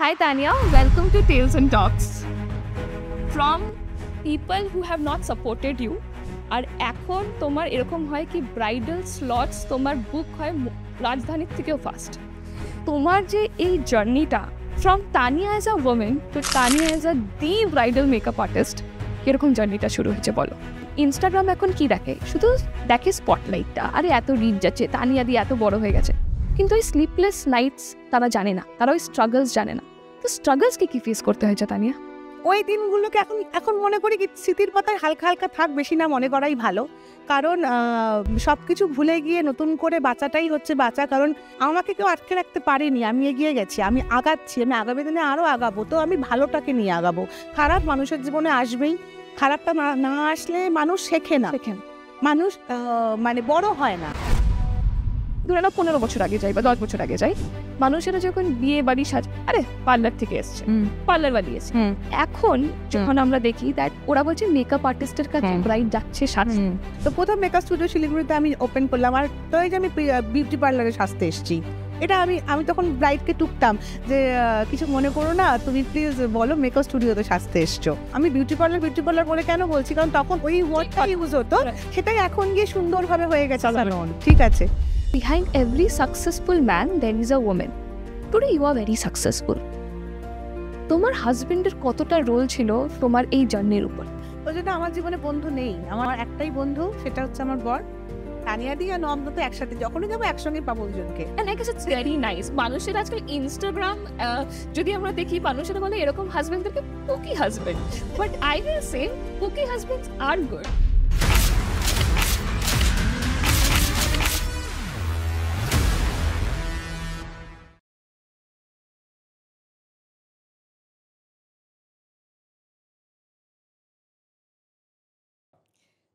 Hi Tanya, welcome to Tales and Talks. From people who have not supported you, আর এখন তোমার এরকম হয় কি ব্রাইডাল স্লটস তোমার বুক হয় রাজধানীর থেকেও ফাস্ট। তোমার যে এই জার্নিটা from Tania as a women to Tania as a the bridal makeup artist, কীরকম জার্নিটা শুরু হয়েছে বলো? ইনস্টাগ্রাম এখন কি দেখে? শুধু দেখে স্পটলাইটটা, আরে এত রিচ যাচ্ছে, তানিয়া দিয়ে এত বড় হয়ে গেছে, কিন্তু ওই স্লিপলেস নাইটস তারা জানে না, তারা ওই স্ট্রাগলস জানে না। তো স্ট্রাগলসকে কি ফেস করতে হয়েছে তানিয়া? ওই দিনগুলোকে এখন মনে করি কি স্মৃতির পাতায় হালকা হালকা থাক, বেশি না মনে করাই ভালো। কারণ সব কিছু ভুলে গিয়ে নতুন করে বাঁচাটাই হচ্ছে বাঁচা। কারণ আমাকে কেউ আটকে রাখতে পারেনি, আমি এগিয়ে গেছি, আমি আগাচ্ছি, আমি আগামী দিনে আরও আগাবো। তো আমি ভালোটাকে নিয়ে আগাবো। খারাপ মানুষের জীবনে আসবেই, খারাপটা না আসলে মানুষ শেখে না, মানুষ মানে বড় হয় না। ধরে নাও 15 বছর আগে যাই বা 10 বছর আগে যাই, মানুষেরা যখন বিয়ে বাড়ি আরে পার্লার থেকে এসছে, পার্লার বাড়ি এসছে। এখন যখন আমরা দেখি দ্যাট ওরা বলছে মেকআপ আর্টিস্টের কাছে ব্রাইড যাচ্ছে সাজতে। তো প্রথম মেকআপ স্টুডিও শিলিগুড়িতে আমি ওপেন করলাম, আর তো এই যে আমি বিউটি পার্লারে সাজতে এসেছি। এটা আমি তখন ব্রাইডকে টুকতাম যে কিছু মনে করো না, তুমি প্লিজ বলো মেকআপ স্টুডিওতে সাজতে এসছো। আমি বিউটি পার্লার বলে কেন বলছি, কারণ তখন ওই ওয়ার্ডটা ইউজ হতো, সেটাই এখন গিয়ে সুন্দরভাবে হয়ে গেছে সালন। ঠিক আছে, behind every successful man there is a woman. Today you are very successful. তোমার হাজবেন্ডের কতটা রোল ছিল তোমার এই জার্নির উপর? ওই জন্য আমার জীবনে বন্ধু নেই, আমার একটাই বন্ধু, সেটা হচ্ছে আমার বর। তানিয়া দি আর নন্দ তো একসাথে, যখনই যাবো একসঙ্গে পাবো দুজনকে। And I guess it's very nice. মানুষের আজকাল ইনস্টাগ্রাম যদি আমরা দেখি, মানুষেরা বলে এরকম হাজবেন্ডদেরকে cookie husband, but I will say cookie husbands are good.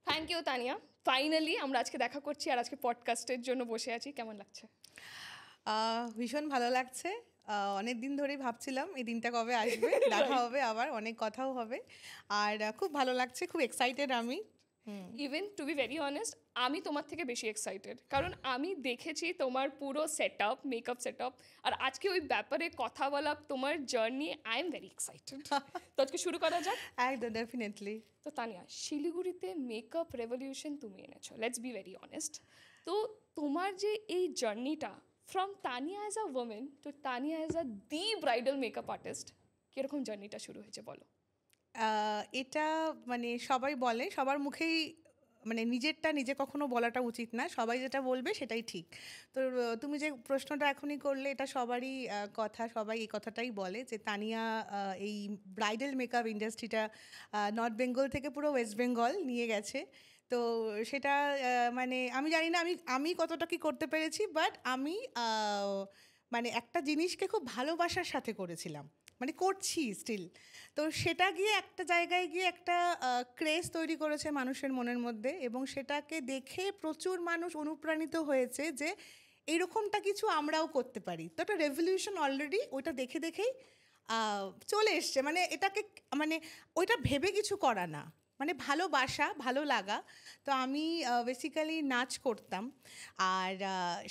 Thank you Tania, finally আমরা আজকে দেখা করছি আর আজকে পডকাস্টের জন্য বসে আছি। কেমন লাগছে? ভীষণ ভালো লাগছে। অনেক দিন ধরেই ভাবছিলাম এই দিনটা কবে আসবে, দেখা হবে, আবার অনেক কথাও হবে, আর খুব ভালো লাগছে, খুব এক্সাইটেড আমি। Even to be very honest, আমি তোমার থেকে বেশি এক্সাইটেড, কারণ আমি দেখেছি তোমার পুরো set up, makeup set up, আর আজকে ওই ব্যাপারে কথা বলা, তোমার journey, I am very excited. তো আজকে শুরু করা যাক। একদম, ডেফিনেটলি। তো তানিয়া, শিলিগুড়িতে মেকআপ রেভলিউশন তুমি এনেছো, লেটস বি ভেরি অনেস্ট। তো তোমার যে এই জার্নিটা from Tania as a women to Tania as a the bridal makeup artist, কীরকম জার্নিটা শুরু হয়েছে বলো? এটা মানে সবাই বলে, সবার মুখেই, মানে নিজেরটা নিজে কখনো বলাটা উচিত না, সবাই যেটা বলবে সেটাই ঠিক। তো তুমি যে প্রশ্নটা এখনই করলে, এটা সবারই কথা, সবাই এই কথাটাই বলে যে তানিয়া এই ব্রাইডাল মেকআপ ইন্ডাস্ট্রিটা নর্থ বেঙ্গল থেকে পুরো ওয়েস্ট বেঙ্গল নিয়ে গেছে। তো সেটা মানে আমি জানি না আমি কতটা কি করতে পেরেছি, বাট আমি মানে একটা জিনিসকে খুব ভালোবাসার সাথে করেছিলাম, মানে করছি স্টিল। তো সেটা গিয়ে একটা জায়গায় গিয়ে একটা ক্রেজ তৈরি করেছে মানুষের মনের মধ্যে, এবং সেটাকে দেখে প্রচুর মানুষ অনুপ্রাণিত হয়েছে যে এইরকমটা কিছু আমরাও করতে পারি। তো একটা রেভলিউশন অলরেডি ওইটা দেখে দেখেই চলে এসছে। মানে এটাকে মানে ওইটা ভেবে কিছু করা না, মানে ভালোবাসা, ভালো লাগা। তো আমি বেসিক্যালি নাচ করতাম, আর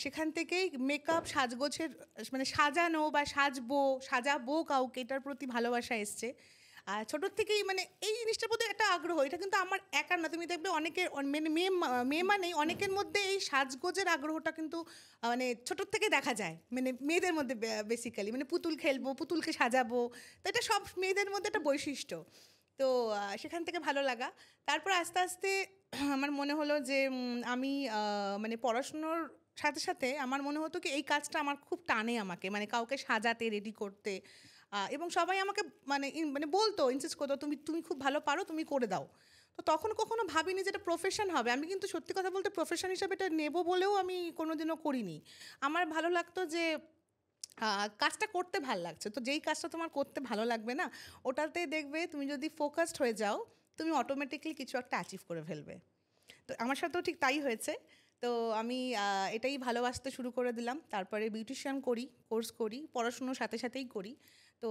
সেখান থেকেই মেকআপ, সাজগোছের, মানে সাজানো বা সাজাবো কাউকে, এটার প্রতি ভালোবাসা এসছে। আর ছোটোর থেকেই মানে এই জিনিসটার প্রতি একটা আগ্রহ। এটা কিন্তু আমার একার না, তুমি দেখবে অনেকের, মানে মেয়ে মানেই অনেকের মধ্যে এই সাজগোজের আগ্রহটা কিন্তু মানে ছোটোর থেকে দেখা যায়, মানে মেয়েদের মধ্যে বেসিক্যালি, মানে পুতুল খেলবো, পুতুলকে সাজাবো। তো এটা সব মেয়েদের মধ্যে একটা বৈশিষ্ট্য। তো সেখান থেকে ভালো লাগা। তারপর আস্তে আস্তে আমার মনে হলো যে আমি মানে পড়াশুনোর সাথে সাথে আমার মনে হতো কি এই কাজটা আমার খুব টানে, আমাকে মানে কাউকে সাজাতে, রেডি করতে, এবং সবাই আমাকে মানে মানে বলতো, ইনসিস্ট করতো, তুমি খুব ভালো পারো, তুমি করে দাও। তো তখন কখনো ভাবিনি যে এটা প্রফেশন হবে। আমি কিন্তু সত্যি কথা বলতে প্রফেশন হিসাবে এটা নেব বলেও আমি কোনোদিনও করিনি। আমার ভালো লাগতো যে কাজটা করতে ভালো লাগছে, তো যেই কাজটা তোমার করতে ভালো লাগবে না, ওটাতে দেখবে তুমি যদি ফোকাসড হয়ে যাও, তুমি অটোমেটিকলি কিছু একটা অ্যাচিভ করে ফেলবে। তো আমার সাথেও ঠিক তাই হয়েছে। তো আমি এটাই ভালোবাসতে শুরু করে দিলাম। তারপরে বিউটিশিয়ান কোর্স করি, পড়াশুনোর সাথে সাথেই করি। তো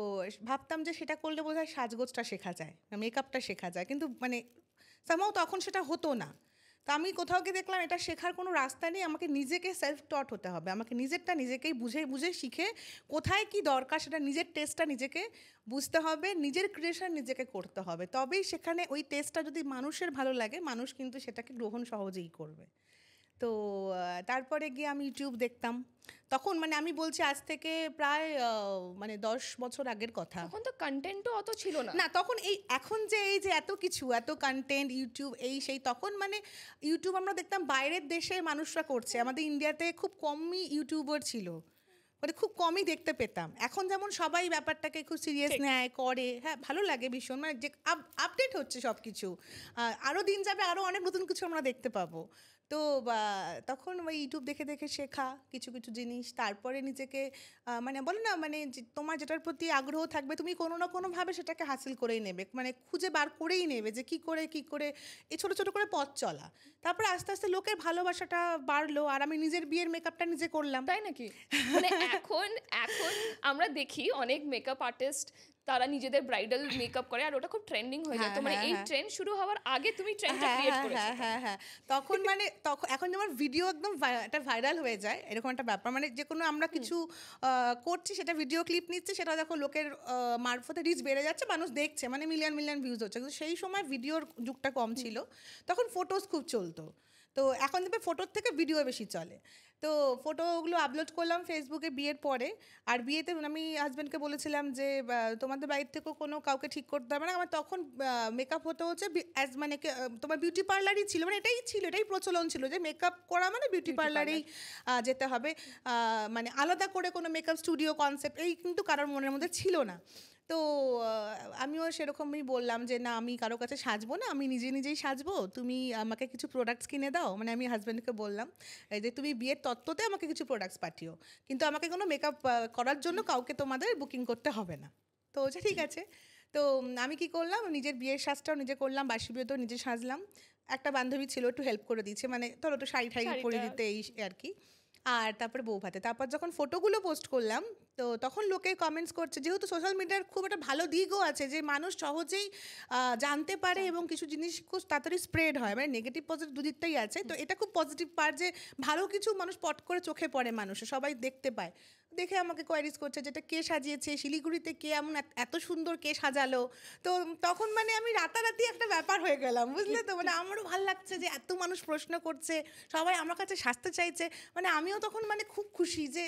ভাবতাম যে সেটা করলে বোধহয় সাজগোজটা শেখা যায়, মেকআপটা শেখা যায়, কিন্তু মানে সামহাও তখন সেটা হতো না। তো আমি কোথাও গিয়ে দেখলাম এটা শেখার কোনো রাস্তা নেই, আমাকে নিজেকে সেলফ টট হতে হবে, আমাকে নিজেরটা নিজেকেই বুঝে বুঝে শিখে কোথায় কি দরকার সেটা নিজের টেস্টটা নিজেকে বুঝতে হবে, নিজের ক্রিয়েশন নিজেকে করতে হবে, তবেই সেখানে ওই টেস্টটা যদি মানুষের ভালো লাগে মানুষ কিন্তু সেটাকে গ্রহণ সহজেই করবে। তো তারপরে গিয়ে আমি ইউটিউব দেখতাম, তখন মানে আমি বলছি আজ থেকে প্রায় মানে 10 বছর আগের কথা। তখন তো কন্টেন্টও অত ছিল না। না তখন এই এখন যে এই যে এত কিছু এত কন্টেন্ট ইউটিউব এই সেই, তখন মানে ইউটিউব আমরা দেখতাম বাইরের দেশে মানুষরা করছে, আমাদের ইন্ডিয়াতে খুব কমই ইউটিউবার ছিল, মানে খুব কমই দেখতে পেতাম। এখন যেমন সবাই ব্যাপারটাকে খুব সিরিয়াস নেয় করে, হ্যাঁ ভালো লাগে ভীষণ, মানে যে আপডেট হচ্ছে সব কিছু, আরও দিন যাবে আরও অনেক নতুন কিছু আমরা দেখতে পাবো। তো তখন ওই ইউটিউব দেখে দেখে শেখা কিছু কিছু জিনিস, তারপরে নিজেকে মানে বলো না মানে তোমার যেটার প্রতি আগ্রহ থাকবে তুমি কোনো না কোনোভাবে সেটাকে হাসিল করেই নেবে, মানে খুঁজে বার করেই নেবে যে কী করে এই ছোটো ছোটো করে পথ চলা। তারপরে আস্তে আস্তে লোকের ভালোবাসাটা বাড়লো, আর আমি নিজের বিয়ের মেকআপটা নিজে করলাম। তাই নাকি? মানে এখন এখন আমরা দেখি অনেক মেকআপ আর্টিস্ট তারা নিজেদের ব্রাইডাল মেকআপ করে আর ওটা খুব ট্রেন্ডিং হয়ে যায়। তো মানে এই ট্রেন্ড শুরু হওয়ার আগে তুমি ট্রেন্ডটা ক্রিয়েট করেছো। হ্যাঁ তখন মানে তখন এখন যেমন ভিডিও একদম একটা ভাইরাল হয়ে যায় এরকম একটা ব্যাপার, মানে যে কোনো আমরা কিছু করছি সেটা ভিডিও ক্লিপ নিচ্ছে, সেটা দেখো লোকের মারফতে রিচ বেড়ে যাচ্ছে, মানুষ দেখছে, মানে মিলিয়ন মিলিয়ন ভিউজ হচ্ছে। কিন্তু সেই সময় ভিডিওর যুগটা কম ছিল, তখন ফটোস খুব চলতো। তো এখন দেখবে ফটোর থেকে ভিডিও বেশি চলে। তো ফটোগুলো আপলোড করলাম ফেসবুকে বিয়ের পরে, আর বিয়েতে আমি হাজব্যান্ডকে বলেছিলাম যে তোমাদের বাড়ির থেকেও কোনো কাউকে ঠিক করতে হবে না, আমার তখন মেকআপ হতে হচ্ছে অ্যাজ মানে তোমার বিউটি পার্লারই ছিল, মানে এটাই প্রচলন ছিল যে মেকআপ করা মানে বিউটি পার্লারেই যেতে হবে, মানে আলাদা করে কোনো মেকআপ স্টুডিও কনসেপ্ট এই কিন্তু কারোর মনের মধ্যে ছিল না। তো আমিও সেরকমই বললাম যে না আমি কারো কাছে সাজবো না, আমি নিজেই সাজবো, তুমি আমাকে কিছু প্রোডাক্টস কিনে দাও, মানে আমি হাজব্যান্ডকে বললাম যে তুমি বিয়ের তত্ত্বতে আমাকে কিছু প্রোডাক্টস পাঠিও, কিন্তু আমাকে কোনো মেকআপ করার জন্য কাউকে তোমাদের বুকিং করতে হবে না। তো আচ্ছা ঠিক আছে। তো আমি কি করলাম, নিজের বিয়ের সাজটাও নিজে করলাম, বাসি বিয়েতেও নিজে সাজলাম, একটা বান্ধবী ছিল একটু হেল্প করে দিচ্ছে, মানে ধরো একটু শাড়ি পরিয়ে দিতে এই আর কি। আর তারপরে বউ ভাতে, তারপর যখন ফটোগুলো পোস্ট করলাম তো তখন লোকে কমেন্টস করছে, যেহেতু সোশ্যাল মিডিয়ার খুব একটা ভালো দিকও আছে যে মানুষ সহজেই জানতে পারে এবং কিছু জিনিস খুব তাড়াতাড়ি স্প্রেড হয়, মানে নেগেটিভ পজিটিভ দুদিকটাই আছে। তো এটা খুব পজিটিভ পার্ট যে ভালো কিছু মানুষ পট করে চোখে পড়ে, মানুষে সবাই দেখতে পায়, দেখে আমাকে কোয়ারিজ করছে যেটা কে সাজিয়েছে, শিলিগুড়িতে কে এমন এত সুন্দর কে সাজালো। তো তখন মানে আমি রাতারাতি একটা ব্যাপার হয়ে গেলাম, বুঝলে তো, মানে আমারও ভালো লাগছে যে এত মানুষ প্রশ্ন করছে, সবাই আমার কাছে সাজতে চাইছে, মানে আমিও তখন মানে খুব খুশি যে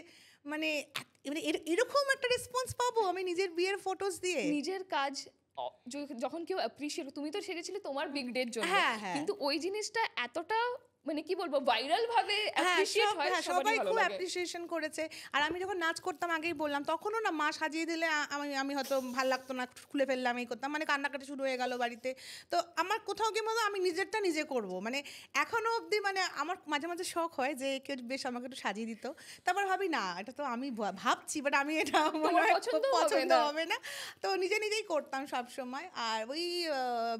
মানে এরকম একটা রেসপন্স পাবো আমি নিজের বিয়ের ফটোস দিয়ে। নিজের কাজ যখন কেউ অ্যাপ্রিশিয়েট, তুমি তো সেজেছিলে তোমার বিগ ডের জন্য, কিন্তু ওই জিনিসটা এতটা মানে কি বলবো ভাইরাল ভাবে অ্যাপ্রিশিয়েট হয়, সবাই খুব অ্যাপ্রিসিয়েশন করেছে। আর আমি যখন নাচ করতাম আগেই বললাম, তখনও না মা সাজিয়ে দিলে আমি হয়তো ভাল লাগতো না, খুলে ফেললাম, এই করতাম, মানে কান্নাকাটি শুরু হয়ে গেল বাড়িতে। তো আমার কোথাও গিয়ে মতো আমি নিজেরটা নিজে করব, মানে এখনও অবধি মানে আমার মাঝে মাঝে শখ হয় যে কেউ বেশ আমাকে একটু সাজিয়ে দিত, তারপর ভাবি না এটা তো আমি ভাবছি বাট আমি এটা পছন্দ হবে না, তো নিজেই করতাম সব সময়। আর ওই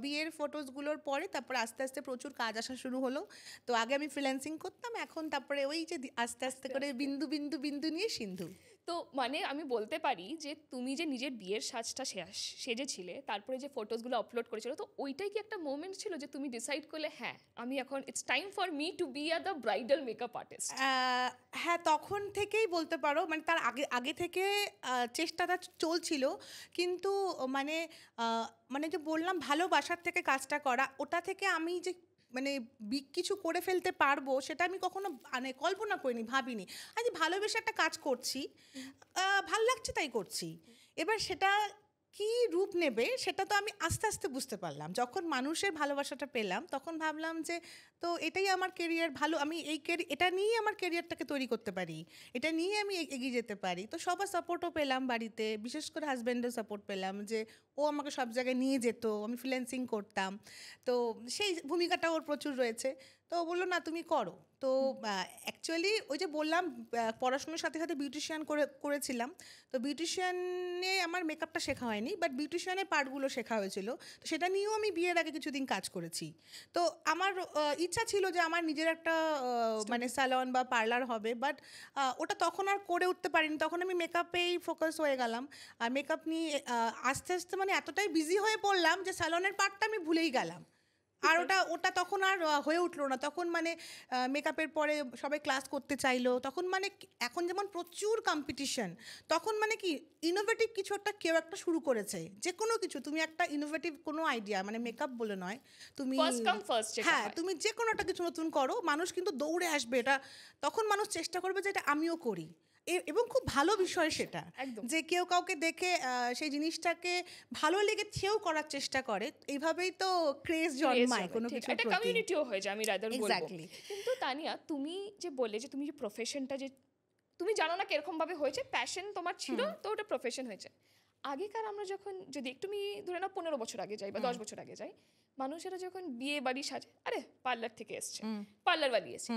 বিয়ের ফটোসগুলোর পরে তারপরে আস্তে আস্তে প্রচুর কাজ আসা শুরু হলো। তো আগে আমি ফ্রিল্যান্সিং করতাম, এখন তারপরে ওই যে আস্তে আস্তে করে বিন্দু বিন্দু বিন্দু নিয়ে সিন্ধু। তো মানে আমি বলতে পারি যে তুমি যে নিজের বিয়ের সাজটা সেজেছিলে, তারপরে যে ফটোসগুলো আপলোড করেছিল, তো ওইটাই কি একটা মোমেন্ট ছিল যে তুমি ডিসাইড করলে হ্যাঁ আমি এখন it's time for me two B the bridal makeup artist? হ্যাঁ তখন থেকেই বলতে পারো, মানে তার আগে থেকে চেষ্টাটা চলছিল, কিন্তু মানে মানে যে বললাম ভালোবাসার থেকে কাজটা করা, ওটা থেকে আমি যে মানে কিছু করে ফেলতে পারবো সেটা আমি কখনো মানে কল্পনা করিনি, ভাবিনি। আজ ভালোবেসে একটা কাজ করছি, ভাল লাগছে তাই করছি, এবার সেটা কি রূপ নেবে সেটা তো আমি আস্তে আস্তে বুঝতে পারলাম। যখন মানুষের ভালোবাসাটা পেলাম তখন ভাবলাম যে তো এটাই আমার কেরিয়ার, ভালো আমি এটা নিয়েই আমার কেরিয়ারটাকে তৈরি করতে পারি, এটা নিয়ে আমি এগিয়ে যেতে পারি। তো সবার সাপোর্টও পেলাম বাড়িতে, বিশেষ করে হাজব্যান্ডের সাপোর্ট পেলাম যে ও আমাকে সব জায়গায় নিয়ে যেত, আমি ফ্রিল্যান্সিং করতাম, তো সেই ভূমিকাটা ওর প্রচুর রয়েছে। তো ও বললো না তুমি করো। তো অ্যাকচুয়ালি ওই যে বললাম পড়াশোনার সাথে সাথে বিউটিশিয়ান করেছিলাম, তো বিউটিশিয়ানে আমার মেকআপটা শেখা হয়নি, বাট বিউটিশিয়ানের পার্টগুলো শেখা হয়েছিল, তো সেটা নিয়েও আমি বিয়ের আগে কিছুদিন কাজ করেছি। তো আমার ইচ্ছা ছিল যে আমার নিজের একটা মানে স্যালন বা পার্লার হবে, বাট ওটা তখন আর করে উঠতে পারিনি, তখন আমি মেকআপেই ফোকাস হয়ে গেলাম। আর মেকআপ নিয়ে আস্তে আস্তে মানে এতটাই বিজি হয়ে পড়লাম যে স্যালনের পার্টটা আমি ভুলেই গেলাম, আর ওটা ওটা তখন আর হয়ে উঠলো না তখন, মানে মেকআপের পরে সবাই ক্লাস করতে চাইলো তখন, মানে এখন যেমন প্রচুর কম্পিটিশন, তখন মানে কি ইনোভেটিভ কিছু একটা কেউ একটা শুরু করেছে, যে কোনো কিছু তুমি একটা ইনোভেটিভ কোনো আইডিয়া, মানে মেকআপ বলে নয়, তুমি ফার্স্ট কাম ফার্স্ট, হ্যাঁ তুমি যে কোনো একটা কিছু নতুন করো, মানুষ কিন্তু দৌড়ে আসবে এটা, তখন মানুষ চেষ্টা করবে যে এটা আমিও করি। এবং খুব ভালো বিষয় সেটা, একদম। যে কেউ কাউকে দেখে সেই জিনিসটাকে ভালো লেগেছেও করার চেষ্টা করে, এইভাবেই তো ক্রেজ জন্মায় কোনো ঠিক, কিছুর একটা প্রতি। কমিউনিটিও হয়ে যায়, আমি রাদার বলবো। এক্স্যাক্টলি। কিন্তু তানিয়া, তুমি যে বললে যে তুমি যে প্রফেশনটা, যে তুমি জানো না কিরকম ভাবে হয়েছে, প্যাশন তোমার ছিল তো ওটা প্রফেশন হয়েছে। আগেকার আমরা যখন, যদি একটু আমি ধরে নাও 15 বছর আগে যাই বা 10 বছর আগে যাই, মানুষেরা যখন বিয়ে বাড়ি সাজে, আরে পার্লার থেকে এসছে, পার্লার বাড়ি এসছে।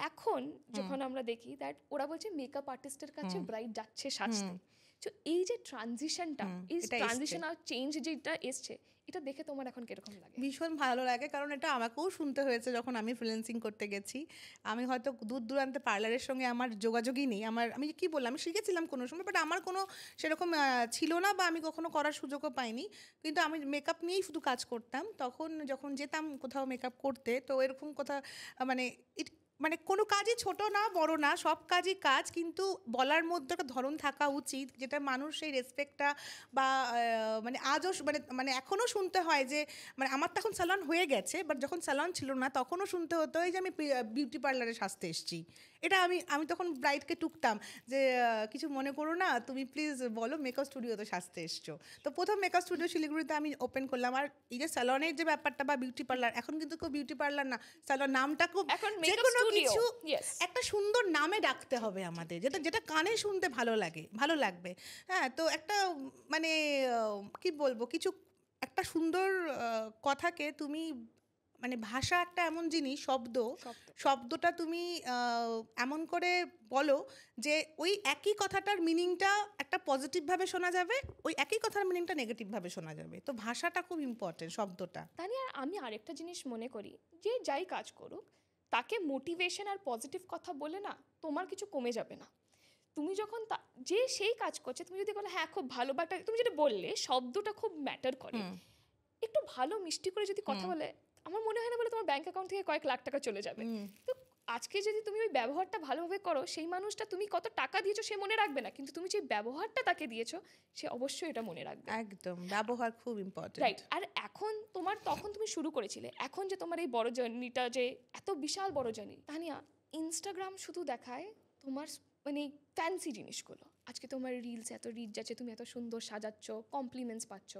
এখন যখন আমরা দেখি দ্যাট ওরা বলছে মেকআপ আর্টিস্টের কাছে ব্রাইড যাচ্ছে সাজতে। তো এই যে ট্রানজিশনটা, এই এটা ট্রানজিশন আর চেঞ্জ যেটা এসছে, এটা দেখে তোমার এখন কিরকম লাগে? ভীষণ ভালো লাগে, কারণ এটা আমাকেও শুনতে হয়েছে যখন আমি ফ্রিল্যান্সিং করতে গেছি। আমি হয়তো দূর দূরান্তে পার্লারের সঙ্গে আমার যোগাযোগই নেই, আমি কি বললাম, আমি শিখেছিলাম কোনো সময়, বাট আমার কোনো সেরকম ছিল না, বা আমি কখনো করার সুযোগও পাইনি। কিন্তু আমি মেকআপ নিয়েই শুধু কাজ করতাম, তখন যখন যেতাম কোথাও মেকআপ করতে, তো এরকম কথা, মানে মানে কোনো কাজই ছোট না বড় না, সব কাজই কাজ, কিন্তু বলার মধ্যে একটা ধরন থাকা উচিত, যেটা মানুষ সেই রেসপেক্টটা বা মানে আজও মানে মানে এখনও শুনতে হয় যে, মানে আমার তো এখন স্যালন হয়ে গেছে, বাট যখন স্যালন ছিল না তখনও শুনতে হতো এই যে আমি বিউটি পার্লারে সাজতে এসেছি। এটা আমি আমি তখন ব্রাইডকে টুকতাম যে কিছু মনে করো না, তুমি প্লিজ বলো মেকআপ স্টুডিওতে সাজতে এসছো। তো প্রথম মেকআপ স্টুডিও শিলিগুড়িতে আমি ওপেন করলাম। আর এই যে স্যালনের যে ব্যাপারটা বা বিউটি পার্লার, এখন কিন্তু কেউ বিউটি পার্লার না, স্যালন নামটা খুব, এখন যে makeup কোনো studio, কিছু yes. একটা সুন্দর নামে ডাকতে হবে আমাদের, যেটা যেটা কানে শুনতে ভালো লাগে, ভালো লাগবে। হ্যাঁ, তো একটা মানে কি বলবো, কিছু একটা সুন্দর কথাকে তুমি, মানে ভাষা একটা এমন জিনিস, শব্দটা তুমি এমন করে বলো যে ওই একই কথাটার মিনিংটা একটা পজিটিভভাবে শোনা যাবে, ওই একই কথার মিনিংটা নেগেটিভভাবে শোনা যাবে। তো ভাষাটা খুব ইম্পর্টেন্ট, শব্দটা। তানিয়া, আমি আরেকটা জিনিস মনে করি, যে যাই কাজ করুক তাকে মোটিভেশন আর পজিটিভ কথা বলে না তোমার কিছু কমে যাবে না। তুমি যখন যে সেই কাজ করছে, তুমি যদি বলো হ্যাঁ খুব ভালো, বা তুমি যেটা বললে শব্দটা খুব ম্যাটার করে, একটু ভালো মিষ্টি করে যদি কথা বলে, আমার মনে হয় না বলে তোমার ব্যাংক অ্যাকাউন্ট থেকে কয়েক লাখ টাকা চলে যাবে। তো আজকে যদি তুমি ওই ব্যবহারটা ভালোভাবে করো, সেই মানুষটা তুমি কত টাকা দিয়েছো সে মনে রাখবে না, কিন্তু তুমি যে ব্যবহারটা তাকে দিয়েছো সে অবশ্যই এটা মনে রাখবে। একদম, ব্যবহার খুব ইম্পর্টেন্ট। রাইট। আর এখন তোমার, তখন তুমি শুরু করেছিলে, এখন যে তোমার এই বড় জার্নিটা, যে এত বিশাল বড় জার্নি, তানিয়া, ইনস্টাগ্রাম শুধু দেখায় তোমার মানে ফ্যান্সি জিনিসগুলো, আজকে তোমার রিলস এত রিচ যাচ্ছে, তুমি এত সুন্দর সাজাচ্ছ, কমপ্লিমেন্টস পাচ্ছ,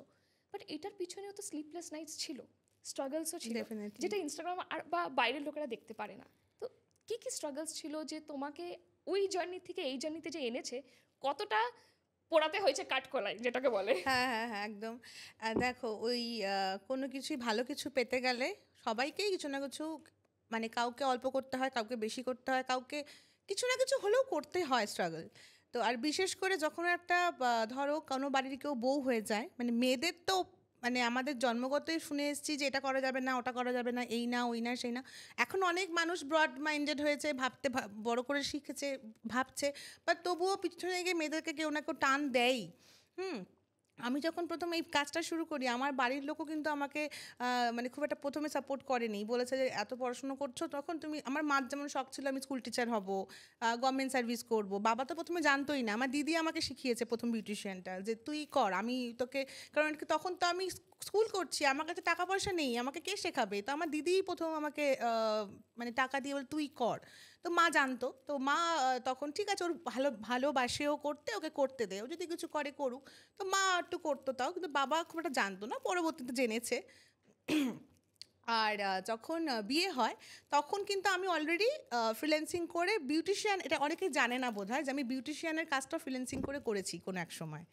বাট এটার পিছনেও তো স্লিপলেস নাইটস ছিল, স্ট্রাগলসও ছিল, Definitely. যেটা ইনস্টাগ্রাম আর বা বাইরের লোকেরা দেখতে পারে না। তো কী কী স্ট্রাগলস ছিল যে তোমাকে ওই জার্নি থেকে এই জার্নিতে যে এনেছে, কতটা পোড়াতে হয়েছে কাঠকলাই যেটাকে বলে? হ্যাঁ হ্যাঁ হ্যাঁ, একদম। দেখো, ওই কোনো কিছুই ভালো কিছু পেতে গেলে সবাইকেই কিছু না কিছু, মানে কাউকে অল্প করতে হয়, কাউকে বেশি করতে হয়, কাউকে কিছু না কিছু হলেও করতে হয় স্ট্রাগল। তো আর বিশেষ করে যখন একটা ধরো কোনো বাড়ির কেউ বউ হয়ে যায়, মানে মেয়েদের তো, মানে আমাদের জন্মগতই শুনে এসেছি যে এটা করা যাবে না, ওটা করা যাবে না, এই না ওই না সেই না। এখন অনেক মানুষ ব্রড মাইন্ডেড হয়েছে, ভাবতে বড় করে শিখেছে, ভাবছে, বাট তবুও পিছনে গিয়ে মেয়েদেরকে কেউ না কেউ টান দেয়। আমি যখন প্রথম এই কাজটা শুরু করি, আমার বাড়ির লোকও কিন্তু আমাকে মানে খুব একটা প্রথমে সাপোর্ট করেনি, বলেছে যে এত পড়াশুনো করছো, তখন তুমি, আমার মার যেমন শখ ছিল আমি স্কুল টিচার হব, গভর্নমেন্ট সার্ভিস করব, বাবা তো প্রথমে জানতোই না, আমার দিদি আমাকে শিখিয়েছে প্রথম বিউটিশিয়ানটা, যে তুই কর, আমি তোকে, কারণ তখন তো আমি স্কুল করছি, আমার কাছে টাকা পয়সা নেই, আমাকে কে শেখাবে, তো আমার দিদিই প্রথম আমাকে মানে টাকা দিয়ে বলে তুই কর। তো মা জানতো, তো মা তখন ঠিক আছে, ওর ভালোবাসেও করতে, ওকে করতে দে, ও যদি কিছু করে করুক। তো মা একটু করতো তাও, কিন্তু বাবা খুব একটা জানতো না, পরবর্তীতে জেনেছে। আর যখন বিয়ে হয় তখন কিন্তু আমি অলরেডি ফ্রিল্যান্সিং করে বিউটিশিয়ান, এটা অনেকেই জানে না বোধহয়, যে আমি বিউটিশিয়ানের কাজটা ফ্রিল্যান্সিং করে করেছি কোনো এক সময়।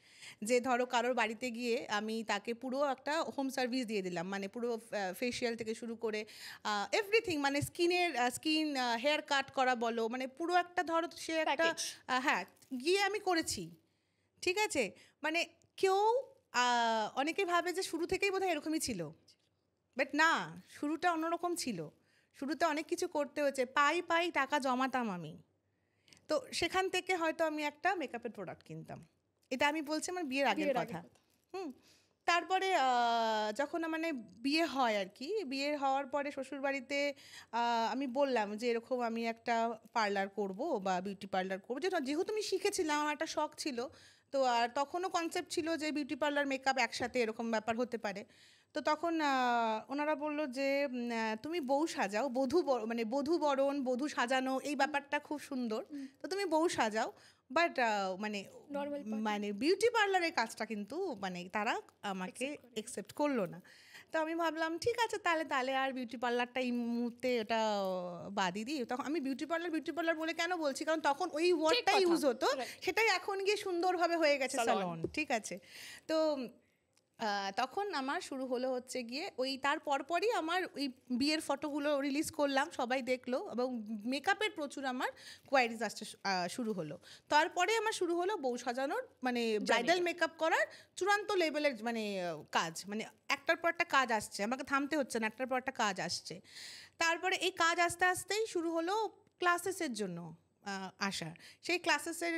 যে ধরো কারোর বাড়িতে গিয়ে আমি তাকে পুরো একটা হোম সার্ভিস দিয়ে দিলাম, মানে পুরো ফেসিয়াল থেকে শুরু করে এভরিথিং, মানে স্কিন হেয়ার কাট করা বলো, মানে পুরো একটা ধরো সে একটা হ্যাঁ গিয়ে আমি করেছি। ঠিক আছে, মানে কেউ অনেকে ভাবে যে শুরু থেকেই বোধহয় এরকমই ছিল, বাট না, শুরুটা অন্যরকম ছিল। শুরুতে অনেক কিছু করতে হয়েছে, পাই টাকা জমাতাম আমি, তো সেখান থেকে হয়তো আমি একটা মেকআপের প্রোডাক্ট কিনতাম। এটা আমি বলছি আমার বিয়ের আগের কথা। তারপরে যখন মানে বিয়ে হয় আর কি, বিয়ে হওয়ার পরে শ্বশুরবাড়িতে আমি বললাম যে এরকম আমি একটা পার্লার করব বা বিউটি পার্লার করবো, যেহেতু আমি শিখেছিলাম, আমার একটা শখ ছিল। তো আর তখনও কনসেপ্ট ছিল যে বিউটি পার্লার মেকআপ একসাথে এরকম ব্যাপার হতে পারে। তো তখন ওনারা বললো যে তুমি বউ সাজাও, মানে বধূ বরণ, বধূ সাজানো এই ব্যাপারটা খুব সুন্দর, তো তুমি বউ সাজাও, বাট মানে নর্মাল মানে বিউটি পার্লারের কাজটা কিন্তু মানে তারা আমাকে একসেপ্ট করলো না। তো আমি ভাবলাম ঠিক আছে, তাহলে তাহলে আর বিউটি পার্লারটা এই মুহূর্তে ওটা বাদই দিই। তখন আমি বিউটি পার্লার বলে কেন বলছি, কারণ তখন ওই ওয়ার্ডটা ইউজ হতো, সেটাই এখন গিয়ে সুন্দরভাবে হয়ে গেছে স্যালন, ঠিক আছে। তো তখন আমার শুরু হলো হচ্ছে গিয়ে ওই তার পরপরই আমার ওই বিয়ের ফটোগুলো রিলিজ করলাম, সবাই দেখলো, এবং মেকআপের প্রচুর আমার কোয়ারিজ আসতে শুরু হলো। তারপরে আমার শুরু হলো বউ সাজানোর, মানে ব্রাইডাল মেকআপ করার চূড়ান্ত লেভেলের মানে কাজ, মানে একটার পর একটা কাজ আসছে, আমাকে থামতে হচ্ছে না, একটার পর একটা কাজ আসছে। তারপরে এই কাজ আস্তে আস্তেই শুরু হলো ক্লাসেসের জন্য আসা। সেই ক্লাসেসের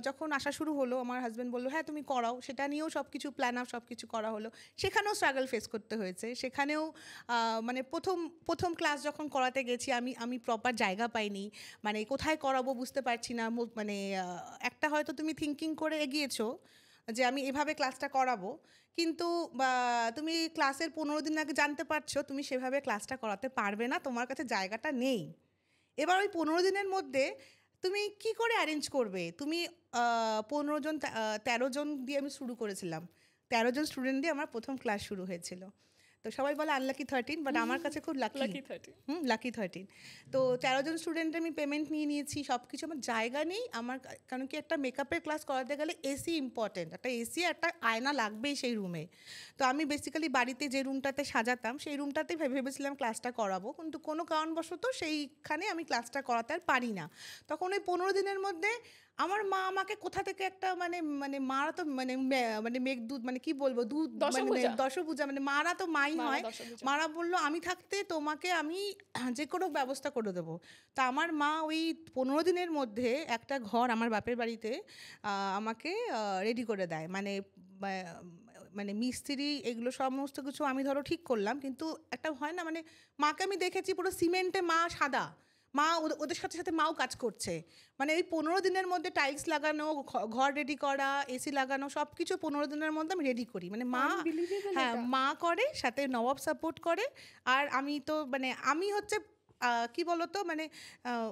যখন আসা শুরু হলো, আমার হাজব্যান্ড বললো হ্যাঁ তুমি করাও, সেটা নিয়েও সব কিছু প্ল্যান আপ সব কিছু করা হলো। সেখানেও স্ট্রাগল ফেস করতে হয়েছে, সেখানেও মানে প্রথম ক্লাস যখন করাতে গেছি আমি প্রপার জায়গা পাইনি, মানে কোথায় করাবো বুঝতে পারছি না। মানে একটা হয়তো তুমি থিঙ্কিং করে এগিয়েছো যে আমি এভাবে ক্লাসটা করাবো, কিন্তু তুমি ক্লাসের 15 দিন আগে জানতে পারছো তুমি সেভাবে ক্লাসটা করাতে পারবে না, তোমার কাছে জায়গাটা নেই। এবার ওই 15 দিনের মধ্যে তুমি কি করে অ্যারেঞ্জ করবে? তুমি 15 জন 13 জন দিয়ে আমি শুরু করেছিলাম, 13 জন স্টুডেন্ট দিয়ে আমার প্রথম ক্লাস শুরু হয়েছিল। তো সবাই বলে আনলাকি 13, বাট আমার কাছে খুব লাকি 13। 13। তো 13 জন স্টুডেন্টের আমি পেমেন্ট নিয়ে নিয়েছি, সব কিছু, আমার জায়গা নেই আমার, কারণ কি একটা মেকআপের ক্লাস করাতে গেলে এসি ইম্পর্টেন্ট, একটা এসি, একটা আয়না লাগবেই সেই রুমে। তো আমি বেসিক্যালি বাড়িতে যে রুমটাতে সাজাতাম সেই রুমটাতেই ভেবেছিলাম ক্লাসটা করাবো, কিন্তু কোনো কারণবশত সেইখানে আমি ক্লাসটা করাতে আর পারি না। তখন ওই 15 দিনের মধ্যে আমার মা আমাকে কোথা থেকে একটা মানে মানে মারা তো মানে মেঘদূত, মানে কি বলবো, দুধ, মানে দশভূজা, মানে মারা তো মাই হয়। মারা বললো আমি থাকতে তোমাকে আমি যে কোনো ব্যবস্থা করে দেবো। তা আমার মা ওই 15 দিনের মধ্যে একটা ঘর আমার বাপের বাড়িতে আমাকে রেডি করে দেয়, মানে মানে মিস্ত্রি এগুলো সমস্ত কিছু আমি ধরো ঠিক করলাম, কিন্তু একটা হয় না, মানে মাকে আমি দেখেছি পুরো সিমেন্টে, মা সাদা, মা ওদের সাথে সাথে মাও কাজ করছে, মানে এই 15 দিনের মধ্যে টাইলস লাগানো, ঘর রেডি করা, এসি লাগানো, সব কিছু 15 দিনের মধ্যে আমি রেডি করি, মানে মা, হ্যাঁ মা করে, সাথে নবাব সাপোর্ট করে। আর আমি তো মানে আমি হচ্ছে কি বলতো, মানে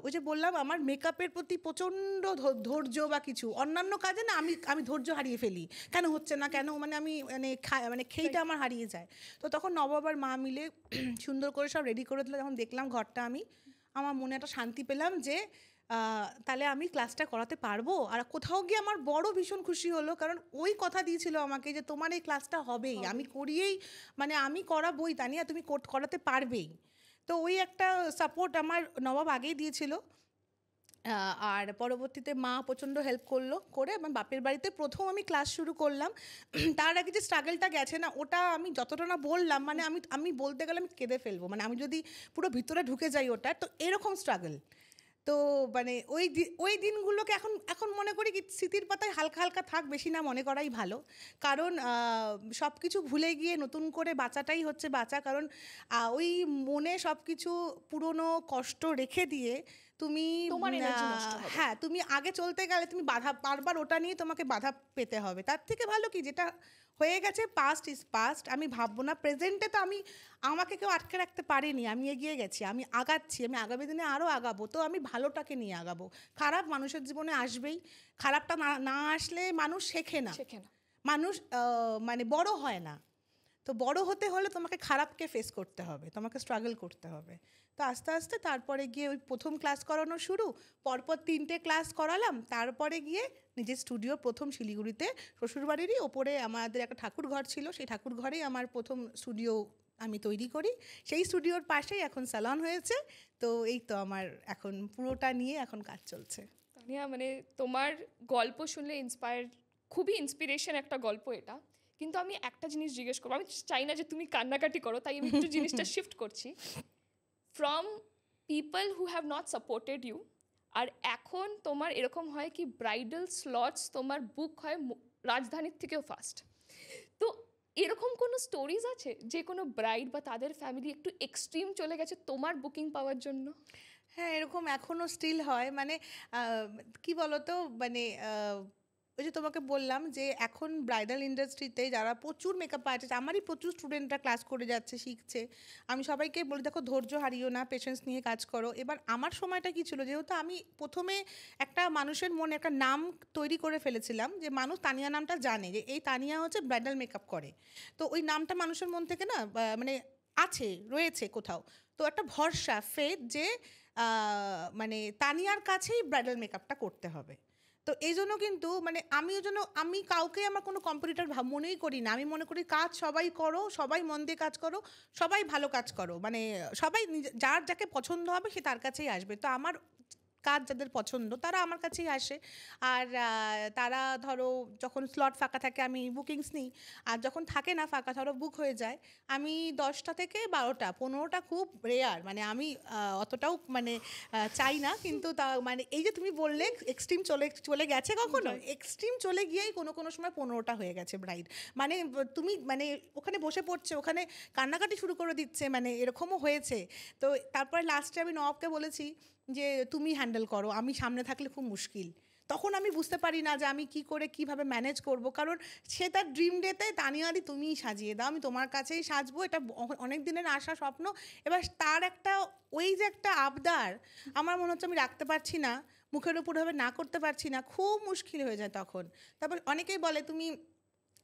ওই যে বললাম আমার মেকআপের প্রতি প্রচণ্ড ধৈর্য বা কিছু, অন্যান্য কাজে না আমি ধৈর্য হারিয়ে ফেলি, কেন হচ্ছে না কেন, মানে আমি মানে খেইটা আমার হারিয়ে যায়। তো তখন নবাব আর মা মিলে সুন্দর করে সব রেডি করে দিলে, যখন দেখলাম ঘরটা, আমার মনে একটা শান্তি পেলাম যে তাহলে আমি ক্লাসটা করাতে পারবো। আর কোথাও গিয়ে আমার বড় ভীষণ খুশি হলো, কারণ ওই কথা দিয়েছিল আমাকে যে তোমার এই ক্লাসটা হবেই, আমি করিয়েই, মানে আমি করাবোই, তা নিয়ে তুমি করাতে পারবেই। তো ওই একটা সাপোর্ট আমার নবাব আগেই দিয়েছিল। আর পরবর্তীতে মা প্রচণ্ড হেল্প করে আমার বাপের বাড়িতে প্রথম আমি ক্লাস শুরু করলাম। তার আগে যে স্ট্রাগলটা গেছে না, ওটা আমি যতটা না বললাম, মানে আমি বলতে গেলে আমি কেঁদে ফেলবো, মানে আমি যদি পুরো ভিতরে ঢুকে যাই ওটা, তো এরকম স্ট্রাগল। তো মানে ওই দিনগুলোকে এখন মনে করি কি স্মৃতির পাতায় হালকা হালকা থাক, বেশি না মনে করাই ভালো, কারণ সব কিছু ভুলে গিয়ে নতুন করে বাঁচাটাই হচ্ছে বাঁচা। কারণ ওই মনে সব কিছু পুরনো কষ্ট রেখে দিয়ে তুমি, হ্যাঁ তুমি আগে চলতে গেলে তুমি বারবার ওটা নিয়ে তোমাকে বাধা পেতে হবে। তার থেকে ভালো কি যেটা হয়ে গেছে, পাস্ট ইজ পাস্ট, আমি ভাববো না। প্রেজেন্টে তো আমাকে কেউ আটকে রাখতে পারেনি, আমি এগিয়ে গেছি, আমি আগাচ্ছি, আমি আগামী দিনে আরও আগাবো। তো আমি ভালোটাকে নিয়ে আগাবো। খারাপ মানুষের জীবনে আসবেই, খারাপটা না আসলে মানুষ শেখে না, মানুষ মানে বড় হয় না। তো বড় হতে হলে তোমাকে খারাপকে ফেস করতে হবে, তোমাকে স্ট্রাগল করতে হবে। তো আস্তে আস্তে তারপরে গিয়ে ওই প্রথম ক্লাস করানো শুরু, পরপর 3টে ক্লাস করালাম। তারপরে গিয়ে নিজের স্টুডিও প্রথম শিলিগুড়িতে, শ্বশুরবাড়িরই ওপরে আমাদের একটা ঠাকুর ঘর ছিল, সেই ঠাকুর ঘরেই আমার প্রথম স্টুডিও আমি তৈরি করি। সেই স্টুডিওর পাশেই এখন স্যালন হয়েছে। তো এই তো আমার এখন পুরোটা নিয়ে এখন কাজ চলছে। তানিয়া, মানে তোমার গল্প শুনলে খুবই ইন্সপিরেশন একটা গল্প এটা। কিন্তু আমি একটা জিনিস জিজ্ঞেস করবো, আমি চাই না যে তুমি কান্নাকাটি করো, তাই আমি একটু জিনিসটা শিফট করছি। From people who have not supported you, আর এখন তোমার এরকম হয় কি ব্রাইডাল স্লটস তোমার বুক হয় রাজধানীর থেকেও ফাস্ট। তো এরকম কোনো স্টোরিজ আছে যে কোনো ব্রাইড বা তাদের ফ্যামিলি একটু এক্সট্রিম চলে গেছে তোমার বুকিং পাওয়ার জন্য? হ্যাঁ, এরকম এখনো স্টিল হয়। মানে কি বলতো? মানে ওই যে তোমাকে বললাম যে এখন ব্রাইডাল ইন্ডাস্ট্রিতে যারা প্রচুর মেকআপ আর্টিস্ট, আমারই প্রচুর স্টুডেন্টরা ক্লাস করে যাচ্ছে, শিখছে। আমি সবাইকে বলি, দেখো ধৈর্য হারিও না, পেশেন্স নিয়ে কাজ করো। এবার আমার সময়টা কি ছিল, যেহেতু আমি প্রথমে একটা মানুষের মনে একটা নাম তৈরি করে ফেলেছিলাম, যে মানুষ তানিয়া নামটা জানে যে এই তানিয়া হচ্ছে ব্রাইডাল মেকআপ করে। তো ওই নামটা মানুষের মন থেকে না মানে আছে, রয়েছে কোথাও। তো একটা ভরসা, ফেথ, যে মানে তানিয়ার কাছেই ব্রাইডাল মেকআপটা করতে হবে। তো এই জন্য কিন্তু মানে আমি ওই জন্য আমি কাউকে আমার কোনো কম্পিটিটর মনেই করি না। আমি মনে করি কাজ সবাই করো, সবাই মন দিয়ে কাজ করো, সবাই ভালো কাজ করো। মানে সবাই যার যাকে পছন্দ হবে সে তার কাছেই আসবে। তো আমার কাজ যাদের পছন্দ তারা আমার কাছেই আসে। আর তারা ধরো যখন স্লট ফাঁকা থাকে আমি বুকিংস নিই, আর যখন থাকে না ফাঁকা, ধরো বুক হয়ে যায়, আমি 10টা থেকে 12টা, 15টা খুব রেয়ার। মানে আমি অতটাও মানে চাই না, কিন্তু তা মানে এই যে তুমি বললে এক্সট্রিম চলে চলে গেছে, কখনো এক্সট্রিম চলে গিয়েই কোনো কোনো সময় 15টা হয়ে গেছে ব্রাইড। মানে তুমি মানে ওখানে বসে পড়ছে, ওখানে কান্নাকাটি শুরু করে দিচ্ছে, মানে এরকমও হয়েছে। তো তারপরে লাস্টে আমি নবাবকে বলেছি যে তুমি হ্যান্ডেল করো, আমি সামনে থাকলে খুব মুশকিল। তখন আমি বুঝতে পারি না যে আমি কি করে কিভাবে ম্যানেজ করব, কারণ সে তার ড্রিম ডেতে তানিয়াদি তুমিই সাজিয়ে দাও, আমি তোমার কাছেই সাজবো, এটা অনেক দিনের আশা স্বপ্ন। এবার তার একটা ওই যে একটা আবদার আমার মনে হচ্ছে আমি রাখতে পারছি না, মুখের উপর ভাবে না করতে পারছি না, খুব মুশকিল হয়ে যায় তখন। তারপর অনেকেই বলে তুমি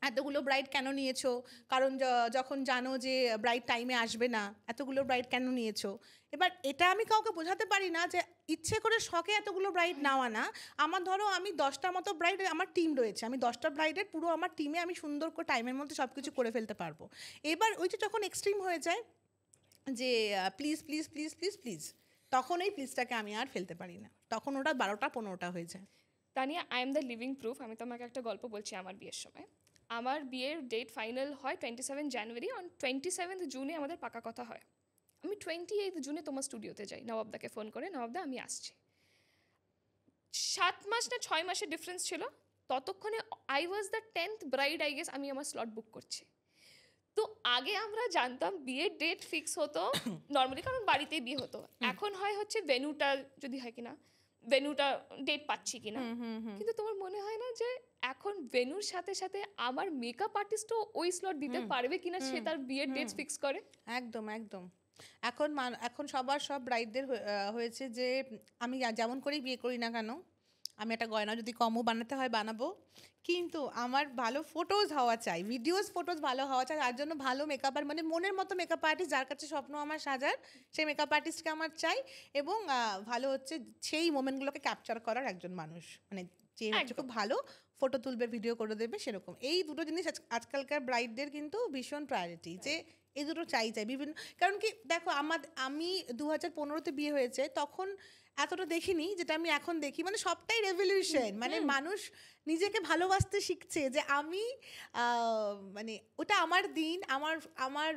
এতগুলো ব্রাইড কেন নিয়েছো, কারণ যখন জানো যে ব্রাইড টাইমে আসবে না, এতগুলো ব্রাইড কেন নিয়েছো? এবার এটা আমি কাউকে বোঝাতে পারি না যে ইচ্ছে করে শখে এতগুলো ব্রাইড নেওয়া না। আমার ধরো আমি 10টা মতো ব্রাইড, আমার টিম রয়েছে, আমি 10টা ব্রাইডের পুরো আমার টিমে আমি সুন্দর করে টাইমের মধ্যে সব কিছু করে ফেলতে পারবো। এবার ওই যে যখন এক্সট্রিম হয়ে যায় যে please please please please please, তখন এই প্লিজটাকে আমি আর ফেলতে পারি না, তখন ওটা 12টা 15টা হয়ে যায়। Tania, I am the living proof. আমি তোমাকে একটা গল্প বলছি আমার বিয়ের সময়। আমার বিয়ের ডেট ফাইনাল হয় 27 জানুয়ারি, অন 27 জুনে আমাদের পাকা কথা হয়। আমি 28 জুনে তোমার স্টুডিওতে যাই নবাবদাকে ফোন করে, নবাবদা আমি আসছি। 7 মাস না 6 মাসের ডিফারেন্স ছিল। ততক্ষণে I was the 10th bride, I guess, আমি আমার স্লট বুক করছি। তো আগে আমরা জানতাম বিয়ের ডেট ফিক্স হতো নর্মালি, কারণ বাড়িতেই বিয়ে হতো। এখন হয় হচ্ছে ভেন্যুটা যদি হয় কিনা, ভেন্যুটা ডেট পাচ্ছি কিনা। কিন্তু তোমার মনে হয় না যে এখন ভেন্যুর সাথে সাথে আমার মেকআপ আর্টিস্টও ওই স্লট দিতে পারবে কিনা, সে তার বিয়ের ডেট ফিক্স করে? একদম একদম। এখন এখন সবার সব ব্রাইডদের হয়েছে যে আমি যেমন করেই বিয়ে করি না কেন, আমি একটা গয়না যদি কমও বানাতে হয় বানাবো, কিন্তু আমার ভালো ফটোজ হওয়া চাই, ভিডিওস ফটোজ ভালো হওয়া চাই। তার জন্য ভালো মেকআপ আর মানে মনের মতো মেকআপ আর্টিস্ট, যার কাছে স্বপ্ন আমার সাজার, সেই মেকআপ আর্টিস্টকে আমার চাই। এবং ভালো হচ্ছে সেই মোমেন্টগুলোকে ক্যাপচার করার একজন মানুষ, মানে যে হচ্ছে খুব ভালো ফটো তুলবে, ভিডিও করে দেবে, সেরকম। এই দুটো জিনিস আজকালকার ব্রাইডদের কিন্তু ভীষণ প্রায়োরিটি, যে এই দুটো চাই বিভিন্ন। কারণ কি দেখো, আমি 2015-তে বিয়ে হয়েছে, তখন এতটা দেখিনি যেটা আমি এখন দেখি। মানে সবটাই রেভলিউশন, মানে মানুষ নিজেকে ভালোবাসতে শিখছে, যে আমি মানে ওটা আমার দিন, আমার আমার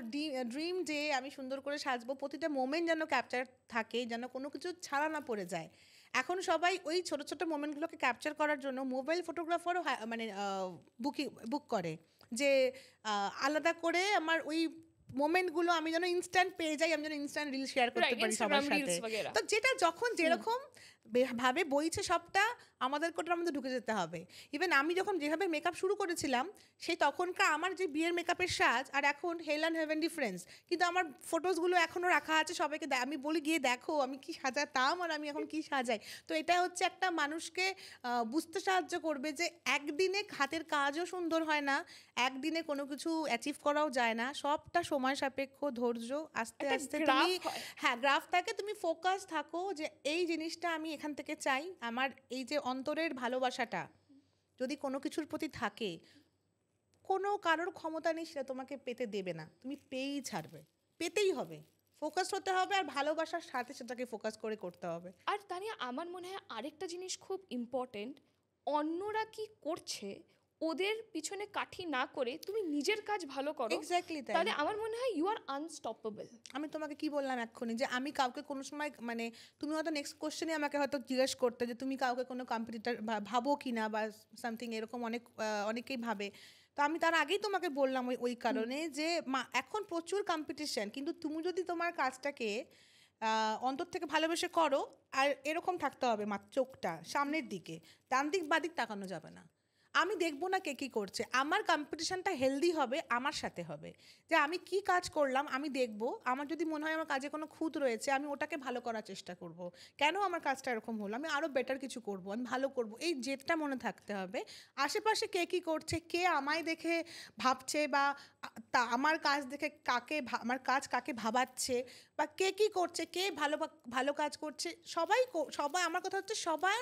ড্রিম যে আমি সুন্দর করে সাজবো, প্রতিটা মোমেন্ট যেন ক্যাপচার থাকে, যেন কোনো কিছু ছাড়া না পড়ে যায়। এখন সবাই ওই ছোট ছোট মোমেন্টগুলোকে ক্যাপচার করার জন্য মোবাইল ফটোগ্রাফারও মানে বুক করে, যে আলাদা করে আমার ওই মোমেন্টগুলো আমি যেন ইনস্ট্যান্ট পেয়ে যাই, আমি যেন ইনস্ট্যান্ট রিল শেয়ার করতে পারি সবার সাথে। তো যেটা যখন যেরকম ভাবে বইছে সবটা আমাদের কোটার মধ্যে ঢুকে যেতে হবে। ইভেন আমি যখন যেভাবে মেকআপ শুরু করেছিলাম, সেই তখনকার আমার যে বিয়ের মেকআপের সাজ আর এখন হেল অ্যান্ড হেভেন ডিফারেন্স। কিন্তু আমার ফটোসগুলো এখনও রাখা আছে, সবাইকে আমি বলি গিয়ে দেখো আমি কি সাজাতাম আর আমি এখন কি সাজাই। তো এটা হচ্ছে একটা মানুষকে বুঝতে সাহায্য করবে যে একদিনে হাতের কাজও সুন্দর হয় না, একদিনে কোনো কিছু অ্যাচিভ করাও যায় না, সবটা সময় সাপেক্ষ, ধৈর্য, আস্তে আস্তে তুমি হ্যাঁ গ্রাফ থাকে, তুমি ফোকাস থাকো যে এই জিনিসটা আমি এখান থেকে চাই। আমার এই যে অন্তরের ভালোবাসাটা যদি কোনো কিছুর প্রতি থাকে, কোনো কারোর ক্ষমতা নেই সেটা তোমাকে পেতে দেবে না, তুমি পেয়েই ছাড়বে, পেতেই হবে। ফোকাস হতে হবে, আর ভালোবাসার সাথে সেটাকে ফোকাস করে করতে হবে। আর তানিয়া, আমার মনে হয় আরেকটা জিনিস খুব ইম্পর্টেন্ট, অন্যরা কি করছে ওদের পিছনে কাঠি না করে তুমি নিজের কাজ ভালো করো, এক্স্যাক্টলি তাই। তাহলে আমার মনে হয় ইউ আর আনস্টপেবল। আমি তোমাকে কি বললাম এক্ষুনি, যে আমি কাউকে কোনো সময় মানে তুমি হয়তো নেক্সট কোশ্চেনে আমাকে হয়তো জিজ্ঞেস করতে যে তুমি কাউকে কোনো কম্পিটিটর ভাবো কি না বা সামথিং এরকম, অনেকেই ভাবে। তো আমি তার আগেই তোমাকে বললাম ওই কারণে যে এখন প্রচুর কম্পিটিশন, কিন্তু তুমি যদি তোমার কাজটাকে অন্তর থেকে ভালোবেসে করো, আর এরকম থাকতে হবে চোখটা সামনের দিকে, ডান দিক বাদিক তাকানো যাবে না। আমি দেখবো না কে কী করছে, আমার কম্পিটিশনটা হেলদি হবে, আমার সাথে হবে, যে আমি কি কাজ করলাম আমি দেখবো, আমার যদি মনে হয় আমার কাজে কোনো খুঁত রয়েছে আমি ওটাকে ভালো করার চেষ্টা করব। কেন আমার কাজটা এরকম হলো, আমি আরও বেটার কিছু করব, আমি ভালো করব, এই জেদটা মনে থাকতে হবে। আশেপাশে কে কী করছে, কে আমায় দেখে ভাবছে, বা তা আমার কাজ দেখে আমার কাজ কাকে ভাবাচ্ছে, বা কে কী করছে, কে ভালো ভালো কাজ করছে, সবাই আমার কথা হচ্ছে সবার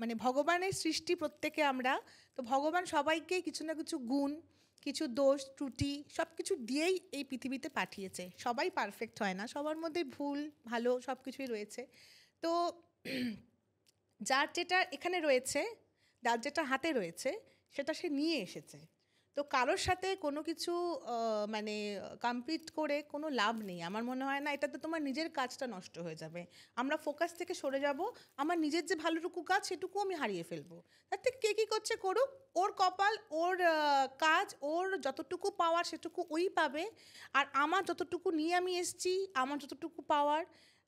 মানে ভগবানের সৃষ্টি প্রত্যেকে আমরা, তো ভগবান সবাইকে কিছু না কিছু গুণ, কিছু দোষ ত্রুটি সব কিছু দিয়েই এই পৃথিবীতে পাঠিয়েছে। সবাই পারফেক্ট হয় না, সবার মধ্যে ভুল ভালো সব কিছুই রয়েছে। তো যার যেটা এখানে রয়েছে, যার যেটা হাতে রয়েছে সেটা সে নিয়ে এসেছে। তো কারোর সাথে কোনো কিছু মানে কম্পিট করে কোনো লাভ নেই, আমার মনে হয় না। এটাতে তোমার নিজের কাজটা নষ্ট হয়ে যাবে, আমরা ফোকাস থেকে সরে যাব, আমার নিজের যে ভালোটুকু কাজ সেটুকু আমি হারিয়ে ফেলবো। তার থেকে কে কী করছে করুক, ওর কপাল, ওর কাজ, ওর যতটুকু পাওয়ার সেটুকু ওই পাবে, আর আমার যতটুকু নিয়ে আমি এসছি, আমার যতটুকু পাওয়ার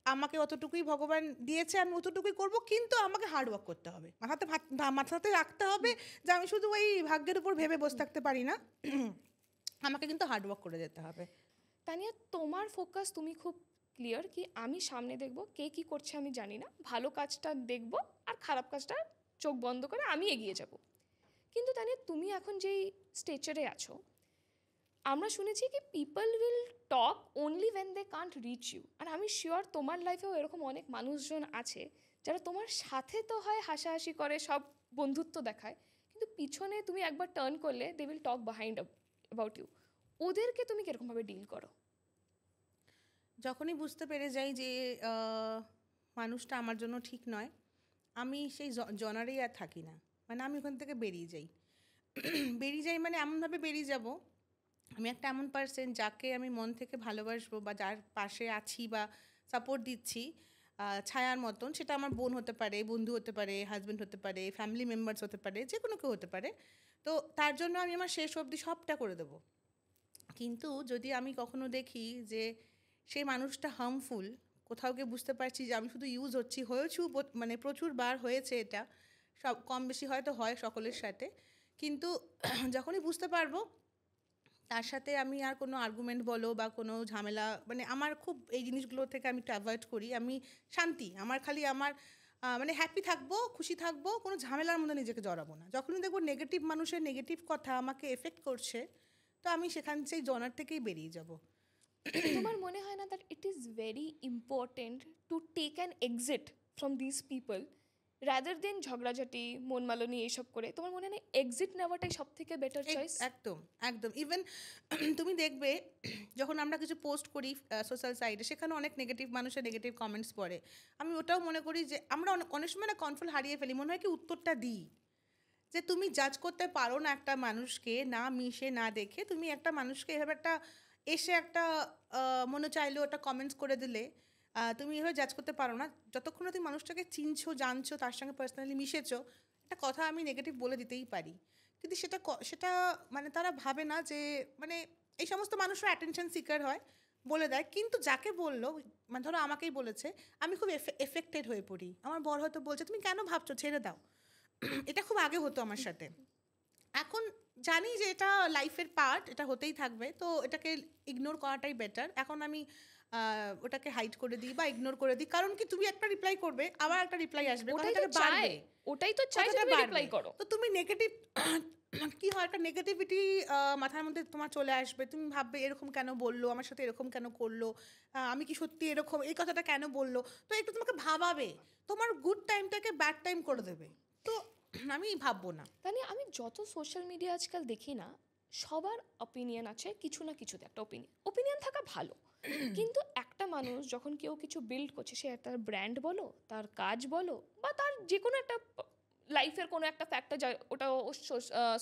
আমাকে অতটুকুই ভগবান দিয়েছে, আমি অতটুকুই করব, কিন্তু আমাকে হার্ডওয়ার্ক করতে হবে, মাথাতে রাখতে হবে যে আমি শুধু ওই ভাগ্যের উপর ভেবে বসে থাকতে পারি না, আমাকে কিন্তু হার্ডওয়ার্ক করে যেতে হবে। তানিয়া, তোমার ফোকাস তুমি খুব ক্লিয়ার কি আমি সামনে দেখব, কে কি করছে আমি জানি না, ভালো কাজটা দেখব আর খারাপ কাজটা চোখ বন্ধ করে আমি এগিয়ে যাব। কিন্তু তানিয়া, তুমি এখন যেই স্টেচারে আছো, আমরা শুনেছি কি people will talk only when they can't reach you. আর আমি শিওর তোমার লাইফেও এরকম অনেক মানুষজন আছে যারা তোমার সাথে তো হয় হাসাহাসি করে, সব বন্ধুত্ব দেখায়, কিন্তু পিছনে তুমি একবার টার্ন করলে they will talk behind about you. ওদেরকে তুমি কীরকমভাবে ডিল করো? যখনই বুঝতে পেরে যাই যে মানুষটা আমার জন্য ঠিক নয়, আমি সেই জনারেই আর থাকি না, মানে আমি ওখান থেকে বেরিয়ে যাই। বেরিয়ে যাই মানে এমনভাবে বেরিয়ে যাব, আমি একটা এমন পার্সন যাকে আমি মন থেকে ভালোবাসবো, বা যার পাশে আছি বা সাপোর্ট দিচ্ছি ছায়ার মতন, সেটা আমার বোন হতে পারে, বন্ধু হতে পারে, হাজব্যান্ড হতে পারে, ফ্যামিলি মেম্বার্স হতে পারে, যে কোনো কেউ হতে পারে। তো তার জন্য আমি আমার শেষ অবধি সবটা করে দেবো। কিন্তু যদি আমি কখনো দেখি যে সেই মানুষটা হার্মফুল, কোথাও গিয়ে বুঝতে পারছি যে আমি শুধু ইউজ হয়েছি, মানে প্রচুর বার হয়েছে, এটা সব কম বেশি হয়তো হয় সকলের সাথে, কিন্তু যখনই বুঝতে পারবো তার সাথে আমি আর কোনো আর্গুমেন্ট বলো বা কোনো ঝামেলা, মানে আমার খুব এই জিনিসগুলো থেকে আমি একটু অ্যাভয়েড করি। আমি শান্তি, আমার খালি আমার মানে হ্যাপি থাকবো, খুশি থাকবো, কোনো ঝামেলার মধ্যে নিজেকে জড়াবো না। যখনই দেখবো নেগেটিভ মানুষের নেগেটিভ কথা আমাকে এফেক্ট করছে, তো আমি সেই জনার থেকেই বেরিয়ে যাব। তোমার মনে হয় না that it is very important to take an exit from this people rather than ঝগড়াঝাটি মনমালনি এইসব করে? তোমার মনে হয় না এক্সিট নেওয়াটাই সব থেকে বেটার চয়েস? একদম একদম। ইভেন তুমি দেখবে যখন আমরা কিছু পোস্ট করি সোশ্যাল সাইটে, সেখানে অনেক নেগেটিভ মানুষের নেগেটিভ কমেন্টস পড়ে, আমি ওটাও মনে করি যে আমরা অনেক সময় না কন্ট্রোল হারিয়ে ফেলি, মনে হয় কি উত্তরটা দিই, যে তুমি জাজ করতে পারো না একটা মানুষকে না মিশে না দেখে, তুমি একটা মানুষকে এভাবে একটা এসে একটা মনে চাইলেও একটা কমেন্টস করে দিলে তুমি এভাবে জাজ করতে পারো না, যতক্ষণ না তুমি মানুষটাকে চিনছো, জানছো, তার সঙ্গে পার্সোনালি মিশেছো, একটা কথা আমি নেগেটিভ বলে দিতেই পারি। কিন্তু সেটা মানে তারা ভাবে না যে, মানে এই সমস্ত মানুষরা অ্যাটেনশন সিকার হয়, বলে দেয়। কিন্তু যাকে বললো, মানে ধরো আমাকেই বলেছে, আমি খুব এফেক্টেড হয়ে পড়ি, আমার বর হয়তো বলছে তুমি কেন ভাবছো, ছেড়ে দাও। এটা খুব আগে হতো আমার সাথে, এখন জানি যে এটা লাইফের পার্ট, এটা হতেই থাকবে, তো এটাকে ইগনোর করাটাই বেটার। এখন আমি ওটাকে হাইড করে দিই বা ইগনোর করে দিই, কারণ কি তুমি একটা রিপ্লাই করবে, আবার একটা রিপ্লাই আসবে, ওটাই তো চাই যে তুমি রিপ্লাই করো। তো তুমি নেগেটিভ কি হয়, একটা নেগেটিভিটি মাথার মধ্যে তোমার চলে আসবে, তুমি ভাববে এরকম কেন বললো, আমার সাথে এরকম কেন করলো, আমি কি সত্যি এরকম, এই কথাটা কেন বললো, তো একটু তোমাকে ভাবাবে, তোমার গুড টাইমটাকে ব্যাড টাইম করে দেবে। তো আমি ভাববো না। তাহলে আমি যত সোশ্যাল মিডিয়া আজকাল দেখি না, সবার অপিনিয়ন আছে, কিছু না কিছুতে একটা ওপিনিয়ন থাকা ভালো, কিন্তু একটা মানুষ যখন কেউ কিছু বিল্ড করছে, সে তার ব্র্যান্ড বলো, তার কাজ বলো, বা তার যে কোনো একটা লাইফের কোনো একটা ফ্যাক্টর যা ওটা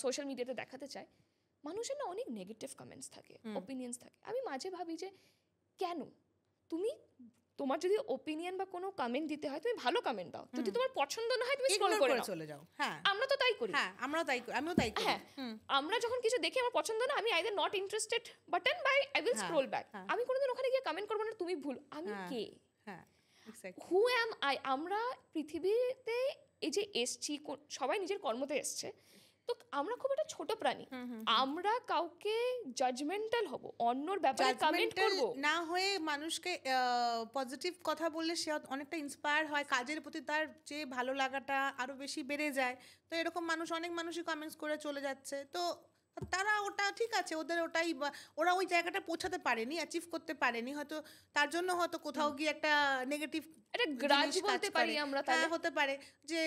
সোশ্যাল মিডিয়াতে দেখাতে চায়, মানুষের না অনেক নেগেটিভ কমেন্টস থাকে, ওপিনিয়ন্স থাকে। আমি মাঝে ভাবি যে কেন তুমি তোমার যদি ওপিনিয়ন বা কোনো কমেন্ট দিতে হয় তুমি ভালো কমেন্ট দাও, যদি তোমার পছন্দ না হয় তুমি স্ক্রল ইগনোর করে করে নাও। চলে যাও। হ্যাঁ আমরা তো তাই করি। হ্যাঁ আমরাও তাই করি, আমিও তাই করি। হ্যাঁ, আমরা যখন কিছু দেখি আমার পছন্দ না, আমি either not interested button bye I will হ্যাঁ, স্ক্রোল ব্যাক। হ্যাঁ। আমি কোনোদিন ওখানে গিয়ে কমেন্ট করবো না তুমি ভুল, আমি হ্যাঁ, কে, হ্যাঁ এক্স্যাক্টলি। Who am I? আমরা পৃথিবীতে এই যে এসছি, সবাই নিজের কর্মতে এসছে, তো আমরা খুব একটা ছোট প্রাণী, আমরা কাউকে জাজমেন্টাল হব, অন্যর ব্যাপারে কমেন্ট জাজমেন্টাল করব না হয়ে মানুষকে পজিটিভ কথা বললে সে অনেকটা ইন্সপায়ার হয়, কাজের প্রতি তার যে ভালো লাগাটা আরো বেশি বেড়ে যায়। তো এরকম মানুষ, অনেক মানুষই কমেন্টস করে চলে যাচ্ছে, তো তারা ওটা ঠিক আছে, ওদের ওটাই ওরা ওই জায়গাটা পৌঁছাতে পারেনি, অ্যাচিভ করতে পারেনি, হয়তো তার জন্য হয়তো কোথাও গিয়ে একটা নেগেটিভ একটা গ্রাজ বলতে পারি আমরা তাহলে। হতে পারে যে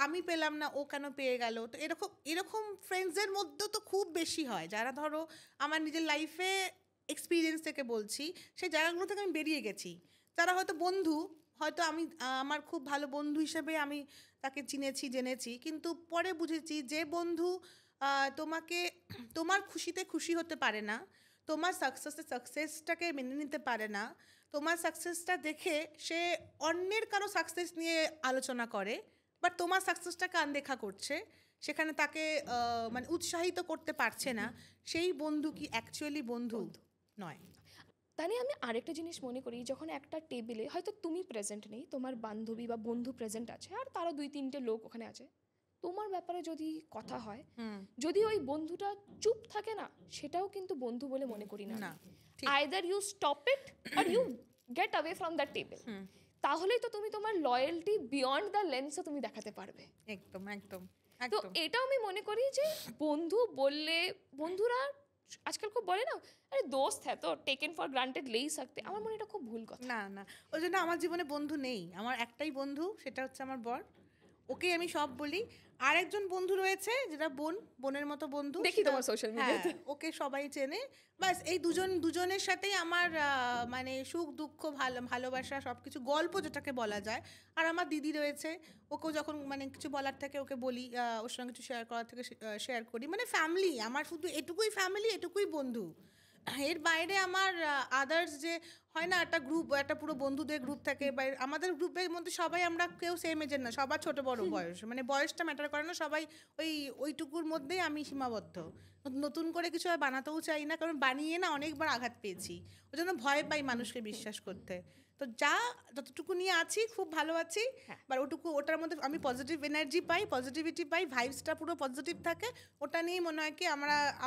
আমি পেলাম না, ও কেন পেয়ে গেল। তো এরকম এরকম ফ্রেন্ডসদের মধ্যে তো খুব বেশি হয়, যারা ধরো আমার নিজের লাইফে এক্সপিরিয়েন্স থেকে বলছি, সেই জায়গাগুলো থেকে আমি বেরিয়ে গেছি। যারা হয়তো বন্ধু, হয়তো আমি আমার খুব ভালো বন্ধু হিসেবে আমি তাকে চিনেছি জেনেছি, কিন্তু পরে বুঝেছি যে বন্ধু তোমাকে তোমার খুশিতে খুশি হতে পারে না, তোমার সাকসেসটাকে মেনে নিতে পারে না, তোমার সাকসেসটা দেখে সে অন্যের কারো সাকসেস নিয়ে আলোচনা করে, বাট তোমার সাকসেসটাকে আনদেখা করছে, সেখানে তাকে মানে উৎসাহিত করতে পারছে না, সেই বন্ধু কি অ্যাকচুয়ালি বন্ধু নয়। তাই আমি আরেকটা জিনিস মনে করি, যখন একটা টেবিলে হয়তো তুমি প্রেজেন্ট নেই, তোমার বান্ধবী বা বন্ধু প্রেজেন্ট আছে, আর তারা 2-3টে লোক ওখানে আছে, তোমার ব্যাপারে যদি কথা হয়, যদি ওই বন্ধুটা চুপ থাকে না, সেটাও কিন্তু বন্ধু বলে মনে করি না। Either you stop it or you get away from that table, তাহলেই তো তুমি তোমার লয়্যালটি বিয়ন্ড দ্য লেন্সও তুমি দেখাতে পারবে। একদম একদম। তো এটাও আমি মনে করি যে বন্ধু বললে, বন্ধুরা আজকাল খুব বলে না, আরে দোস্ত হ্যাঁ তো টেকেন ফর গ্রান্টেড লেই থাকতে, আমার মনে এটা খুব ভুল কথা। না না, ওই জন্য আমার জীবনে বন্ধু নেই, আমার একটাই বন্ধু, সেটা হচ্ছে আমার বর, ওকে আমি সব বলি। আর একজন বন্ধু রয়েছে যেটা বোনের মতো বন্ধু, দেখি তোমার সোশ্যাল মিডিয়াতে, ওকে সবাই চেনে, বাস এই দুজনের সাথেই আমার মানে সুখ দুঃখ ভালোবাসা সব কিছু, গল্প যেটাকে বলা যায়। আর আমার দিদি রয়েছে, ওকেও যখন মানে কিছু বলার থেকে ওকে বলি, ওর সঙ্গে কিছু শেয়ার করার থেকে শেয়ার করি, মানে ফ্যামিলি আমার শুধু এটুকুই ফ্যামিলি, এটুকুই বন্ধু। এর বাইরে আমার আদার্স যে হয় না একটা গ্রুপ, একটা পুরো বন্ধুদের গ্রুপ থাকে, বা আমাদের গ্রুপের মধ্যে সবাই আমরা কেউ সেম এজের না, সবার ছোট বড় বয়স, মানে বয়সটা ম্যাটার করে না, সবাই ওইটুকুর মধ্যেই আমি সীমাবদ্ধ। নতুন করে কিছু আর বানাতেও চাই না, কারণ বানিয়ে না অনেকবার আঘাত পেয়েছি, ওই জন্য ভয় পাই মানুষকে বিশ্বাস করতে। তো যতটুকু নিয়ে আছি খুব ভালো আছি, বা ওটার মধ্যে আমি পজিটিভ এনার্জি পাই, পজিটিভিটি পাই, ভাইবসটা পুরো পজিটিভ থাকে, ওটা নিয়েই মনে হয় কি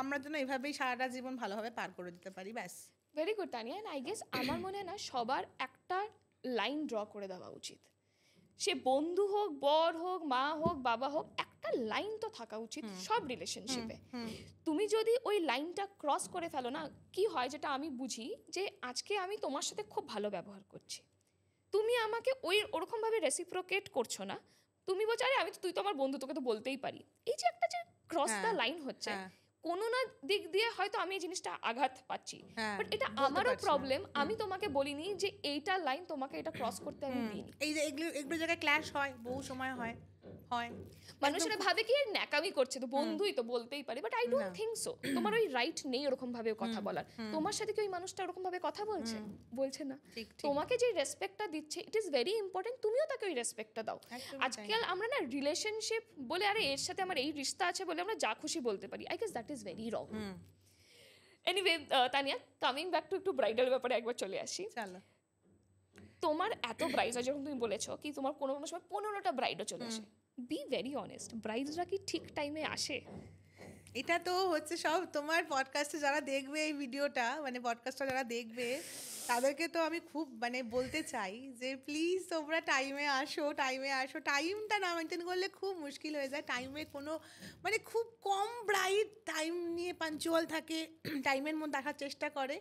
আমরা যেন এভাবেই সারাটা জীবন ভালোভাবে পার করে দিতে পারি, ব্যাস। Very good Tania. And I guess আমার মনে হয় না সবার একটা লাইন ড্র করে দেওয়া উচিত, সে বন্ধু হোক, বর হোক, মা হোক, বাবা হোক, একটা লাইন তো থাকা উচিত সব রিলেশনশিপে। তুমি যদি ওই লাইনটা ক্রস করে ফেলো না, কি হয় যেটা আমি বুঝি, যে আজকে আমি তোমার সাথে খুব ভালো ব্যবহার করছি, তুমি আমাকে ওরকমভাবে রেসিপ্রোকেট করছো না, তুমি বলছো আরে তুই তো আমার বন্ধু, তোকে তো বলতেই পারি, এই যে একটা যে ক্রস দ্য লাইন হচ্ছে, কোনো না দিক দিয়ে হয়তো আমি এই জিনিসটা আঘাত পাচ্ছি, বাট এটা আমারও প্রবলেম, আমি তোমাকে বলিনি যে এইটা লাইন তোমাকে এটা ক্রস করতে আমি দিইনি। এই যে এগুলো জায়গায় ক্ল্যাশ হয়, বহু সময় হয়। মানুষেরা ভাবে কি ন্যাকামি করছে, তো বন্ধুই তো বলতেই পারে, but I don't think so. তোমার ওই রাইট নেই ওরকম ভাবে কথা বলার। তোমার সাথে কি ওই মানুষটা ওরকম ভাবে কথা বলছে না, তোমাকে যে রেসপেক্টটা দিচ্ছে, ইট ইজ ভেরি ইম্পর্টেন্ট, তুমিও তাকে ওই রেসপেক্টটা দাও। আজকাল আমরা না রিলেশনশিপ বলে, আরে এর সাথে আমার এই রিশতা আছে বলে আমরা যা খুশি বলতে পারি, I guess that is very wrong. Anyway Tania, coming back to একটু ব্রাইডাল ব্যাপারে একবার চলে আসি। চলো। তোমার এত ব্রাইডস, যখন তুমি বলেছো কি তোমার কোনো সময় 15টা ব্রাইডও চলে আসে, বি ভেরি অনেস্ট, ব্রাইডসরা কি ঠিক টাইমে আসে? এটা তো হচ্ছে সব তোমার পডকাস্টে যারা দেখবে এই ভিডিওটা, মানে পডকাস্টটা যারা দেখবে তাদেরকে তো আমি খুব মানে বলতে চাই যে প্লিজ তোমরা টাইমে আসো। টাইমটা না মেনটেন করলে খুব মুশকিল হয়ে যায়। টাইমে কোনো মানে খুব কম ব্রাইড টাইম নিয়ে পাঞ্চুয়াল থাকে, টাইমের মধ্যে আসার চেষ্টা করে,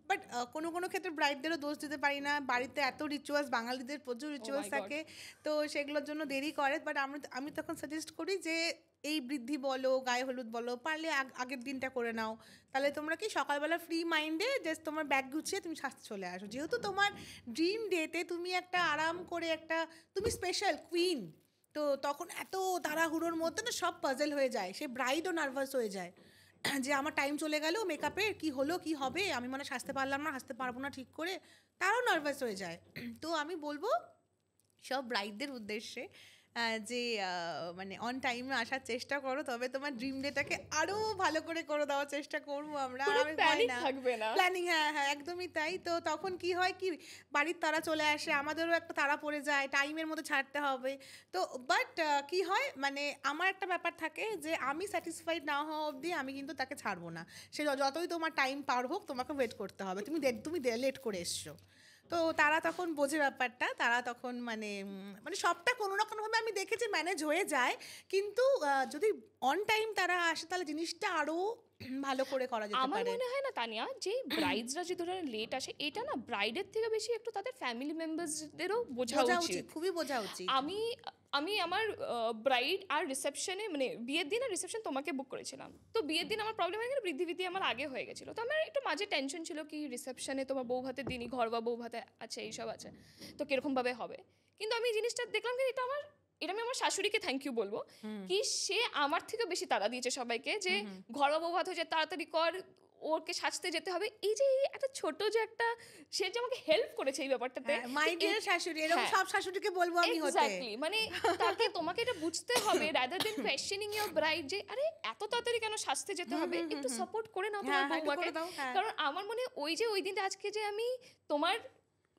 বাট কোনো ক্ষেত্রে ব্রাইডদেরও দোষ দিতে পারি না, বাড়িতে এত রিচুয়ালস, বাঙালিদের প্রচুর রিচুয়ালস থাকে, তো সেগুলোর জন্য দেরি করে। বাট আমি তখন সাজেস্ট করি যে এই বৃদ্ধি বলো, গায়ে হলুদ বলো, পারলে আগের দিনটা করে নাও, তাহলে তোমরা কি সকালবেলা ফ্রি মাইন্ডে জাস্ট তোমার ব্যাগ গুছিয়ে তুমি সাজতে চলে আসো। যেহেতু তোমার ড্রিম ডেতে তুমি একটা আরাম করে তুমি স্পেশাল কুইন, তো তখন এত তাড়াহুড়োর মধ্যে না সব পাজল হয়ে যায়, সে ব্রাইডও নার্ভাস হয়ে যায়। যে আমার টাইম চলে গেল মেকআপের, কি হলো কি হবে, আমি মানে সাজতে পারলাম না, সাজতে পারবো না ঠিক করে, তারাও নার্ভাস হয়ে যায়। তো আমি বলবো সব ব্রাইডদের উদ্দেশ্যে যে মানে অন টাইমে আসার চেষ্টা করো, তবে তোমার ড্রিম ডেটাকে আরো ভালো করে দেওয়ার চেষ্টা করবো আমরা। আর আমি ভয় না, থাকবে না প্ল্যানিং, হ্যাঁ হ্যাঁ একদমই তাই। তো তখন কি হয় কি, বাড়ির তারা চলে আসে, আমাদেরও একটা তাড়া পড়ে যায়, টাইমের মধ্যে ছাড়তে হবে। তো বাট কি হয় মানে আমার একটা ব্যাপার থাকে যে আমি স্যাটিসফাইড না হওয়া অবধি আমি কিন্তু তাকে ছাড়বো না। সে যতই তোমার টাইম পার হোক তোমাকে ওয়েট করতে হবে, তুমি লেট করে এসছো। তো তারা তখন বোঝে ব্যাপারটা, তারা তখন মানে মানে সবটা কোনো না কোনোভাবে আমি দেখেছি ম্যানেজ হয়ে যায়। কিন্তু যদি অন টাইম তারা আসে তাহলে জিনিসটা আরও ভালো করে করা যেতে আমার পারে। মনে হয় না তানিয়া, যে ব্রাইডসরা যে ধরনের লেট আসে, এটা না ব্রাইডের থেকে বেশি একটু তাদের ফ্যামিলি মেম্বার্সদেরও বোঝা বোঝা উচিত। উচিত, খুবই বোঝা উচিত। আমি আমি আমার ব্রাইড আর রিসেপশনে, মানে বিয়ের দিন আর রিসেপশন তোমাকে বুক করেছিলাম। তো বিয়ের দিন আমার প্রবলেম হয়ে গেল, বৃদ্ধি আমার আগে হয়ে গেছিলো। তো আমার একটু মাঝে টেনশন ছিল কি রিসেপশনে তোমার বউ ভাতের দিনই, ঘরোয়া বউ ভাতে আছে, এইসব আছে, তো কীরকমভাবে হবে। কিন্তু আমি এই জিনিসটা দেখলাম কি এটা আমি আমার শাশুড়িকে থ্যাংক ইউ বলবো, কি সে আমার থেকে বেশি তাড়া দিয়েছে সবাইকে, যে ঘরোয়া বউ ভাত হয়েছে তাড়াতাড়ি কর, ওকে সাজতে যেতে হবে। এই যে একটা ছোট যে একটা, সে যে আমাকে হেল্প করেছে এই ব্যাপারটাতে। মাই ডিয়ার শাশুড়ি, এরকম সব শাশুড়িকে বলবো আমি হতে। এক্স্যাক্টলি, মানে তাকে তোমাকে এটা বুঝতে হবে rather than questioning your bride, যে আরে এত তাড়াতাড়ি কেন সাজতে যেতে হবে, একটু সাপোর্ট করে নাও তোমার বউমাকে। কারণ আমার মনে হয় ওই যে ওই দিনটা আজকে যে আমি তোমার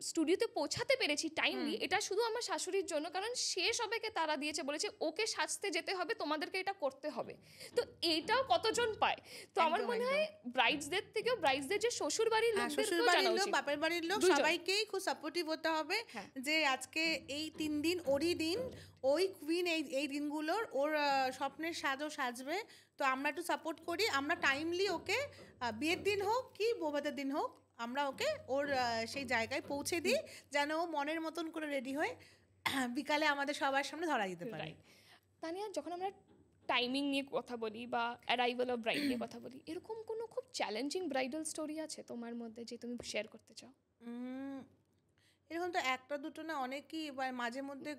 স্টুডিওতে পৌঁছাতে পেরেছি টাইমলি, এটা শুধু আমার শাশুড়ির জন্য, কারণ সে সবাইকে তারা দিয়েছে, বলেছে ওকে সাজতে যেতে হবে, তোমাদেরকে এটা করতে হবে। তো এইটাও কতজন পায়। তো আমার মনে হয় ব্রাইডসদের থেকেও ব্রাইডসদের যে শ্বশুর বাড়ির লোক, বাপের বাড়ির লোক, সবাইকেই খুব সাপোর্টিভ হতে হবে। যে আজকে এই 3 দিন ওরই দিন, ওই কুইন এই দিনগুলোর ওর স্বপ্নের সাজও সাজবে, তো আমরা একটু সাপোর্ট করি, আমরা টাইমলি ওকে বিয়ের দিন হোক কি বৌভাতের দিন হোক আমরা ওকে ওর সেই জায়গায় পৌঁছে দিই, যেন ও মনের মতন করে রেডি হয়ে বিকালে আমাদের সবার সামনে ধরা দিতে পারে। তানিয়া, যখন আমরা টাইমিং নিয়ে কথা বলি বা অ্যারাইভাল অফ ব্রাইড নিয়ে কথা বলি, এরকম কোনো খুব চ্যালেঞ্জিং ব্রাইডাল স্টোরি আছে তোমার মধ্যে যে তুমি শেয়ার করতে চাও? এরকম তো একটা দুটো না, অনেকই মাঝে মধ্যে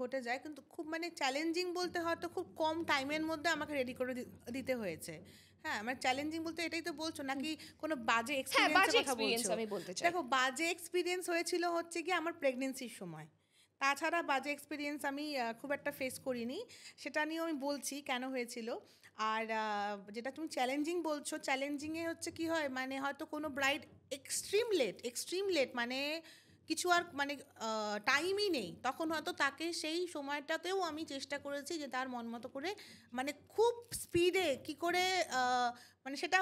ঘটে যায়, কিন্তু খুব মানে চ্যালেঞ্জিং বলতে হয়তো খুব কম টাইমের মধ্যে আমাকে রেডি করে দিতে হয়েছে। হ্যাঁ, মানে চ্যালেঞ্জিং বলতে এটাই তো বলছো নাকি কোনো বাজে এক্সপিরিয়েন্সের কথা বলছো? আমি বলতে চাই, দেখো বাজে এক্সপিরিয়েন্স হয়েছিল হচ্ছে কি আমার প্রেগনেন্সির সময়, তাছাড়া বাজে এক্সপিরিয়েন্স আমি খুব একটা ফেস করিনি, সেটা নিয়েও আমি বলছি কেন হয়েছিল। আর যেটা তুমি চ্যালেঞ্জিং বলছো, চ্যালেঞ্জিংয়ে হচ্ছে কি হয় মানে হয়তো কোনো ব্রাইড এক্সট্রিম লেট মানে কিছু আর মানে টাইমই নেই, তখন হয়তো তাকে সেই সময়টাতেও আমি চেষ্টা করেছি যে তার মন মতো করে মানে খুব স্পিডে কি করে মানে সেটা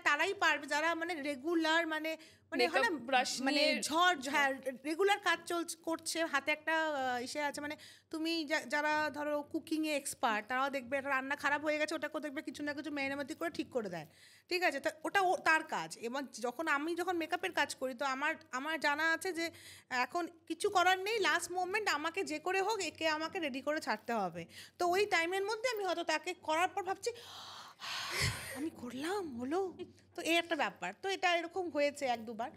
তারাই পারবে যারা মানে রেগুলার মানে মানে হয় না মানে হ্যাঁ রেগুলার কাজ করছে, হাতে একটা ইসে আছে, মানে তুমি যারা ধরো কুকিংয়ে এক্সপার্ট তারাও দেখবে একটা রান্না খারাপ হয়ে গেছে, ওটাকেও দেখবে কিছু না কিছু মেরামতি করে ঠিক করে দেয়, ঠিক আছে, তা ওটা তার কাজ। এবং আমি যখন মেকআপের কাজ করি তো আমার জানা আছে যে এখন কিছু করার নেই, লাস্ট মোমেন্ট আমাকে যে করে হোক একে আমাকে রেডি করে ছাড়তে হবে। তো ওই টাইমের মধ্যে আমি হয়তো তাকে করার পর ভাবছি আমি করলাম, হলো, তো এই একটা ব্যাপার। তো এটা এরকম হয়েছে 1-2 বার।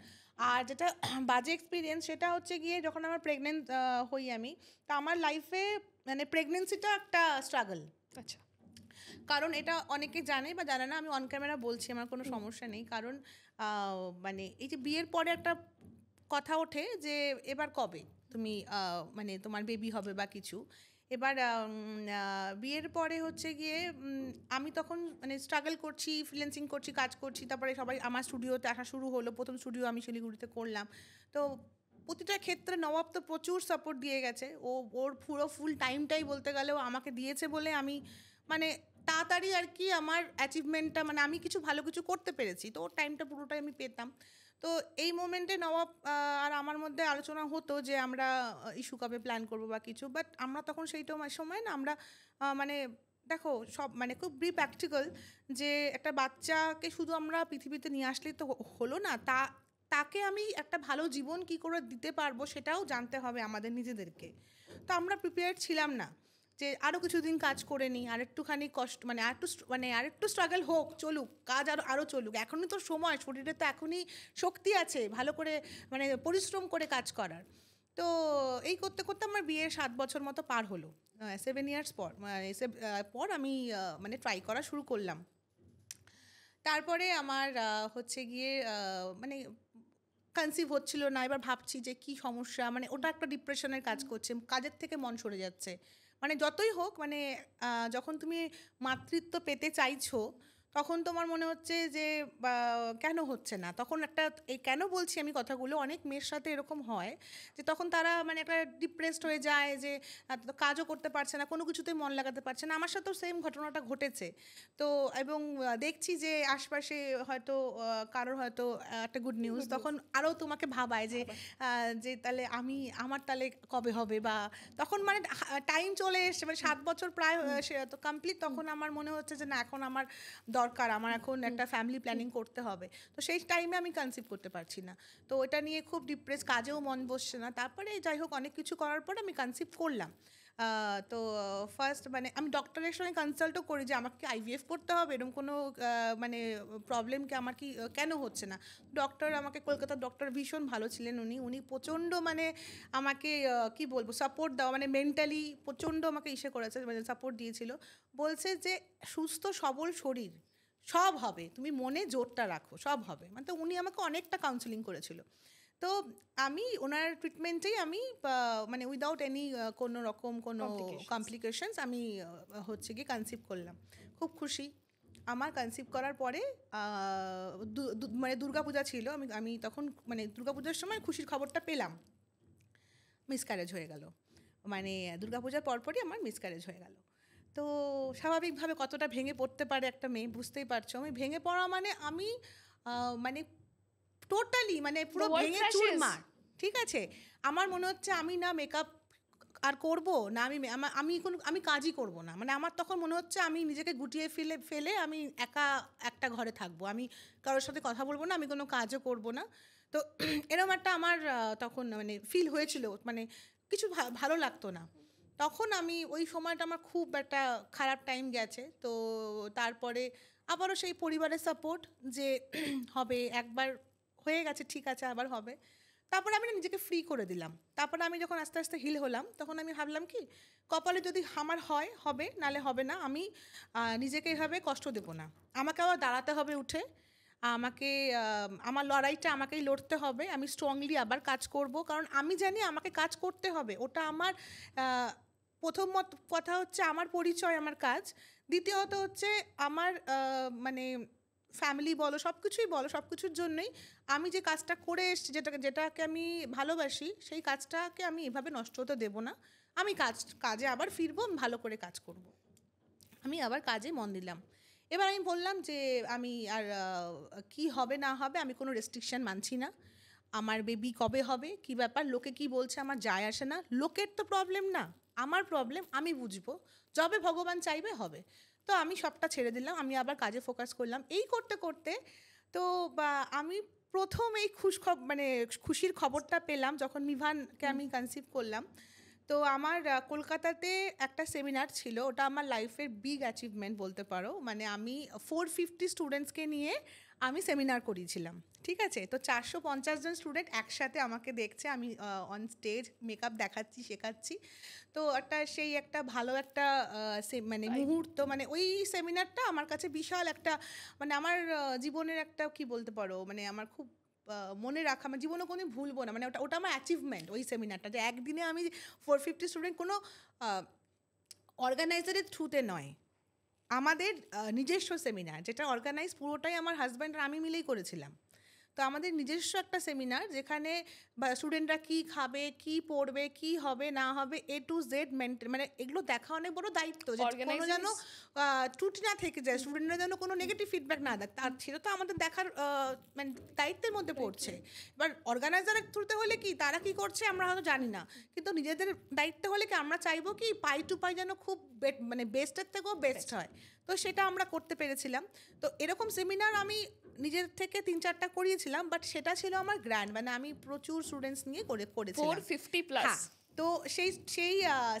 আর যেটা বাজে এক্সপিরিয়েন্স সেটা হচ্ছে গিয়ে যখন আমার প্রেগনেন্ট হই আমি, তো আমার লাইফে মানে প্রেগনেন্সিটা একটা স্ট্রাগল। আচ্ছা, কারণ এটা অনেকে জানে বা জানে না, আমি অন ক্যামেরা বলছি, আমার কোনো সমস্যা নেই। কারণ মানে এই যে বিয়ের পরে একটা কথা ওঠে যে এবার কবে তুমি মানে তোমার বেবি হবে বা কিছু। এবার বিয়ের পরে হচ্ছে গিয়ে আমি তখন মানে স্ট্রাগল করছি, ফ্রিল্যান্সিং করছি, কাজ করছি, তারপরে সবাই আমার স্টুডিওতে আসা শুরু হলো, প্রথম স্টুডিও আমি শিলিগুড়িতে করলাম। তো প্রতিটা ক্ষেত্রে নবাব তো প্রচুর সাপোর্ট দিয়ে গেছে, ওর পুরো ফুল টাইমটাই বলতে গেলেও আমাকে দিয়েছে বলে আমি মানে তাড়াতাড়ি আর কি আমার অ্যাচিভমেন্টটা মানে আমি কিছু ভালো কিছু করতে পেরেছি, তো ওর টাইমটা পুরোটাই আমি পেতাম। তো এই মোমেন্টে নবাব আর আমার মধ্যে আলোচনা হতো যে আমরা ইস্যু কবে প্ল্যান করবো বা কিছু, বাট আমরা তখন সেইটা সময় না আমরা মানে দেখো সব মানে খুব প্র্যাকটিক্যাল, যে একটা বাচ্চাকে শুধু আমরা পৃথিবীতে নিয়ে আসলেই তো হলো না, তাকে আমি একটা ভালো জীবন কি করে দিতে পারবো সেটাও জানতে হবে আমাদের নিজেদেরকে। তো আমরা প্রিপেয়ার ছিলাম না যে আরও কিছুদিন কাজ করে নিই, আর একটুখানি কষ্ট মানে আরেকটু স্ট্রাগল হোক, চলুক কাজ, আরও চলুক, এখনই তো সময়, শরীরে তো এখনই শক্তি আছে ভালো করে মানে পরিশ্রম করে কাজ করার। তো এই করতে করতে আমার বিয়ের 7 বছর মতো পার হলো, 7 ইয়ার্স পর পর আমি মানে ট্রাই করা শুরু করলাম। তারপরে আমার হচ্ছে গিয়ে মানে কনসিভ হচ্ছিল না, এবার ভাবছি যে কি সমস্যা, মানে ওটা একটা ডিপ্রেশনের কাজ করছে, কাজের থেকে মন সরে যাচ্ছে, মানে যতই হোক মানে যখন তুমি মাতৃত্ব পেতে চাইছো তখন তোমার মনে হচ্ছে যে কেন হচ্ছে না, তখন একটা এই কেন বলছি আমি কথাগুলো, অনেক মেয়ের সাথে এরকম হয় যে তখন তারা মানে একটা ডিপ্রেসড হয়ে যায়, যে কাজও করতে পারছে না, কোনো কিছুতেই মন লাগাতে পারছে না। আমার সাথেও সেম ঘটনাটা ঘটেছে। তো এবং দেখছি যে আশপাশে হয়তো কারোর হয়তো একটা গুড নিউজ, তখন আরও তোমাকে ভাবায় যে যে তাহলে আমার তাহলে কবে হবে, বা তখন মানে টাইম চলে এসছে, মানে 7 বছর প্রায় তো কমপ্লিট, তখন আমার মনে হচ্ছে যে না এখন আমার দরকার, আমার এখন একটা ফ্যামিলি প্ল্যানিং করতে হবে। তো সেই টাইমে আমি কনসিভ করতে পারছি না, তো এটা নিয়ে খুব ডিপ্রেস, কাজেও মন বসছে না। তারপরে যাই হোক অনেক কিছু করার পর আমি কনসিভ করলাম। তো ফার্স্ট মানে আমি ডক্টরের সঙ্গে কনসাল্টও করি যে আমাকে কি আইভিএফ করতে হবে, এরকম কোনো মানে প্রবলেম কি আমার কি কেন হচ্ছে না। ডক্টর আমাকে, কলকাতার ডক্টর ভীষণ ভালো ছিলেন, উনি প্রচণ্ড মানে আমাকে কি বলবো সাপোর্ট দেওয়া, মানে মেন্টালি প্রচণ্ড আমাকে করেছে, মানে সাপোর্ট দিয়েছিল। বলছে যে সুস্থ সবল শরীর সব হবে, তুমি মনে জোরটা রাখো, সব হবে, মানে তো উনি আমাকে অনেকটা কাউন্সেলিং করেছিল। তো আমি ওনার ট্রিটমেন্টেই আমি মানে উইদাউট এনি কোনো রকম কোনো কমপ্লিকেশনস আমি হচ্ছে গিয়ে কনসিভ করলাম। খুব খুশি। আমার কনসিভ করার পরে মানে দুর্গাপূজা ছিল, আমি তখন মানে দুর্গাপূজার সময় খুশির খবরটা পেলাম, মিসক্যারেজ হয়ে গেল। মানে দুর্গাপূজার পরপরই আমার মিসক্যারেজ হয়ে গেল। তো স্বাভাবিকভাবে কতটা ভেঙে পড়তে পারে একটা মেয়ে, বুঝতেই পারছো। আমি ভেঙে পড়া মানে আমি মানে টোটালি মানে পুরো ভেঙে চুরমার, ঠিক আছে। আমার মনে হচ্ছে আমি না মেকআপ আর করব না, আমি কাজই করব না, মানে আমার তখন মনে হচ্ছে আমি নিজেকে গুটিয়ে ফেলে আমি একা একটা ঘরে থাকবো, আমি কারোর সাথে কথা বলবো না, আমি কোনো কাজও করব না। তো এরকম একটা আমার তখন মানে ফিল হয়েছিল, মানে কিছু ভালো লাগতো না। তখন আমি ওই সময়টা আমার খুব একটা খারাপ টাইম গেছে। তো তারপরে আবারও সেই পরিবারের সাপোর্ট যে হবে, একবার হয়ে গেছে ঠিক আছে আবার হবে। তারপরে আমি না নিজেকে ফ্রি করে দিলাম। তারপরে আমি যখন আস্তে আস্তে হিল হলাম তখন আমি ভাবলাম কি কপালে যদি আমার হয় হবে, নালে হবে না। আমি নিজেকে এভাবে কষ্ট দেবো না, আমাকে আবার দাঁড়াতে হবে উঠে, আমাকে আমার লড়াইটা আমাকেই লড়তে হবে, আমি স্ট্রংলি আবার কাজ করব, কারণ আমি জানি আমাকে কাজ করতে হবে। ওটা আমার প্রথম কথা হচ্ছে আমার পরিচয়, আমার কাজ। দ্বিতীয়ত হচ্ছে আমার মানে ফ্যামিলি বলো, সব কিছুই বলো, সব কিছুর জন্যই আমি যে কাজটা করে এসেছি, যেটাকে আমি ভালোবাসি, সেই কাজটাকে আমি এভাবে নষ্ট হতে দেবো না। আমি কাজে আবার ফিরবো, আমি ভালো করে কাজ করব। আমি আবার কাজে মন দিলাম। এবার আমি বললাম যে আমি আর কি হবে না হবে আমি কোনো রেস্ট্রিকশান মানছি না। আমার বেবি কবে হবে, কি ব্যাপার, লোকে কি বলছে আমার যায় আসে না, লোকের তো প্রবলেম না, আমার প্রবলেম আমি বুঝবো, যবে ভগবান চাইবে হবে। তো আমি সবটা ছেড়ে দিলাম, আমি আবার কাজে ফোকাস করলাম। এই করতে করতে তো আমি প্রথম এই মানে খুশির খবরটা পেলাম যখন মিভানকে আমি কনসিভ করলাম। তো আমার কলকাতাতে একটা সেমিনার ছিল, ওটা আমার লাইফের বিগ অ্যাচিভমেন্ট বলতে পারো। মানে আমি 450 স্টুডেন্টসকে নিয়ে আমি সেমিনার করিয়েছিলাম, ঠিক আছে। তো 450 জন স্টুডেন্ট একসাথে আমাকে দেখছে, আমি অন স্টেজ মেকআপ দেখাচ্ছি, শেখাচ্ছি। তো একটা ভালো একটা মানে মুহূর্ত, মানে ওই সেমিনারটা আমার কাছে বিশাল একটা মানে আমার জীবনের একটা কি বলতে পারো, মানে আমার খুব মনে রাখা, আমার জীবনে কোনোদিন ভুলবো না। মানে ওটা আমার অ্যাচিভমেন্ট, ওই সেমিনারটা, যে একদিনে আমি 450 স্টুডেন্ট, কোনো অর্গানাইজারের থ্রুতে নয়, আমাদের নিজস্ব সেমিনার, যেটা অর্গানাইজ পুরোটাই আমার হাজব্যান্ড আর আমি মিলেই করেছিলাম। তো আমাদের নিজস্ব একটা সেমিনার, যেখানে স্টুডেন্টরা কী খাবে, কি পড়বে, কি হবে না হবে, A to Z মেনটেন, মানে এগুলো দেখা অনেক বড় দায়িত্ব, যে কোনো যেন ত্রুটি না থেকে যায়, স্টুডেন্টরা যেন কোনো নেগেটিভ ফিডব্যাক না দেয়, তার সেটা তো আমাদের দেখার মানে দায়িত্বের মধ্যে পড়ছে। এবার অর্গানাইজারের থ্রুতে হলে কি তারা কি করছে আমরা হয়তো জানি না, কিন্তু নিজেদের দায়িত্ব হলে কি আমরা চাইবো কি পাই টু পাই যেন খুব মানে বেস্টের থেকেও বেস্ট হয়। তো সেটা আমরা করতে পেরেছিলাম। তো এরকম সেমিনার আমি নিজের থেকে 3-4টা করিয়েছিলাম, বাট সেটা ছিল আমার গ্র্যান্ড, মানে আমি প্রচুর স্টুডেন্টস নিয়ে করেছিলাম 450+। তো সেই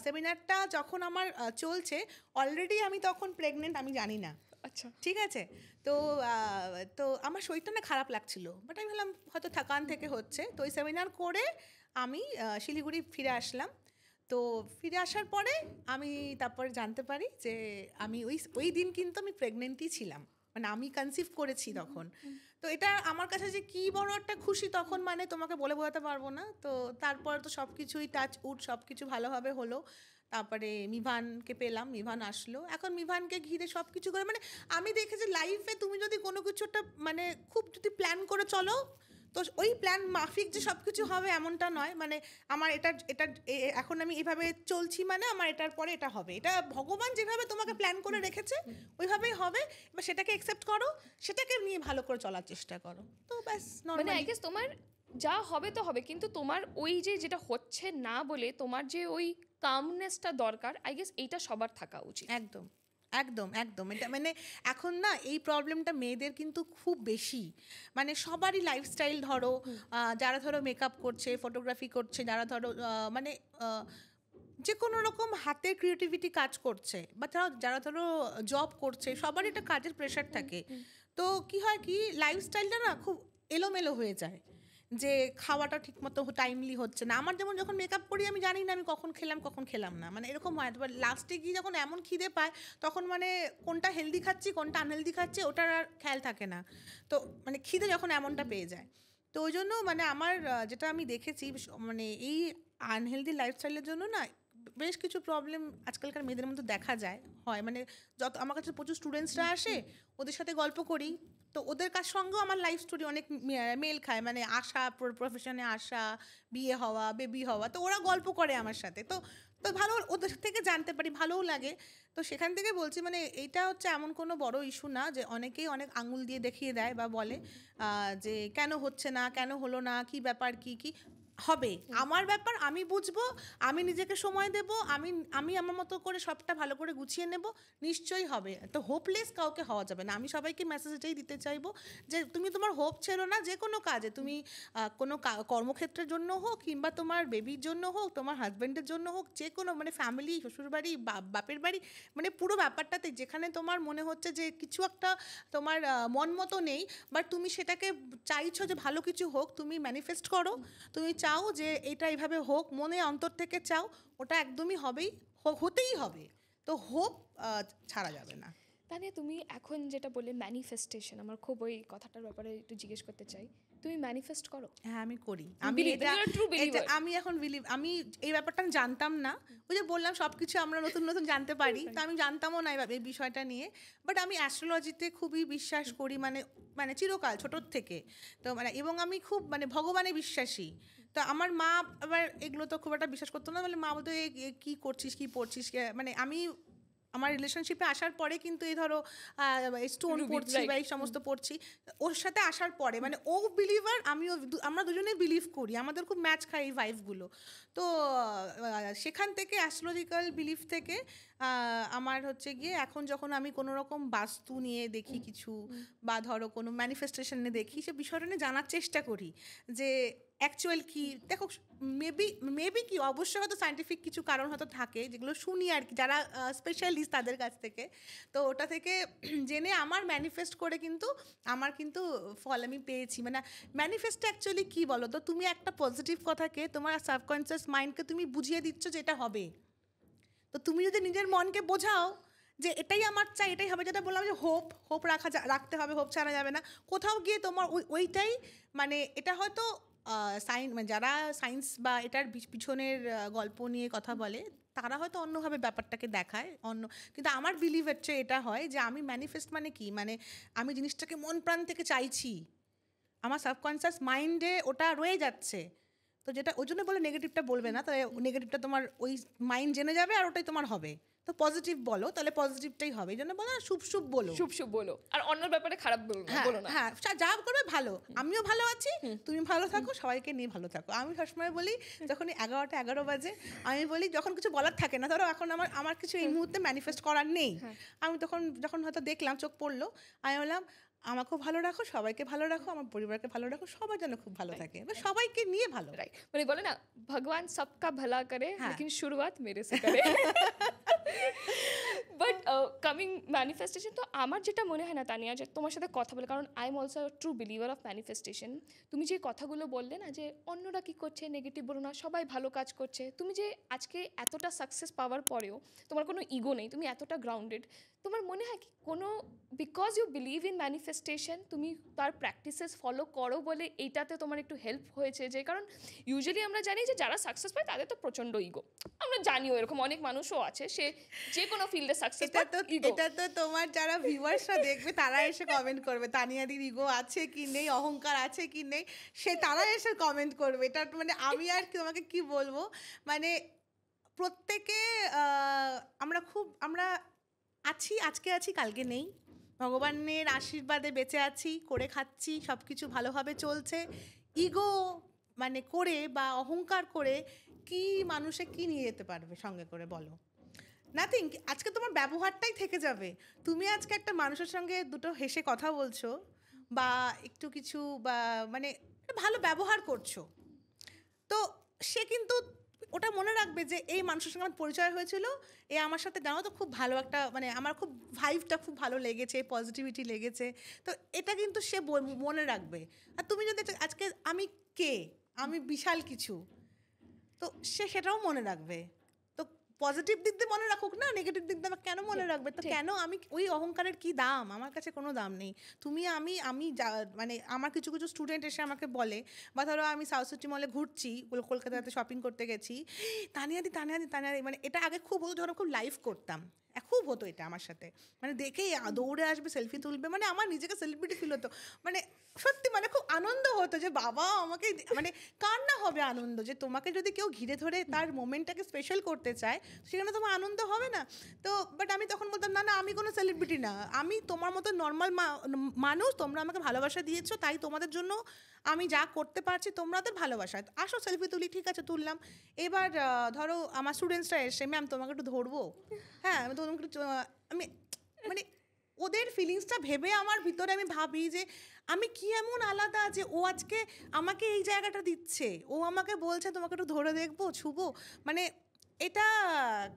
সেমিনারটা যখন আমার চলছে, অলরেডি আমি তখন প্রেগনেন্ট, আমি জানি না, আচ্ছা, ঠিক আছে। তো তো আমার শরীরটা না খারাপ লাগছিল, বাট আমি ভাবলাম হয়তো থাকান থেকে হচ্ছে। তো ওই সেমিনার করে আমি শিলিগুড়ি ফিরে আসলাম। তো ফিরে আসার পরে আমি তারপরে জানতে পারি যে আমি ওই দিন কিন্তু আমি প্রেগনেন্টই ছিলাম। মানে আমি কনসিভ করেছি তখন। তো এটা আমার কাছে যে কি বড় একটা খুশি তখন, মানে তোমাকে বলে বোঝাতে পারবো না। তো তারপর তো সব কিছুই টাচ উড সব কিছু ভালোভাবে হলো। তারপরে মিভানকে পেলাম, মিভান আসলো। এখন মিভানকে ঘিরে সব কিছু করে, মানে আমি দেখেছি লাইফে তুমি যদি কোনো কিছু একটা মানে খুব যদি প্ল্যান করে চলো, তো ওই প্ল্যান মাফিক যে সব কিছু হবে এমনটা নয়। মানে আমার এটা এটা এখন আমি এভাবে চলছি, মানে আমার এটার পরে এটা হবে, এটা ভগবান যেভাবে তোমাকে প্ল্যান করে রেখেছে ওইভাবেই হবে। এবার সেটাকে অ্যাকসেপ্ট করো, সেটাকে নিয়ে ভালো করে চলার চেষ্টা করো, তো ব্যাস। মানে নর্মালি আই গেস তোমার যা হবে তো হবে, কিন্তু তোমার ওই যে যেটা হচ্ছে না বলে তোমার যে ওই কামনেসটা দরকার, আই গেস এইটা সবার থাকা উচিত। একদম একদম একদম। এটা মানে এখন না এই প্রবলেমটা মেয়েদের কিন্তু খুব বেশি, মানে সবারই লাইফস্টাইল ধরো, যারা ধরো মেকআপ করছে, ফটোগ্রাফি করছে, যারা ধরো মানে যে কোনো রকম হাতের ক্রিয়েটিভিটি কাজ করছে, বা যারা ধরো জব করছে, সবারই একটা কাজের প্রেশার থাকে। তো কি হয় কি, লাইফস্টাইলটা না খুব এলোমেলো হয়ে যায়, যে খাওয়াটা ঠিকমতো টাইমলি হচ্ছে না। আমার যেমন যখন মেকআপ করি আমি জানি না আমি কখন খেলাম কখন খেলাম না, মানে এরকম হয়। তারপর লাস্টে গিয়ে যখন এমন খিদে পায় তখন মানে কোনটা হেলদি খাচ্ছি কোনটা আনহেলদি খাচ্ছি ওটার আর খেয়াল থাকে না। তো মানে খিদে যখন এমনটা পেয়ে যায়, তো ওই জন্য মানে আমার যেটা আমি দেখেছি, মানে এই আনহেলদি লাইফস্টাইলের জন্য না বেশ কিছু প্রবলেম আজকালকার মেয়েদের মধ্যে দেখা যায় হয়। মানে যত আমার কাছে প্রচুর স্টুডেন্টসরা আসে, ওদের সাথে গল্প করি, তো ওদের কাছ সঙ্গেও আমার লাইফ স্টোরি অনেক মেল খায়, মানে আসা, প্রফেশনে আসা, বিয়ে হওয়া, বেবি হওয়া, তো ওরা গল্প করে আমার সাথে। তো তো ভালো ওদের থেকে জানতে পারি, ভালোও লাগে। তো সেখান থেকে বলছি মানে এইটা হচ্ছে এমন কোনো বড় ইস্যু না যে অনেকেই অনেক আঙুল দিয়ে দেখিয়ে দেয় বা বলে যে কেন হচ্ছে না, কেন হলো না, কি ব্যাপার, কি কি হবে। আমার ব্যাপার আমি বুঝবো, আমি নিজেকে সময় দেব, আমি আমি আমার মতো করে সবটা ভালো করে গুছিয়ে নেব, নিশ্চয়ই হবে। তো হোপলেস কাউকে হওয়া যাবে না। আমি সবাইকে মেসেজ এটাই দিতে চাইবো যে তুমি তোমার হোপ ছেড়ো না, যে কোনো কাজে তুমি কোনো কর্মক্ষেত্রের জন্য হোক, কিংবা তোমার বেবির জন্য হোক, তোমার হাজব্যান্ডের জন্য হোক, যে কোনো মানে ফ্যামিলি, শ্বশুরবাড়ি, বাপের বাড়ি, মানে পুরো ব্যাপারটাতে যেখানে তোমার মনে হচ্ছে যে কিছু একটা তোমার মন মতো নেই, বাট তুমি সেটাকে চাইছো যে ভালো কিছু হোক, তুমি ম্যানিফেস্ট করো, তুমি চাও যে এটা এইভাবে হোক, মনে অন্তর থেকে চাও, ওটা একদমই হবেই, হতেই হবে। তো হোপ ছাড়া যাবে না। তাহলে তুমি এখন যেটা বললে ম্যানিফেস্টেশন, আমার খুব ওই কথাটার ব্যাপারে একটু জিজ্ঞেস করতে চাই, তুমি ম্যানিফেস্ট করো? হ্যাঁ আমি করি। আমি আমি এখন আমি এই ব্যাপারটা আমি জানতাম না। ওই যে বললাম সব কিছু আমরা নতুন নতুন জানতে পারি, তো আমি জানতামও না এই বিষয়টা নিয়ে। বাট আমি অ্যাস্ট্রোলজিতে খুবই বিশ্বাস করি, মানে মানে চিরকাল ছোটোর থেকে। তো মানে এবং আমি খুব মানে ভগবানে বিশ্বাসী। তো আমার মা আবার এগুলো তো খুব একটা বিশ্বাস করতো না, বলে মা বলতো কী করছিস, কী পড়ছিস, মানে আমি আমার রিলেশনশিপে আসার পরে কিন্তু এই ধরো স্টোন পড়ছি বা এই সমস্ত পড়ছি ওর সাথে আসার পরে, মানে ও বিলিভার, আমিও, আমরা দুজনেই বিলিভ করি, আমাদের খুব ম্যাচ খায় এই ভাইভগুলো। তো সেখান থেকে অ্যাস্ট্রোলজিক্যাল বিলিফ থেকে আমার হচ্ছে গিয়ে এখন যখন আমি কোনো রকম বাস্তু নিয়ে দেখি কিছু, বা ধরো কোনো ম্যানিফেস্টেশনে দেখি, সে বিষয়টা নিয়ে জানার চেষ্টা করি যে অ্যাকচুয়াল কি। দেখো মেবি কি অবশ্যই হয়তো সায়েন্টিফিক কিছু কারণ হয়তো থাকে যেগুলো শুনি আর কি, যারা স্পেশালিস্ট তাদের কাছ থেকে। তো ওটা থেকে জেনে আমার ম্যানিফেস্ট করে কিন্তু আমার কিন্তু ফল আমি পেয়েছি। মানে ম্যানিফেস্টটা অ্যাকচুয়ালি কী বলো তো, তুমি একটা পজিটিভ কথাকে তোমার সাবকনসিয়াস মাইন্ডকে তুমি বুঝিয়ে দিচ্ছ যে এটা হবে। তো তুমি যদি নিজের মনকে বোঝাও যে এটাই আমার চাই, এটাই হবে, যেটা বললাম যে হোপ রাখতে হবে, হোপ ছাড়া যাবে না। কোথাও গিয়ে তোমার ওইটাই মানে এটা হয়তো মানে যারা সায়েন্স বা এটার পিছনের গল্প নিয়ে কথা বলে তারা হয়তো অন্যভাবে ব্যাপারটাকে দেখায় কিন্তু আমার বিলিভ হচ্ছে এটা হয় যে আমি ম্যানিফেস্ট মানে কি, মানে আমি জিনিসটাকে মন প্রাণ থেকে চাইছি, আমার সাবকনসিয়াস মাইন্ডে ওটা রয়ে যাচ্ছে। তো যেটা ওই জন্য বলে নেগেটিভটা বলবে না, তাহলে নেগেটিভটা তোমার ওই মাইন্ড জেনে যাবে আর ওটাই তোমার হবে। তো পজিটিভ বলো, তাহলে পজিটিভটাই হবে। এই জন্য বলো না শুভ বলো, শুভ বলো, আর অন্যের ব্যাপারে খারাপ বলো না। হ্যাঁ যা করবে ভালো, আমিও ভালো আছি, তুমি ভালো থাকো, সবাইকে নিয়ে ভালো থাকো। আমি সবসময় বলি যখন 11টা বাজে আমি বলি, যখন কিছু বলার থাকে না, ধরো এখন আমার কিছু এই মুহূর্তে ম্যানিফেস্ট করার নেই, আমি যখন হয়তো দেখলাম চোখ পড়লো, আমি বললাম আমাকেও ভালো রাখো, সবাইকে ভালো রাখো, আমার পরিবারকে ভালো রাখো, সবার যেন খুব ভালো থাকে, সবাইকে নিয়ে ভালো। রাইট, মানে বলে না ভগবান সবকা ভলা করে, লেকিন শুরুয়াত মেরে সে করে। বাট কামিং ম্যানিফেস্টেশন, তো আমার যেটা মনে হয় না তানিয়া, যে তোমার সাথে কথা বলে, কারণ I am also true believer of manifestation. তুমি যে কথাগুলো বললে না, যে অন্যরা কী করছে নেগেটিভ বলো না, সবাই ভালো কাজ করছে, তুমি যে আজকে এতটা সাকসেস পাওয়ার পরেও তোমার কোনো ইগো নেই, তুমি এতটা গ্রাউন্ডেড, তোমার মনে হয় কি কোনো because you believe in manifestation তুমি তার প্র্যাকটিসেস ফলো করো বলে এইটাতে তোমার একটু হেল্প হয়েছে? যে কারণ ইউজুয়ালি আমরা জানি যে যারা সাকসেস পায় তাদের তো প্রচণ্ড ইগো, আমরা জানিও এরকম অনেক মানুষও আছে সে যে কোনো ফিল্ডে সাকসেস পায়। এটা তো তোমার যারা ভিউয়ার্সরা দেখবে তারা এসে কমেন্ট করবে তানিয়াদির ইগো আছে কি নেই, অহংকার আছে কি নেই, সে তারা এসে কমেন্ট করবে। এটা মানে আমি আর তোমাকে কি বলবো, মানে প্রত্যেকে আমরা আছি, আজকে আছি কালকে নেই, ভগবানের আশীর্বাদে বেঁচে আছি, করে খাচ্ছি, সব কিছু ভালোভাবে চলছে। ইগো মানে করে বা অহংকার করে কি মানুষে কি নিয়ে যেতে পারবে সঙ্গে করে বলো? নাথিং। আজকে তোমার ব্যবহারটাই থেকে যাবে। তুমি আজকে একটা মানুষের সঙ্গে দুটো হেসে কথা বলছো বা একটু কিছু বা মানে ভালো ব্যবহার করছো, তো সে কিন্তু ওটা মনে রাখবে যে এই মানুষের সঙ্গে আমার পরিচয় হয়েছিল, এ আমার সাথে জানো তো খুব ভালো একটা মানে আমার খুব ভাইবটা খুব ভালো লেগেছে, পজিটিভিটি লেগেছে, তো এটা কিন্তু সে মনে রাখবে। আর তুমি যদি আজকে আমি কে, আমি বিশাল কিছু, তো সে সেটাও মনে রাখবে। তো পজিটিভ দিক দিয়ে মনে রাখুক না, নেগেটিভ দিক দিয়ে কেন মনে রাখবে? তো কেন আমি ওই অহংকারের কি দাম? আমার কাছে কোনো দাম নেই। তুমি আমি মানে আমার কিছু কিছু স্টুডেন্ট এসে আমাকে বলে, বা ধরো আমি সাউথ সিটি মলে ঘুরছি, কলকাতাতে শপিং করতে গেছি, তানিয়াদি মানে এটা আগে খুব হতো যখন খুব লাইভ করতাম, খুব হতো এটা আমার সাথে, মানে দেখেই দৌড়ে আসবে, সেলফি তুলবে, মানে আমার নিজেকে সেলিব্রিটি ফিল হতো, মানে সত্যি মানে খুব আনন্দ হতো যে বাবা আমাকে মানে কার না হবে আনন্দ, যে তোমাকে যদি কেউ ঘিরে ধরে তার মোমেন্টটাকে স্পেশাল করতে চায় সেখানে তোমার আনন্দ হবে না? তো বাট আমি তখন বলতাম না না আমি কোনো সেলিব্রিটি না, আমি তোমার মতো নর্মাল মানুষ, তোমরা আমাকে ভালোবাসা দিয়েছো তাই তোমাদের জন্য আমি যা করতে পারছি তোমাদের ভালোবাসায়, আসো সেলফি তুলি, ঠিক আছে তুললাম। এবার ধরো আমার স্টুডেন্টসরা এসে ম্যাম তোমাকে একটু ধরবো, হ্যাঁ আমি তোমাকে একটু আমি মানে ওদের ফিলিংসটা ভেবে আমার ভিতরে আমি ভাবি যে আমি কি এমন আলাদা যে ও আজকে আমাকে এই জায়গাটা দিচ্ছে, ও আমাকে বলছে তোমাকে একটু ধরে দেখবো, ছুবো, মানে এটা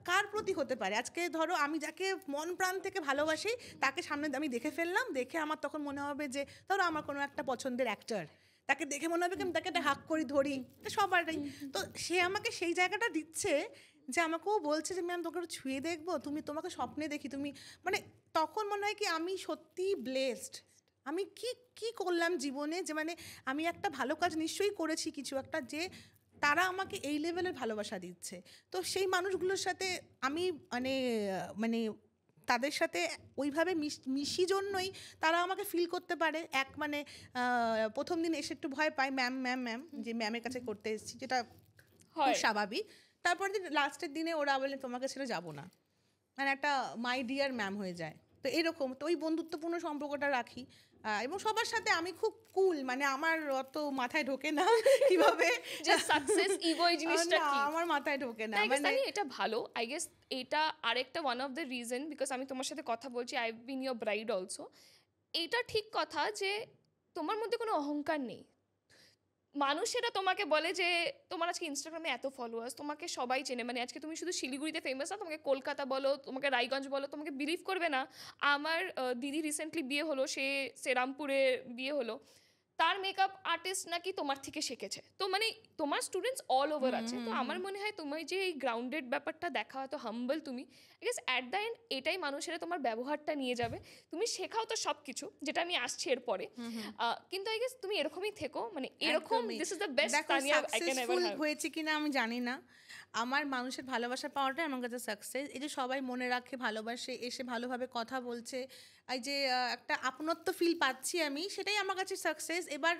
কার প্রতি হতে পারে? আজকে ধরো আমি যাকে মন প্রাণ থেকে ভালোবাসি তাকে সামনে আমি দেখে ফেললাম, দেখে আমার তখন মনে হবে যে ধরো আমার কোনো একটা পছন্দের অ্যাক্টর, তাকে দেখে মনে হবে কি আমি তাকে একটা হাক করি, ধরি, সবারই। তো সে আমাকে সেই জায়গাটা দিচ্ছে যে আমাকেও বলছে যে ম্যাম তোমাকে একটু ছুঁয়ে দেখবো, তুমি তোমাকে স্বপ্নে দেখি, তুমি মানে তখন মনে হয় কি আমি সত্যিই ব্লেসড, আমি কি কি করলাম জীবনে, যে মানে আমি একটা ভালো কাজ নিশ্চয়ই করেছি কিছু একটা, যে তারা আমাকে এই লেভেলের ভালোবাসা দিচ্ছে। তো সেই মানুষগুলোর সাথে আমি মানে মানে তাদের সাথে ওইভাবে মিশি জন্যই তারা আমাকে ফিল করতে পারে। এক মানে প্রথম দিন এসে একটু ভয় পায়, ম্যাম ম্যাম ম্যাম, যে ম্যামের কাছে করতে এসেছি, যেটা খুব স্বাভাবিক। তারপর দিন লাস্টের দিনে ওরা বলে তোমাকে ছেড়ে যাবো না, মানে একটা মাই ডিয়ার ম্যাম হয়ে যায়। তো এরকম তো ওই বন্ধুত্বপূর্ণ সম্পর্কটা রাখি, এবং সবার সাথে আমি খুব কুল, মানে আমার অত মাথায় ঢোকে না কিভাবে যে সাকসেস ইগো এই জিনিসটা কি আমার মাথায় ঢোকে না, মানে এটা ভালো আই গেস। এটা আরেকটা one of the reason, because আমি তোমার সাথে কথা বলছি, I have been your bride also, এইটা ঠিক কথা যে তোমার মধ্যে কোনো অহংকার নেই। মানুষেরা তোমাকে বলে যে তোমার আজকে ইনস্টাগ্রামে এত ফলোয়ার্স, তোমাকে সবাই চেনে, মানে আজকে তুমি শুধু শিলিগুড়িতে ফেমাস না, তোমাকে কলকাতা বলো, তোমাকে রায়গঞ্জ বলো, তোমাকে বিলিভ করবে না। আমার দিদি রিসেন্টলি বিয়ে হলো, সে শ্রীরামপুরে বিয়ে হলো, তার মেকআপ আর্টিস্ট নাকি তোমার থেকে শিখেছে। তো মানে তোমার স্টুডেন্টস অল ওভার আছে। তো আমার মনে হয় তোমার যে এই গ্রাউন্ডেড ব্যাপারটা দেখা, হয়তো হাম্বল তুমি, I guess at the end এটাই মানুষেরা তোমার ব্যবহারটা নিয়ে যাবে। তুমি শেখাও তো সব কিছু, যেটা আমি আসছি এরপরে, কিন্তু আই গেস তুমি এরকমই থেকো, মানে এরকম this is the best Tania I can ever have. হয়েছে কিনা আমি জানি না, আমার মানুষের ভালোবাসা পাওয়াটাই আমার কাছে সাকসেস। এই যে সবাই মনে রাখে, ভালোবাসে, এসে ভালোভাবে কথা বলছে, এই যে একটা আপনত্ব ফিল পাচ্ছি আমি, সেটাই আমার কাছে সাকসেস। এবার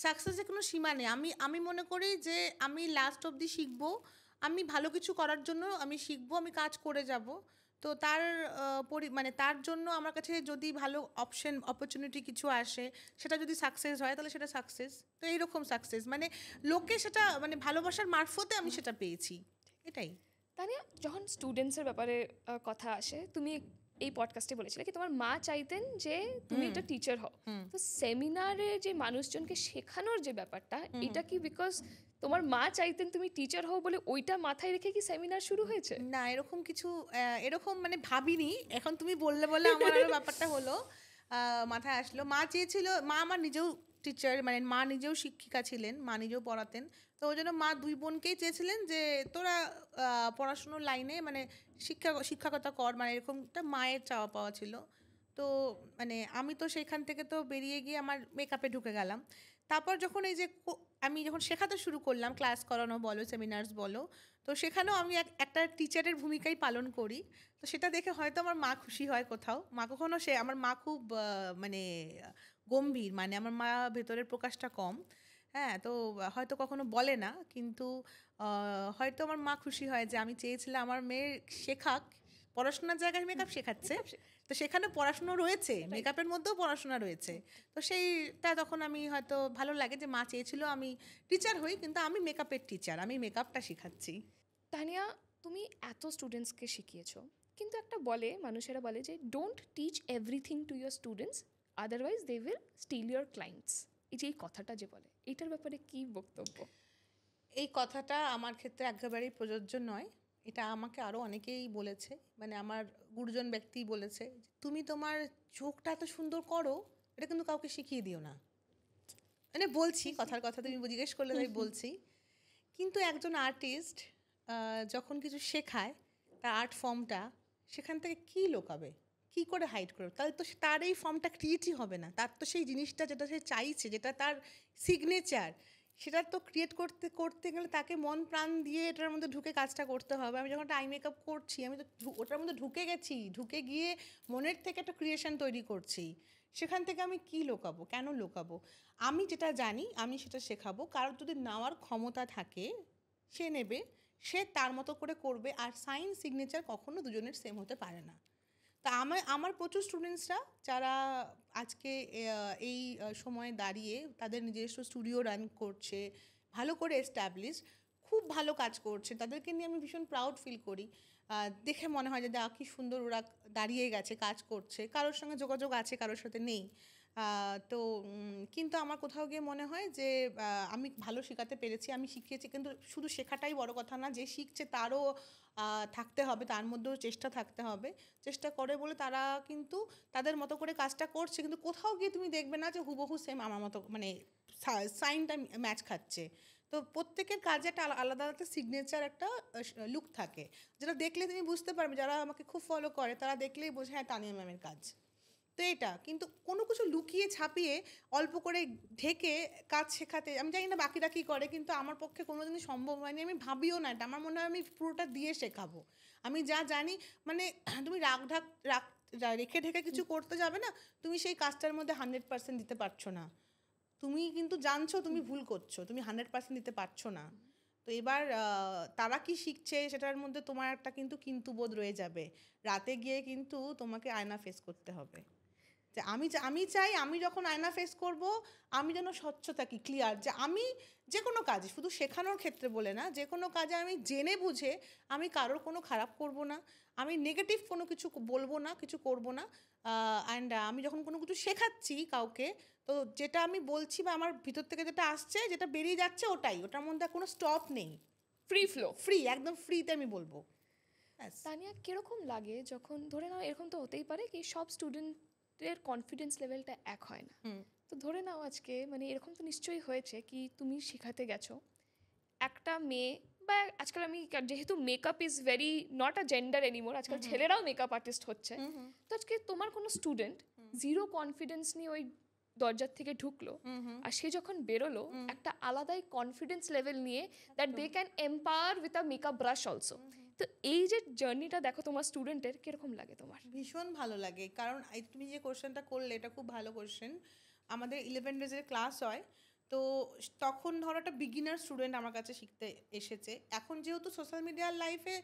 সাকসেসের কোনো সীমা নেই। আমি মনে করি যে আমি লাস্ট অবধি শিখবো, আমি ভালো কিছু করার জন্য আমি শিখবো, আমি কাজ করে যাব। তো তার মানে তার জন্য আমার কাছে যদি ভালো অপরচুনিটি কিছু আসে, সেটা যদি সাকসেস হয় তাহলে সেটা সাকসেস। তো এইরকম সাকসেস মানে লোকে সেটা মানে ভালোবাসার মারফতে আমি সেটা পেয়েছি, এটাই। তানিয়া, যখন স্টুডেন্টসের ব্যাপারে কথা আসে, তুমি এই পডকাস্টে বলেছিলে কি তোমার মা চাইতেন যে তুমি একটা টিচার হও। তো সেমিনারে যে মানুষজনকে শেখানোর যে ব্যাপারটা, এটা কি বিকজ তোমার মা চাইতেন তুমি টিচার হও বলে ওইটা মাথায় রেখে কি সেমিনার শুরু হয়েছে? না, এরকম কিছু এরকম মানে ভাবিনি, এখন তুমি বললে বলে আমার আরও ব্যাপারটা হলো মাথায় আসলো। মা চেয়েছিল, মা আমার নিজেও টিচার, মানে মা নিজেও শিক্ষিকা ছিলেন, মা নিজেও পড়াতেন। তো ওই জন্য মা দুই বোনকেই চেয়েছিলেন যে তোরা পড়াশুনোর লাইনে মানে শিক্ষকতা কর, মানে এরকমটা মায়ের চাওয়া পাওয়া ছিল। তো মানে আমি তো সেইখান থেকে তো বেরিয়ে গিয়ে আমার মেকআপে ঢুকে গেলাম। তারপর যখন এই যে আমি যখন শেখাতে শুরু করলাম, ক্লাস করানো বলো, সেমিনার্স বলো, তো সেখানেও আমি একটা টিচারের ভূমিকাই পালন করি। তো সেটা দেখে হয়তো আমার মা খুশি হয় কোথাও। মা কখনো আমার মা খুব মানে গম্ভীর, মানে আমার মা ভেতরের প্রকাশটা কম। হ্যাঁ, তো হয়তো কখনো বলে না, কিন্তু হয়তো আমার মা খুশি হয় যে আমি চেয়েছিলাম আমার মেয়ে শেখাক, পড়াশোনার জায়গায় মেকআপ শেখাচ্ছে, তো সেখানে পড়াশুনো রয়েছে, মেকআপের মধ্যেও পড়াশোনা রয়েছে। তো সেইটা তখন আমি হয়তো ভালো লাগে যে মা চেয়েছিল আমি টিচার হই, কিন্তু আমি মেকআপের টিচার, আমি মেকআপটা শেখাচ্ছি। তানিয়া, তুমি এত স্টুডেন্টসকে শিখিয়েছো, কিন্তু একটা বলে, মানুষেরা বলে যে don't teach everything to your students, otherwise they will steal your clients. এই যে এই কথাটা যে বলে, এটার ব্যাপারে কি বক্তব্য? এই কথাটা আমার ক্ষেত্রে একেবারেই প্রযোজ্য নয়। এটা আমাকে আরও অনেকেই বলেছে, মানে আমার গুরুজন ব্যক্তিই বলেছে, তুমি তোমার চোখটা এত সুন্দর করো, এটা কিন্তু কাউকে শিখিয়ে দিও না। মানে বলছি কথার কথা, তুমি জিজ্ঞেস করলে তাই বলছি। কিন্তু একজন আর্টিস্ট যখন কিছু শেখায়, তার আর্ট ফর্মটা, সেখান থেকে কী লোকাবে, কী করে হাইড করবে? তাহলে তো তার এই ফর্মটা ক্রিয়েটই হবে না। তার তো সেই জিনিসটা যেটা সে চাইছে, যেটা তার সিগনেচার, সেটা তো ক্রিয়েট করতে করতে গেলে তাকে মন প্রাণ দিয়ে এটার মধ্যে ঢুকে কাজটা করতে হবে। আমি যখন একটা আই মেকআপ করছি, আমি তো ওটার মধ্যে ঢুকে গেছি, ঢুকে গিয়ে মনের থেকে একটা ক্রিয়েশন তৈরি করছি। সেখান থেকে আমি কী লোকাবো, কেন লোকাবো? আমি যেটা জানি আমি সেটা শেখাবো। কারোর যদি নেওয়ার ক্ষমতা থাকে, সে নেবে, সে তার মতো করে করবে। আর সাইন সিগনেচার কখনো দুজনের সেম হতে পারে না। তা আমার প্রচুর স্টুডেন্টসরা যারা আজকে এই সময়ে দাঁড়িয়ে তাদের নিজস্ব স্টুডিও রান করছে, ভালো করে এস্টাবলিশ, খুব ভালো কাজ করছে, তাদেরকে নিয়ে আমি ভীষণ প্রাউড ফিল করি। দেখে মনে হয় যে দা কী সুন্দর ওরা দাঁড়িয়ে গেছে, কাজ করছে, কারোর সঙ্গে যোগাযোগ আছে, কারোর সাথে নেই। তো কিন্তু আমার কোথাও গিয়ে মনে হয় যে আমি ভালো শেখাতে পেরেছি, আমি শিখিয়েছি, কিন্তু শুধু শেখাটাই বড় কথা না, যে শিখছে তারও থাকতে হবে, তার মধ্যেও চেষ্টা থাকতে হবে। চেষ্টা করে বলে তারা কিন্তু তাদের মতো করে কাজটা করছে, কিন্তু কোথাও গিয়ে তুমি দেখবে না যে হুবহু সেম আমার মতো, মানে সাইনটা ম্যাচ খাচ্ছে। তো প্রত্যেকের কাজে একটা আলাদা আলাদা সিগনেচার, একটা লুক থাকে, যেটা দেখলে তুমি বুঝতে পারবে। যারা আমাকে খুব ফলো করে তারা দেখলেই বোঝে হ্যাঁ তানিয়া ম্যামের কাজ। তো এটা কিন্তু কোনো কিছু লুকিয়ে ছাপিয়ে অল্প করে ঢেকে কাজ শেখাতে, আমি জানি না বাকিরা কী করে, কিন্তু আমার পক্ষে কোনো দিনই সম্ভব হয়নি। আমি ভাবিও না এটা। আমার মনে হয় আমি পুরোটা দিয়ে শেখাবো। আমি যা জানি, মানে তুমি রেখে ঢেকে কিছু করতে যাবে না, তুমি সেই কাজটার মধ্যে 100% দিতে পারছো না। তুমি কিন্তু জানছো তুমি ভুল করছো, তুমি 100% দিতে পারছো না। তো এবার তারা কি শিখছে সেটার মধ্যে তোমার একটা কিন্তু বোধ রয়ে যাবে। রাতে গিয়ে কিন্তু তোমাকে আয়না ফেস করতে হবে। যে আমি চাই আমি যখন আয়না ফেস করব, আমি যেন স্বচ্ছ থাকি, ক্লিয়ার, যে আমি যে কোনো কাজে, শুধু শেখানোর ক্ষেত্রে বলে না, যে কোনো কাজে আমি জেনে বুঝে আমি কারোর কোনো খারাপ করব না, আমি নেগেটিভ কোনো কিছু বলবো না, কিছু করব না। অ্যান্ড আমি যখন কোনো কিছু শেখাচ্ছি কাউকে, তো যেটা আমি বলছি বা আমার ভিতর থেকে যেটা আসছে, যেটা বেরিয়ে যাচ্ছে, ওটার মধ্যে কোনো স্টপ নেই, ফ্রি ফ্লো, ফ্রি, একদম ফ্রিতে আমি বলবো। তানিয়া, কিরকম লাগে যখন, ধরে নাও এরকম তো হতেই পারে কি সব স্টুডেন্টের কনফিডেন্স লেভেলটা এক হয় না, তো ধরে নাও আজকে মানে এরকম তো নিশ্চয়ই হয়েছে কি তুমি শেখাতে গেছো একটা মেয়ে, বা আজকাল আমি যেহেতু makeup is very not a gender anymore, আজকাল ছেলেরাও মেকআপ আর্টিস্ট হচ্ছে, তো আজকে তোমার কোনো স্টুডেন্ট জিরো কনফিডেন্স নিয়ে ওই দরজার থেকে ঢুকলো, আর সে যখন বেরোলো একটা আলাদাই কনফিডেন্স লেভেল নিয়ে, that they can empower with a makeup brush also. তো এই যে জার্নিটা দেখো তোমার স্টুডেন্টের, কিরকম লাগে তোমার? ভীষণ ভালো লাগে, কারণ তুমি যে কোশ্চেনটা করলে এটা খুব ভালো কোশ্চেন। আমাদের 11 ডেজের ক্লাস হয়, তো তখন ধরো একটা বিগিনার স্টুডেন্ট আমার কাছে শিখতে এসেছে। এখন যেহেতু সোশ্যাল মিডিয়ার লাইফে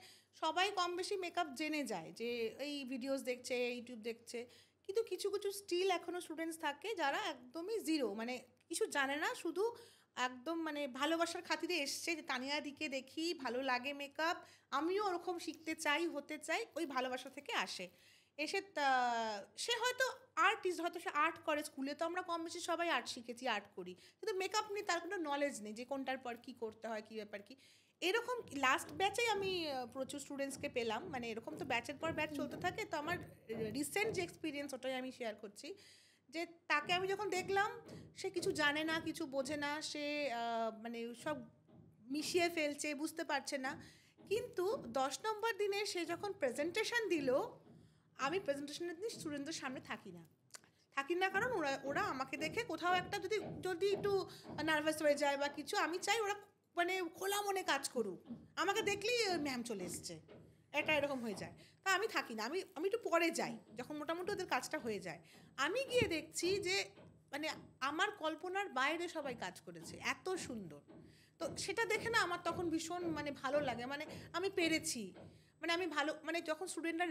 সবাই কম বেশি মেকআপ জেনে যায়, যে এই ভিডিওস দেখছে, ইউটিউব দেখছে, কিন্তু কিছু কিছু স্টিল এখনও স্টুডেন্টস থাকে যারা একদমই জিরো, মানে কিছু জানে না, শুধু একদম মানে ভালোবাসার খাতিরে এসছে, যে তানিয়াদিকে দেখি ভালো লাগে মেকআপ, আমিও ওরকম শিখতে চাই, হতে চাই, ওই ভালোবাসা থেকে আসে। এসে সে হয়তো আর্টিস্ট, হয়তো সে আর্ট করে, স্কুলে তো আমরা কম বেশি সবাই আর্ট শিখেছি, আর্ট করি, কিন্তু মেকআপ নিয়ে তার কোনো নলেজ নেই যে কোনটার পর কী করতে হয়, কী ব্যাপার কী। এরকম লাস্ট ব্যাচেই আমি প্রচুর স্টুডেন্টসকে পেলাম, মানে এরকম তো ব্যাচের পর ব্যাচ চলতে থাকে। তো আমার রিসেন্ট যে এক্সপিরিয়েন্স, ওটাই আমি শেয়ার করছি, যে তাকে আমি যখন দেখলাম সে কিছু জানে না, কিছু বোঝে না, সে মানে সব মিশিয়ে ফেলছে, বুঝতে পারছে না। কিন্তু 10 নম্বর দিনে সে যখন প্রেজেন্টেশন দিল, আমি প্রেজেন্টেশনের দিন স্টুডেন্টদের সামনে থাকি না, কারণ ওরা আমাকে দেখে কোথাও একটা যদি যদি একটু নার্ভাস হয়ে যায় বা কিছু, আমি চাই ওরা মানে খোলা মনে কাজ করুক, আমাকে দেখলেই ম্যাম চলে এসছে, এটা এরকম হয়ে যায়। তা আমি থাকি না, আমি একটু পরে যাই, যখন মোটামুটি ওদের কাজটা হয়ে যায়। আমি গিয়ে দেখছি যে মানে আমার কল্পনার বাইরে সবাই কাজ করেছে, এত সুন্দর। তো সেটা দেখে না আমার তখন ভীষণ মানে ভালো লাগে, মানে আমি পেরেছি, মানে আমি ভালো, মানে যখন স্টুডেন্টরা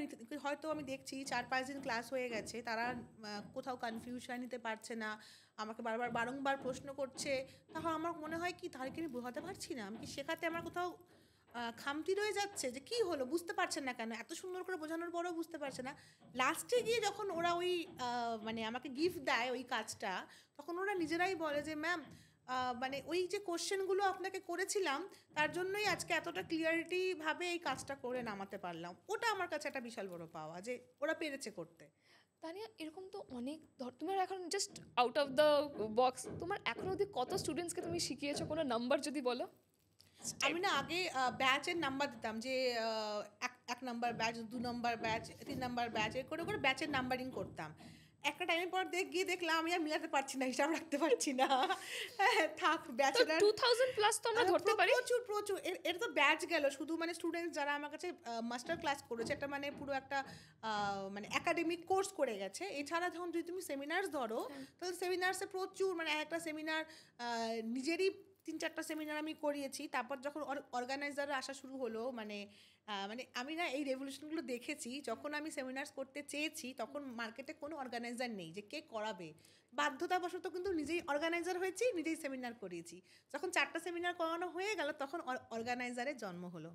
হয়তো আমি দেখছি 4-5 দিন ক্লাস হয়ে গেছে, তারা কোথাও কনফিউশন নিতে পারছে না, আমাকে বারংবার প্রশ্ন করছে, তখন আমার মনে হয় কি তাদেরকে আমি বোঝাতে পারছি না, আমি কি শেখাতে আমার কোথাও খামতি রয়ে যাচ্ছে, যে কি হলো বুঝতে পারছেন না কেন, এত সুন্দর করে বোঝানোর পরেও বুঝতে পারছে না। লাস্টে গিয়ে যখন ওরা ওই মানে আমাকে গিফট দেয় ওই কাজটা, তখন ওরা নিজেরাই বলে যে ম্যাম মানে ওই যে কোশ্চেনগুলো আপনাকে করেছিলাম, তার জন্যই আজকে এতটা ক্লিয়ারিটিভাবে এই কাজটা করে নামাতে পারলাম। ওটা আমার কাছে একটা বিশাল বড় পাওয়া, যে ওরা পেরেছে করতে। তানিয়া, এরকম তো অনেক, ধর তোমার এখন just out of the box তোমার এখনো অবধি কত স্টুডেন্টসকে তুমি শিখিয়েছো, কোনো নাম্বার যদি বলো? আমি না আগে ব্যাচের নাম্বার দিতাম, যে এক number batch, 2 number batch, 3 number batch, এ করে করে ব্যাচের নাম্বারিং করতাম। একটা টাইমের পর গিয়ে দেখলাম আমি আর মিলাতে পারছি না, হিসাব রাখতে পারছি না। হ্যাঁ, থাক ব্যাচের। 2000 প্লাস তো আমরা ধরতে পারি। প্রচুর এটা তো ব্যাচ গেল, শুধু মানে স্টুডেন্টস যারা আমার কাছে মাস্টার ক্লাস করেছে, একটা মানে পুরো একটা মানে একাডেমিক কোর্স করে গেছে। এছাড়া যখন যদি তুমি সেমিনার্স ধরো, তাহলে সেমিনার্সে প্রচুর, মানে একটা সেমিনার নিজেরই 3-4টা সেমিনার আমি করিয়েছি। তারপর যখন অর্গানাইজাররা আসা শুরু হলো, মানে মানে আমি না এই রেভলিউশনগুলো দেখেছি। যখন আমি সেমিনার্স করতে চেয়েছি, তখন মার্কেটে কোনো অর্গানাইজার নেই যে কে করাবে, বাধ্যতাবশত কিন্তু নিজেই অর্গানাইজার হয়েছি, নিজেই সেমিনার করিয়েছি। যখন 4টা সেমিনার করানো হয়ে গেল, তখন অর্গানাইজারের জন্ম হলো,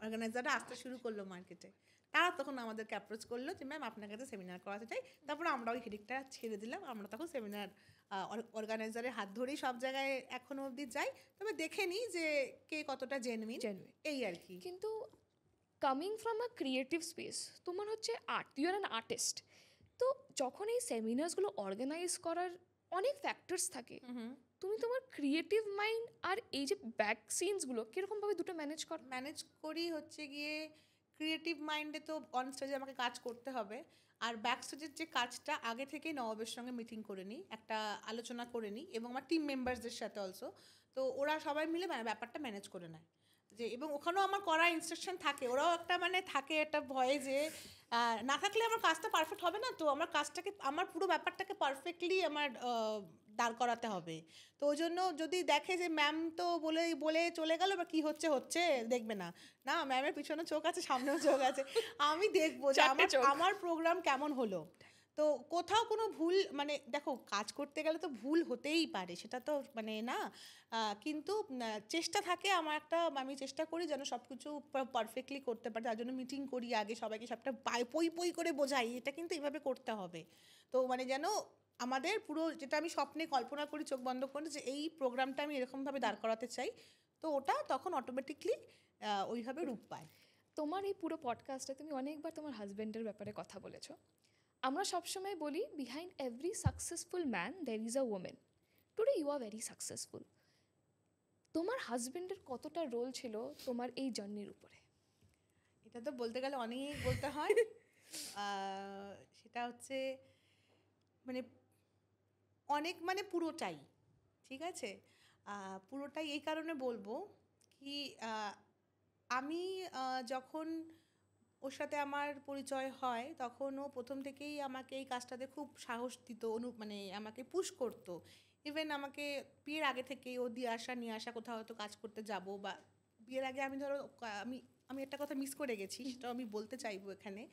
অর্গানাইজাররা আসতে শুরু করলো মার্কেটে। তারা তখন আমাদেরকে অ্যাপ্রোচ করলো যে ম্যাম আপনার কাছে সেমিনার করাতে চাই। তারপর আমরা ওই হেডিকটা ছেড়ে দিলাম, আমরা তখন সেমিনার অর্গানাইজারের হাত ধরেই সব জায়গায় এখনো অবধি যাই। তবে দেখে নিই যে কে কতটা জেনুইন, এই আর কি। কিন্তু coming from a creative space, তোমার হচ্ছে art, you are an artist, তো যখন এই সেমিনার্সগুলো অর্গানাইজ করার অনেক ফ্যাক্টরস থাকে, তুমি তোমার ক্রিয়েটিভ মাইন্ড আর এই যে ব্যাক সিনসগুলো কীরকমভাবে দুটো ম্যানেজ করি হচ্ছে গিয়ে, ক্রিয়েটিভ মাইন্ডে তো অন স্টেজে আমাকে কাজ করতে হবে, আর ব্যাক স্টেজের যে কাজটা আগে থেকেই নবাবের সঙ্গে মিটিং করে নিই, একটা আলোচনা করে নিই, এবং আমার টিম মেম্বারসদের সাথে অলসো। তো ওরা সবাই মিলে মানে ব্যাপারটা ম্যানেজ করে নেয়, যে এবং ওখানেও আমার করা ইনস্ট্রাকশন থাকে, ওরাও একটা মানে থাকে একটা ভয়ে যে না থাকলে আমার কাজটা পারফেক্ট হবে না, তো আমার কাজটাকে, আমার পুরো ব্যাপারটাকে পারফেক্টলি আমার দাঁড় করাতে হবে। তো ওই জন্য যদি দেখে যে ম্যাম তো বলে চলে গেল বা কী হচ্ছে দেখবে না, না ম্যামের পিছনে চোখ আছে, সামনেও চোখ আছে, আমি দেখবো যে আমার প্রোগ্রাম কেমন হলো। তো কোথাও কোনো ভুল, মানে দেখো কাজ করতে গেলে তো ভুল হতেই পারে, সেটা তো মানে না, কিন্তু চেষ্টা থাকে আমার একটা, আমি চেষ্টা করি যেন সব কিছু পারফেক্টলি করতে পারি, তার জন্য মিটিং করি আগে, সবাইকে সবটা পই করে বোঝাই এটা কিন্তু এইভাবে করতে হবে। তো মানে যেন আমাদের পুরো, যেটা আমি স্বপ্নে কল্পনা করি চোখ বন্ধ করে, যে এই প্রোগ্রামটা আমি এরকমভাবে দাঁড় করাতে চাই, তো ওটা তখন অটোমেটিকলি ওইভাবে রূপ পায়। তোমার এই পুরো পডকাস্টে তুমি অনেকবার তোমার হাজব্যান্ডের ব্যাপারে কথা বলেছো। আমরা সবসময় বলি behind every successful man there is a women. Today you are very successful. তোমার হাজব্যান্ডের কতটা রোল ছিল তোমার এই জার্নির উপরে? এটা তো বলতে গেলে অনেক বলতে হয়। সেটা হচ্ছে মানে অনেক, মানে পুরোটাই, ঠিক আছে, পুরোটাই এই কারণে বলবো কি, আমি যখন ওর সাথে আমার পরিচয় হয়, তখন ও প্রথম থেকেই আমাকে এই কাজটাতে খুব সাহস দিত, মানে আমাকে পুশ করতো। ইভেন আমাকে বিয়ের আগে থেকেই ও নিয়ে আসা, কোথাও হয়তো কাজ করতে যাব, বা বিয়ের আগে আমি ধরো আমি একটা কথা মিস করে গেছি, সেটাও আমি বলতে চাইবো এখানে।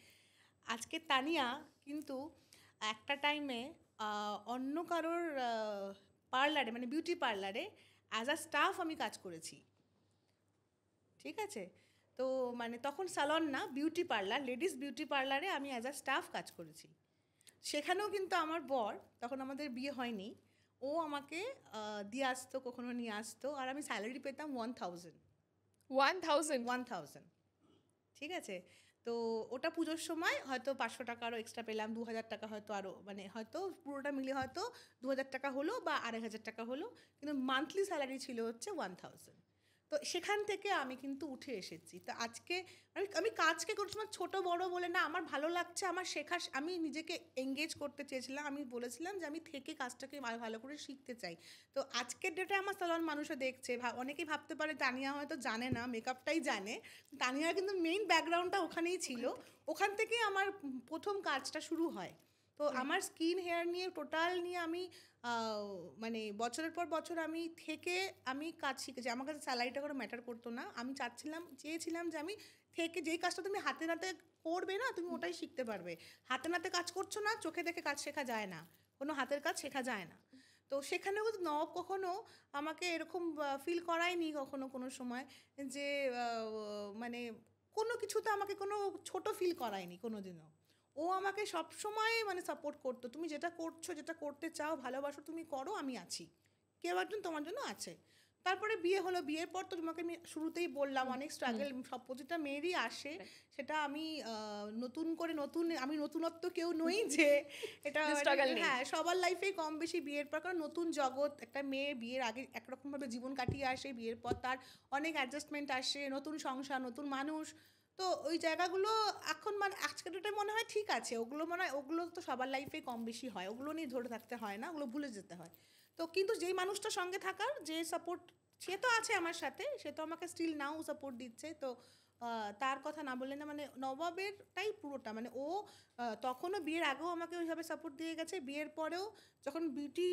আজকে তানিয়া কিন্তু একটা টাইমে অন্য কারোর পার্লারে, মানে বিউটি পার্লারে অ্যাজ আ স্টাফ আমি কাজ করেছি, ঠিক আছে। তো মানে তখন স্যালন না, বিউটি পার্লার, লেডিস বিউটি পার্লারে আমি অ্যাজ আ স্টাফ কাজ করেছি। সেখানেও কিন্তু আমার বর, তখন আমাদের বিয়ে হয়নি, ও আমাকে দিয়ে আসতো, কখনো নিয়ে আসতো, আর আমি স্যালারি পেতাম 1000, ঠিক আছে। তো ওটা পুজোর সময় হয়তো 500 টাকা আরও এক্সট্রা পেলাম, 2000 টাকা হয়তো আরও, মানে হয়তো পুরোটা মিলে হয়তো 2000 টাকা হলো বা 2500 টাকা হলো, কিন্তু মান্থলি স্যালারি ছিল হচ্ছে 1000। তো সেখান থেকে আমি কিন্তু উঠে এসেছি। তো আজকে আমি কাজকে কোনো সময় ছোটো বড় বলে না, আমার ভালো লাগছে, আমার শেখা, আমি নিজেকে এঙ্গেজ করতে চেয়েছিলাম, আমি বলেছিলাম যে আমি থেকে কাজটাকে ভালো করে শিখতে চাই। তো আজকের ডেটে আমার সাধারণ মানুষও দেখছে, অনেকেই ভাবতে পারে তানিয়া হয়তো জানে না, মেকআপটাই জানে, তানিয়ার কিন্তু মেইন ব্যাকগ্রাউন্ডটা ওখানেই ছিল, ওখান থেকেই আমার প্রথম কাজটা শুরু হয়। তো আমার স্কিন হেয়ার নিয়ে টোটাল নিয়ে আমি মানে বছরের পর বছর আমি থেকে আমি কাজ শিখেছি। আমার কাছে স্যালারিটা কোনো ম্যাটার করতো না, আমি চেয়েছিলাম যে আমি থেকে যেই কাজটা তুমি হাতে নাতে করবে না, তুমি ওটাই শিখতে পারবে। হাতে নাতে কাজ করছো না, চোখে দেখে কাজ শেখা যায় না, কোনো হাতের কাজ শেখা যায় না। তো সেখানেও নব কখনো আমাকে এরকম ফিল করায়নি কখনো কোনো সময় যে মানে কোনো কিছুতে আমাকে কোনো ছোট ফিল করায়নি কোনো দিনও। ও আমাকে সবসময় মানে সাপোর্ট করতো, তুমি যেটা করছো, যেটা করতে চাও, ভালোবাসো, তুমি করো, আমি আছি, কেউ একজন তোমার জন্য আছে। তারপরে বিয়ে হলো, বিয়ের পর তো তোমাকে আমি শুরুতেই বললাম অনেক স্ট্রাগল সব প্রতিটা মেয়েরই আসে, সেটা আমি আমি নতুনত্ব কেউ নই যে এটা হ্যাঁ সবার লাইফেই কম বেশি বিয়ের পর, কারণ নতুন জগৎ, একটা মেয়ে বিয়ের আগে একরকমভাবে জীবন কাটিয়ে আসে, বিয়ের পর তার অনেক অ্যাডজাস্টমেন্ট আসে, নতুন সংসার, নতুন মানুষ। তো ওই জায়গাগুলো এখন মানে আজকের ডেটে মনে হয় ঠিক আছে, ওগুলো মনে হয় ওগুলো তো সবার লাইফে কম বেশি হয়, ওগুলো নিয়ে ধরে থাকতে হয় না, ওগুলো ভুলে যেতে হয়। তো কিন্তু যেই মানুষটার সঙ্গে থাকার যে সাপোর্ট, সে তো আছে আমার সাথে, সে তো আমাকে স্টিল নাও সাপোর্ট দিচ্ছে। তো তার কথা না বললে না, মানে নবাবেরটাই পুরোটা, মানে ও তখনও বিয়ের আগেও আমাকে ওইভাবে সাপোর্ট দিয়ে গেছে, বিয়ের পরেও যখন বিউটি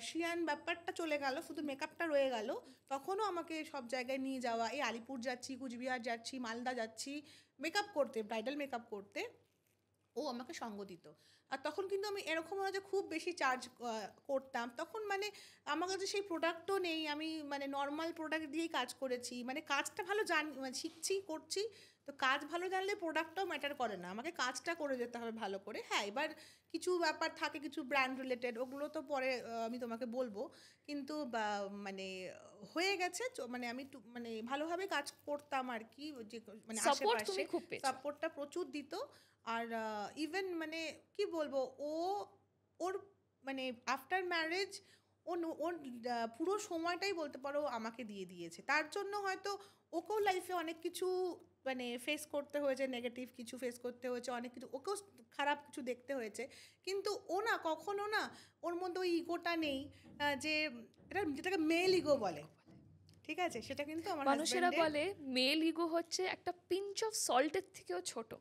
শিয়ান ব্যাপারটা চলে গেল, শুধু মেকআপটা রয়ে গেল, তখনও আমাকে সব জায়গায় নিয়ে যাওয়া, এই আলিপুর যাচ্ছি, কুচবিহার যাচ্ছি, মালদা যাচ্ছি মেকআপ করতে, ব্রাইডাল মেকআপ করতে, ও আমাকে সঙ্গ দিত। আর তখন কিন্তু আমি এরকম না যে খুব বেশি চার্জ করতাম, তখন মানে আমার কাছে সেই প্রোডাক্টও নেই, আমি মানে নর্মাল প্রোডাক্ট দিয়েই কাজ করেছি, মানে কাজটা ভালো মানে শিখছি, করছি। তো কাজ ভালো জানলে প্রোডাক্টটাও ম্যাটার করে না, আমাকে কাজটা করে যেতে হবে ভালো করে। হ্যাঁ, এবার কিছু ব্যাপার থাকে, কিছু ব্র্যান্ড রিলেটেড, ওগুলো তো পরে আমি তোমাকে বলবো, কিন্তু মানে হয়ে গেছে, মানে আমি মানে ভালোভাবে কাজ করতাম আর কি, যে মানে আশেপাশে সাপোর্টটা প্রচুর দিত। আর ইভেন মানে কি বলবো, ওর মানে আফটার ম্যারেজ ওর পুরো সময়টাই বলতে পারো আমাকে দিয়ে দিয়েছে, তার জন্য হয়তো ওকেও লাইফে অনেক কিছু মানে ফেস করতে হয়েছে, নেগেটিভ কিছু ফেস করতে হয়েছে, অনেক কিছু ওকেও খারাপ কিছু দেখতে হয়েছে, কিন্তু ও না কখনো না, ওর মধ্যে ওই ইগোটা নেই, যে যেটাকে মেল ইগো বলে, ঠিক আছে, সেটা কিন্তু আমার মানুষেরা বলে মেল ইগো হচ্ছে একটা পিঞ্চ অফ সল্টের থেকেও ছোট।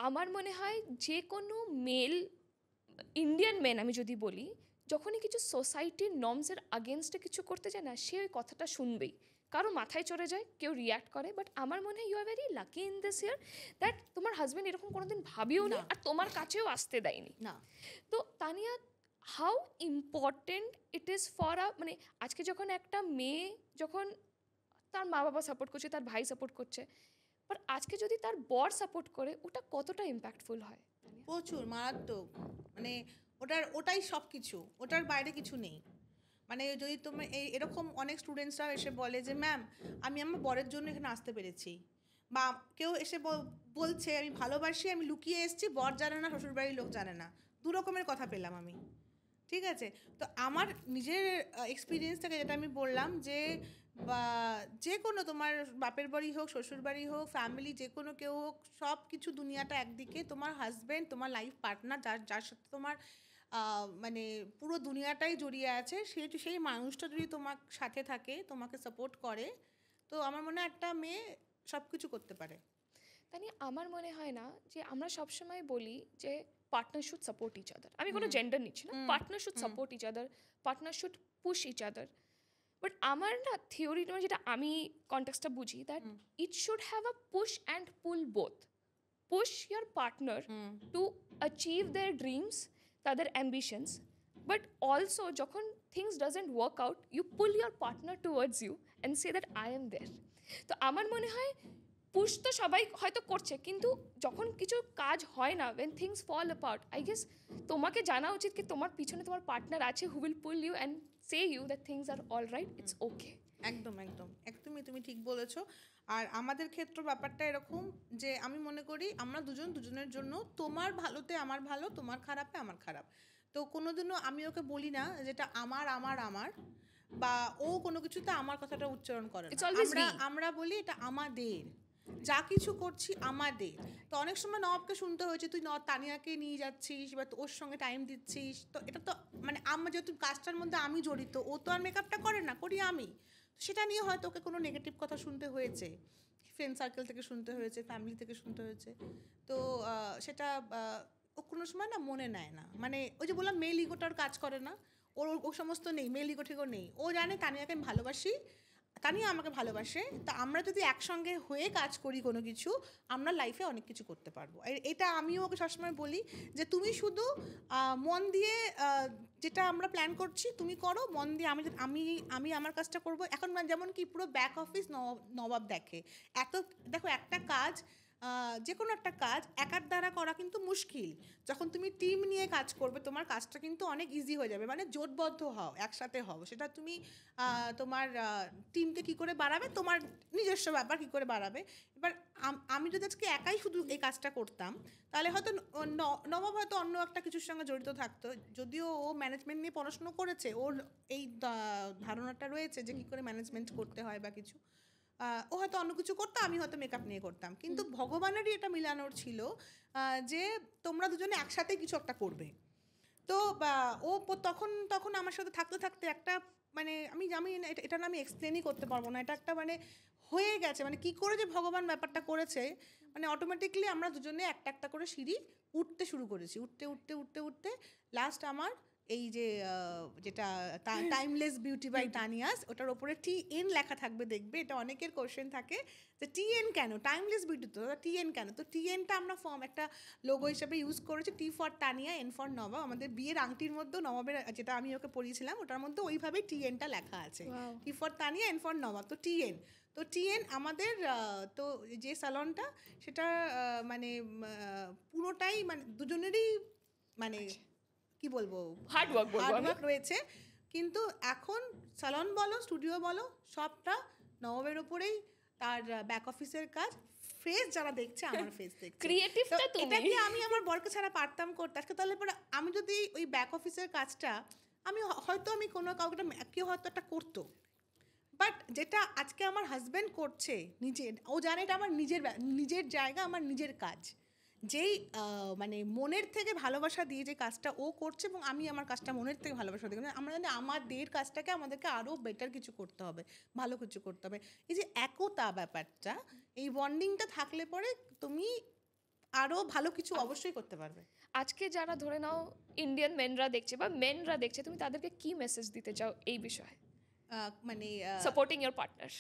আমার মনে হয় যে কোনো মেল, ইন্ডিয়ান মেন আমি যদি বলি, যখনই কিছু সোসাইটির নর্মসের আগেনস্টে কিছু করতে যায় না, সে ওই কথাটা শুনবেই, কারো মাথায় চড়ে যায়, কেউ রিয়্যাক্ট করে। বাট আমার মনে হয় you are very lucky in this year that তোমার হাজব্যান্ড এরকম কোনোদিন ভাবিও নি, আর তোমার কাছেও আসতে দেয়নি না। তো Tania, how important it is for মানে আজকে যখন একটা মেয়ে, যখন তার মা বাবা সাপোর্ট করছে, তার ভাই সাপোর্ট করছে, বাট আজকে যদি তার বর সাপোর্ট করে, ওটা কতটা ইম্প্যাক্টফুল হয়? প্রচুর মারাত্মক, মানে ওটাই সব কিছু, ওটার বাইরে কিছু নেই। মানে যদি তুমি এরকম অনেক স্টুডেন্টসরা এসে বলে যে ম্যাম আমি আমার বরের জন্য এখানে আসতে পেরেছি, বা কেউ এসে বলছে আমি ভালোবাসি, আমি লুকিয়ে এসেছি, বর জানে না, শ্বশুরবাড়ির লোক জানে না, দু রকমের কথা পেলাম আমি, ঠিক আছে। তো আমার নিজের এক্সপিরিয়েন্স থেকে যেটা আমি বললাম, যে বা যে কোনো তোমার বাপের বাড়ি হোক, শ্বশুর বাড়ি হোক, ফ্যামিলি যে কোনো কেউ হোক, সব কিছু দুনিয়াটা একদিকে, তোমার হাজব্যান্ড, তোমার লাইফ পার্টনার, যার সাথে তোমার মানে পুরো দুনিয়াটাই জড়িয়ে আছে, সেই মানুষটা যদি তোমার সাথে থাকে, তোমাকে সাপোর্ট করে, তো আমার মনে হয় একটা মেয়ে সব কিছু করতে পারে। তাই আমার মনে হয় না যে আমরা সবসময় বলি যে partner should support each other, আমি কোনো জেন্ডার নিচ্ছি না, partner should support each other, partner should push each other. But আমার না থিওরি, যেটা আমি কনটেক্সটটা বুঝি, that it should have a push and pull both. Push your partner to achieve their dreams, তাদের অ্যাম্বিশনস, বাট অলসো যখন things doesn't work out, you pull your partner towards you and say that I am there. তো আমার মনে হয় push তো সবাই হয়তো করছে, কিন্তু যখন কিছু কাজ হয় না, when things fall apart, I guess তোমাকে জানা উচিত কি তোমার পিছনে তোমার পার্টনার আছে, who will pull you and say you that things are all right, it's okay. একদমই তুমি ঠিক বলেছো। আর আমাদের ক্ষেত্রে ব্যাপারটা এরকম যে আমি মনে করি আমরা দুজন দুজনের জন্য, তোমার ভালোতে আমার ভালো, তোমার খারাপে আমার খারাপ। তো কোনোদিনও আমি ওকে বলি না যেটা আমার আমার আমার, বা ও কোনো কিছুতে আমার কথাটা উচ্চারণ করে না। It's always আমরা we. আমরা বলি এটা আমাদের, যা কিছু করছি আমাদের। তো অনেক সময় নবাবকে শুনতে হয়েছে তুই তানিয়াকে নিয়ে যাচ্ছিস বা ওর সঙ্গে টাইম দিচ্ছিস, তো এটা তো মানে আমার যেহেতু কাজটার মধ্যে আমি জড়িত, ও তো আর মেকআপটা করে না, করি আমি। সেটা নিয়ে হয়তো ওকে কোনো নেগেটিভ কথা শুনতে হয়েছে, ফ্রেন্ড সার্কেল থেকে শুনতে হয়েছে, ফ্যামিলি থেকে শুনতে হয়েছে। তো সেটা ও কোনো সময় না মনে নেয় না। মানে ওই যে বললাম মেল ইগোটার কাজ করে না, ওর ও সমস্ত নেই, মেল ইগো ঠিকও নেই। ও জানে তানিয়াকে আমি ভালোবাসি, তানিয়া আমাকে ভালোবাসে, তা আমরা যদি একসঙ্গে হয়ে কাজ করি কোনো কিছু, আমরা লাইফে অনেক কিছু করতে পারবো। এটা আমিও ওকে সবসময় বলি যে তুমি শুধু মন দিয়ে যেটা আমরা প্ল্যান করছি তুমি করো মন দিয়ে, আমি আমি আমি আমার কাজটা করবো। এখন যেমন কি পুরো ব্যাক অফিস নবাব দেখে। দেখো একটা কাজ, যে কোনো একটা কাজ একার দ্বারা করা কিন্তু মুশকিল। যখন তুমি টিম নিয়ে কাজ করবে তোমার কাজটা কিন্তু অনেক ইজি হয়ে যাবে। মানে জোটবদ্ধ হও, একসাথে হও। সেটা তুমি তোমার টিমকে কী করে বাড়াবে, তোমার নিজস্ব ব্যাপার কী করে বাড়াবে। এবার আমি যদি আজকে একাই শুধু এই কাজটা করতাম, তাহলে হয়তো নবাব হয়তো অন্য একটা কিছুর সঙ্গে জড়িত থাকতো। যদিও ও ম্যানেজমেন্ট নিয়ে পড়াশুনো করেছে, ওর এই ধারণাটা রয়েছে যে কী করে ম্যানেজমেন্ট করতে হয় বা কিছু, ও হয়তো অন্য কিছু করতো, আমি হয়তো মেকআপ নিয়ে করতাম। কিন্তু ভগবানেরই এটা মিলানোর ছিল যে তোমরা দুজনে একসাথে কিছু একটা করবে। তো ও তখন তখন আমার সাথে থাকতে থাকতে একটা মানে আমি এটা না আমি এক্সপ্লেনই করতে পারবো না, এটা একটা মানে হয়ে গেছে। মানে কি করে যে ভগবান ব্যাপারটা করেছে, মানে অটোমেটিকলি আমরা দুজনে একটা একটা করে সিঁড়ি উঠতে শুরু করেছি। উঠতে উঠতে উঠতে উঠতে লাস্ট আমার এই যে যেটা টাইমলেস বিউটি বাই তানিয়াস, ওটার ওপরে TN লেখা থাকবে, দেখবে। এটা অনেকের কোশ্চেন থাকে যে TN কেন, টাইমলেস বিউটি তো TN কেন। তো TNটা আমরা একটা লোগো হিসেবে ইউজ করেছি, T for Tania, N for Nawab. আমাদের বিয়ের আংটির মধ্যেও নবাবের, যেটা আমি ওকে পরিয়েছিলাম, ওটার মধ্যে ওইভাবেই TNটা লেখা আছে। T for Tania, N for Nawab, তো TN। তো TN আমাদের তো যে স্যালনটা সেটা মানে পুরোটাই মানে দুজনেরই মানে কি বলবো হার্ড ওয়ার্ক রয়েছে। কিন্তু এখন স্যালন বলো স্টুডিও বলো সবটা নবাবের উপরেই, তার ব্যাক অফিসের কাজ। ফেস যারা দেখছে আমার ফেস দেখছে, ক্রিয়েটিভটা তুমি। এটা কি আমি আমার বরকে ছাড়া পারতাম করতে আজকে? তাহলে পরে আমি যদি ওই ব্যাক অফিসের কাজটা আমি কোনো কাউকে কেউ হয়তো একটা করতো, বাট যেটা আজকে আমার হাজব্যান্ড করছে নিজের, ও জানে এটা আমার নিজের জায়গা, আমার নিজের কাজ। যেই মানে মনের থেকে ভালোবাসা দিয়ে যে কাজটা ও করছে, এবং আমি আমার কাজটা মনের থেকে ভালোবাসা দিই, মানে আমরা জানি আমাদের কাজটাকে আমাদেরকে আরও বেটার কিছু করতে হবে, ভালো কিছু করতে হবে। এই যে একতা ব্যাপারটা, এই বন্ডিংটা থাকলে পরে তুমি আরও ভালো কিছু অবশ্যই করতে পারবে। আজকে যারা ধরে নাও ইন্ডিয়ান মেনরা দেখছে বা মেনরা দেখছে, তুমি তাদেরকে কি মেসেজ দিতে চাও এই বিষয়ে, মানে সাপোর্টিং ইয়োর পার্টনার?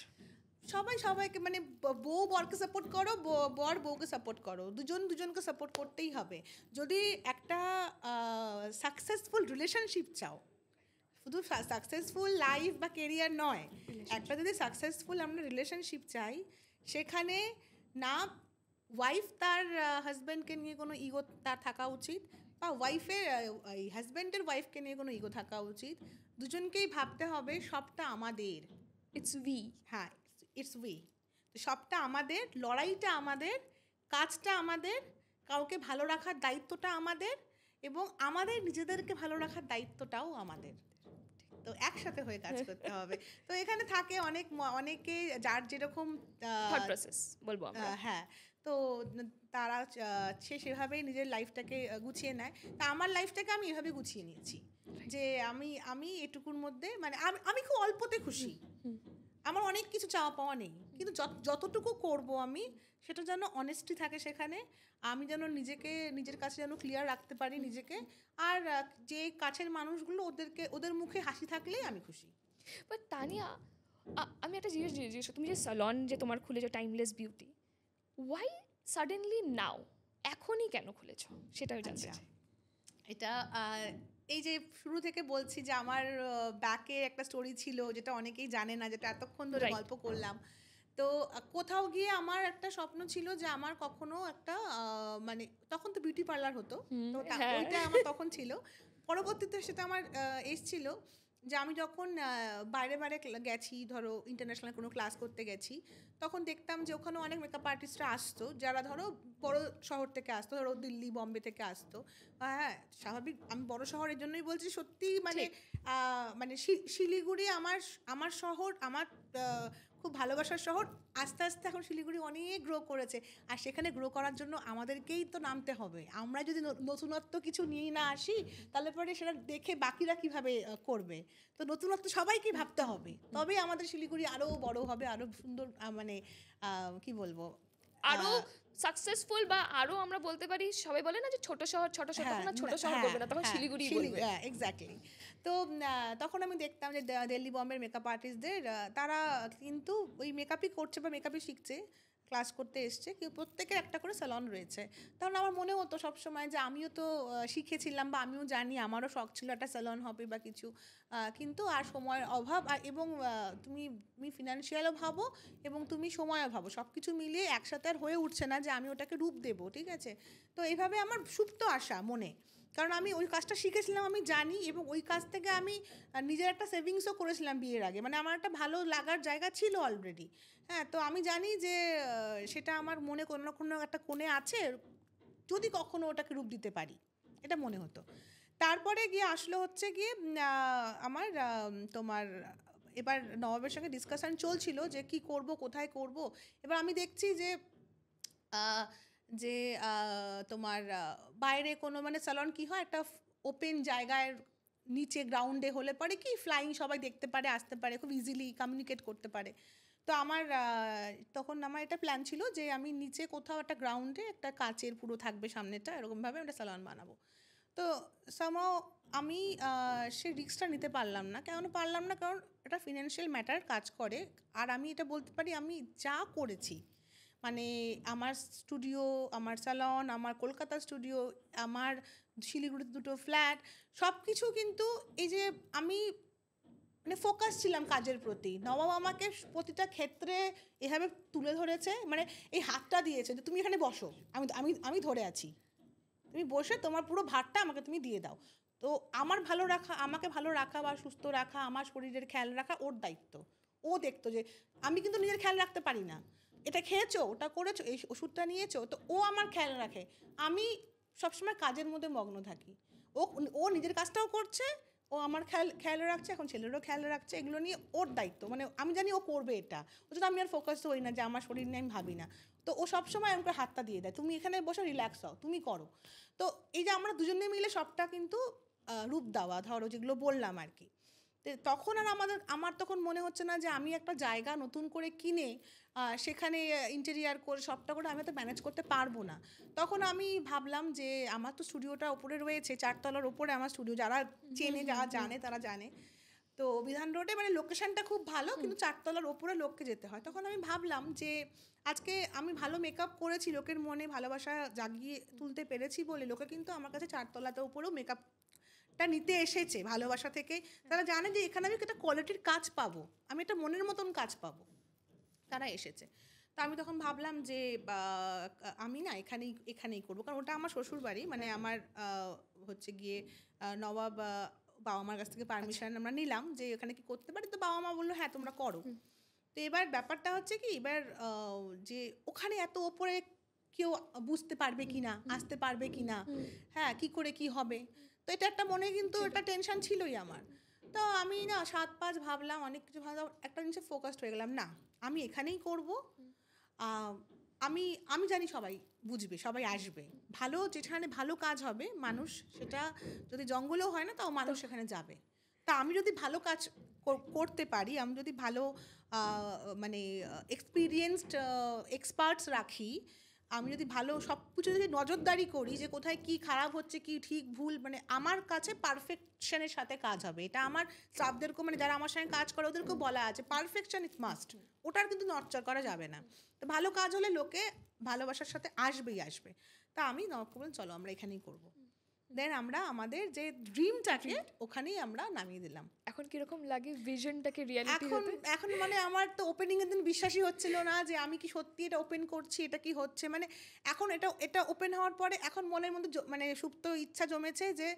সবাইকে মানে বউ বরকে সাপোর্ট করো, বর বউকে সাপোর্ট করো, দুজনকে সাপোর্ট করতেই হবে। যদি একটা সাকসেসফুল রিলেশনশিপ চাও, শুধু সাকসেসফুল লাইফ বা কেরিয়ার নয়, একটা যদি সাকসেসফুল আমরা রিলেশনশিপ চাই, সেখানে না ওয়াইফ তার হাজব্যান্ডকে নিয়ে কোনো ইগো তার থাকা উচিত, বা ওয়াইফের হাজব্যান্ডের ওয়াইফকে নিয়ে কোনো ইগো থাকা উচিত। দুজনকেই ভাবতে হবে সবটা আমাদের, ইটস উই। হ্যাঁ, ইটস উই। তো সবটা আমাদের, লড়াইটা আমাদের, কাজটা আমাদের, কাউকে ভালো রাখার দায়িত্বটা আমাদের, এবং আমাদের নিজেদেরকে ভালো রাখার দায়িত্বটাও আমাদের। তো একসাথে হয়ে কাজ করতে হবে। তো এখানে থাকে অনেকে যার যেরকম থট প্রসেস বলবো আমরা। হ্যাঁ, তো তারা সে সেভাবেই নিজের লাইফটাকে গুছিয়ে নেয়। তা আমার লাইফটাকে আমি এভাবে গুছিয়ে নিয়েছি যে আমি এটুকুর মধ্যে মানে আমি খুব অল্পতে খুশি। আমার অনেক কিছু চাওয়া পাওয়া নেই, কিন্তু যতটুকু করব আমি সেটা যেন অনেস্টি থাকে সেখানে, আমি যেন নিজের কাছে যেন ক্লিয়ার রাখতে পারি নিজেকে, আর যে কাছের মানুষগুলো ওদের মুখে হাসি থাকলেই আমি খুশি। বাট তানিয়া, আমি একটা জিজ্ঞেস, তুমি যে স্যালন যে তোমার খুলেছো টাইমলেস বিউটি, ওয়াই সাডেনলি নাও, এখনই কেন খুলেছো সেটা আমি জানতে চাই। এটা এই যে শুরু থেকে বলছি যে আমার ব্যাকে একটা স্টোরি ছিল যেটা অনেকেই জানে না, যেটা এতক্ষণ ধরে গল্প করলাম। তো কোথাও গিয়ে আমার একটা স্বপ্ন ছিল যে আমার কখনো একটা মানে তখন তো বিউটি পার্লার হতো, তো ওইটা আমার তখন ছিল। পরবর্তীতে সেটা আমার এসছিল যে আমি যখন বাইরে বাইরে গেছি, ধরো ইন্টারন্যাশনাল কোনো ক্লাস করতে গেছি, তখন দেখতাম যে ওখানে অনেক মেকআপ আর্টিস্টরা আসতো যারা ধরো বড় শহর থেকে আসতো, ধরো দিল্লি বম্বে থেকে আসতো। হ্যাঁ, স্বাভাবিক, আমি বড় শহরের জন্যই বলছি, সত্যি মানে মানে শিলিগুড়ি আমার আমার শহর, আমার খুব ভালোবাসার শহর। আস্তে আস্তে এখন শিলিগুড়ি অনেক গ্রো করেছে, আর সেখানে গ্রো করার জন্য আমাদেরকেই তো নামতে হবে। আমরা যদি নতুনত্ব কিছু নিয়ে না আসি, তাহলে পরে সেটা দেখে বাকিরা কিভাবে করবে? তো নতুনত্ব সবাইকে ভাবতে হবে, তবেই আমাদের শিলিগুড়ি আরও বড় হবে, আরও সুন্দর, মানে কি বলবো, আরো সাকসেসফুল, বা আরো আমরা বলতে পারি, সবাই বলে না যে ছোট শহর ছোট শহর, তখন না ছোট শহর বলবে না, তখন শিলিগুড়ি বলবে। এক্স্যাক্টলি। তো তখন আমি দেখতাম যে দিল্লি বম্বের মেকআপ আর্টিস্টদের, তারা কিন্তু ওই মেকআপই করছে বা মেকআপই শিখছে, ক্লাস করতে এসছে, কেউ প্রত্যেকের একটা করে স্যালন রয়েছে। তখন আমার মনে হতো সবসময় যে আমিও তো শিখেছিলাম, বা আমিও জানি, আমারও শখ ছিল একটা স্যালন হবে বা কিছু, কিন্তু আর সময়ের অভাব, আর এবং তুমি তুমি ফিনান্সিয়ালও ভাবো এবং তুমি সময়ও ভাবো, সব কিছু মিলিয়ে একসাথে আর হয়ে উঠছে না যে আমি ওটাকে রূপ দেবো, ঠিক আছে? তো এইভাবে আমার সুপ্ত আশা মনে, কারণ আমি ওই কাজটা শিখেছিলাম, আমি জানি, এবং ওই কাজ থেকে আমি নিজের একটা সেভিংসও করেছিলাম বিয়ের আগে, মানে আমার একটা ভালো লাগার জায়গা ছিল অলরেডি। হ্যাঁ, তো আমি জানি যে সেটা আমার মনে কোনো না কোনো একটা কোণে আছে, যদি কখনো ওটাকে রূপ দিতে পারি, এটা মনে হতো। তারপরে গিয়ে আসলো হচ্ছে গিয়ে আমার তোমার এবার নবাবের সঙ্গে ডিসকাশন চলছিল যে কি করব, কোথায় করব। এবার আমি দেখছি যে যে তোমার বাইরে কোনো মানে স্যালন কি হয়, একটা ওপেন জায়গায় নিচে গ্রাউন্ডে হলে পরে কি ফ্লাইং সবাই দেখতে পারে, আসতে পারে, খুব ইজিলি কমিউনিকেট করতে পারে। তো আমার তখন আমার এটা প্ল্যান ছিল যে আমি নিচে কোথাও একটা গ্রাউন্ডে একটা কাচের পুরো থাকবে সামনেটা, এরকমভাবে একটা স্যালন বানাবো। তো সামহাও আমি সেই রিস্কটা নিতে পারলাম না। কেন পারলাম না? কারণ এটা ফিনান্সিয়াল ম্যাটার কাজ করে। আর আমি এটা বলতে পারি, আমি যা করেছি, মানে আমার স্টুডিও, আমার স্যালন, আমার কলকাতা স্টুডিও, আমার শিলিগুড়িতে দুটো ফ্ল্যাট, সব কিছু কিন্তু এই যে আমি মানে ফোকাস ছিলাম কাজের প্রতি। নবাব আমাকে প্রতিটা ক্ষেত্রে এভাবে তুলে ধরেছে, মানে এই হাতটা দিয়েছে যে তুমি এখানে বসো, আমি আমি আমি ধরে আছি, তুমি বসে তোমার পুরো ভারটা আমাকে তুমি দিয়ে দাও। তো আমার ভালো রাখা, আমাকে ভালো রাখা বা সুস্থ রাখা, আমার শরীরের খেয়াল রাখা ওর দায়িত্ব। ও দেখতো যে আমি কিন্তু নিজের খেয়াল রাখতে পারি না, এটা খেয়েছো, ওটা করেছো, এই ওষুধটা নিয়েছো, তো ও আমার খেয়াল রাখে। আমি সবসময় কাজের মধ্যে মগ্ন থাকি। ও ও নিজের কাজটাও করছে, ও আমার খেয়াল রাখছে, এখন ছেলেরও খেয়াল রাখছে, এগুলো নিয়ে ওর দায়িত্ব, মানে আমি জানি ও করবে এটা, ওই জন্য আমি আর ফোকাস হই না যে আমার শরীর নিয়ে আমি ভাবি না। তো ও সবসময় আমাকে হাতটা দিয়ে দেয়, তুমি এখানে বসে রিল্যাক্স হও, তুমি করো। তো এই যে আমরা দুজনে মিলে সবটা কিন্তু রূপ দেওয়া, ধরো যেগুলো বললাম আর কি। তো তখন আর আমার তখন মনে হচ্ছে না যে আমি একটা জায়গা নতুন করে কিনে সেখানে ইন্টেরিয়ার করে সবটা করে আমি তো ম্যানেজ করতে পারবো না। তখন আমি ভাবলাম যে আমার তো স্টুডিওটা ওপরে রয়েছে, 4 তলার ওপরে আমার স্টুডিও, যারা চেনে, যারা জানে তারা জানে। তো বিধান রোডে মানে লোকেশনটা খুব ভালো, কিন্তু 4 তলার ওপরে লোককে যেতে হয়। তখন আমি ভাবলাম যে আজকে আমি ভালো মেকআপ করেছি, লোকের মনে ভালোবাসা জাগিয়ে তুলতে পেরেছি বলে লোকে কিন্তু আমার কাছে 4 তলাতে উপরেও মেকআপটা নিতে এসেছে ভালোবাসা থেকে। তারা জানে যে এখানে আমি একটা কোয়ালিটির কাজ পাবো, আমি একটা মনের মতন কাজ পাবো, তারা এসেছে। তো আমি তখন ভাবলাম যে আমি না এখানেই করবো, কারণ ওটা আমার শ্বশুর বাড়ি, মানে আমার হচ্ছে গিয়ে নবাব বাবা মার কাছ থেকে পারমিশন আমরা নিলাম যে এখানে কি করতে পারি। তো বাবা মা বললো হ্যাঁ তোমরা করো। তো এবার ব্যাপারটা হচ্ছে কি, এবার যে ওখানে এত ওপরে কেউ বুঝতে পারবে কি না, আসতে পারবে কি না, হ্যাঁ কি করে কি হবে, তো এটা একটা মনে কিন্তু একটা টেনশন ছিলই আমার। তো আমি না 7-5 ভাবলাম, অনেক কিছু ভাবলাম, একটা জিনিসে ফোকাসড হয়ে গেলাম, না আমি এখানেই করবো। আমি আমি জানি সবাই বুঝবে, সবাই আসবে, ভালো যেখানে ভালো কাজ হবে, মানুষ সেটা যদি জঙ্গলেও হয় না তাও মানুষ সেখানে যাবে। তা আমি যদি ভালো কাজ করতে পারি, আমি যদি ভালো মানে এক্সপিরিয়েন্সড এক্সপার্টস রাখি, আমি যদি ভালো সব কিছু যদি নজরদারি করি যে কোথায় কি খারাপ হচ্ছে, কি ঠিক ভুল, মানে আমার কাছে পারফেকশনের সাথে কাজ হবে। এটা আমার স্টাফদেরকেও, মানে যারা আমার সঙ্গে কাজ করে ওদেরকেও বলা আছে, পারফেকশন ইট মাস্ট, ওটার কিন্তু নড়চড় করা যাবে না। তো ভালো কাজ হলে লোকে ভালোবাসার সাথে আসবেই আসবে। তা আমি বললাম চলো আমরা এখানেই করবো। দেন আমরা আমাদের যে ড্রিমটাকে ওখানেই আমরা নামিয়ে দিলাম। এখন কিরকম লাগে ভিশনটাকে রিয়ালিটি হতে? এখন মানে আমার তো ওপেনিং এর দিন বিশ্বাসই হচ্ছিল না যে আমি কি সত্যি এটা ওপেন করছি, এটা কি হচ্ছে। মানে এখন এটা ওপেন হওয়ার পরে এখন মনের মধ্যে মানে সুপ্ত ইচ্ছা জমেছে যে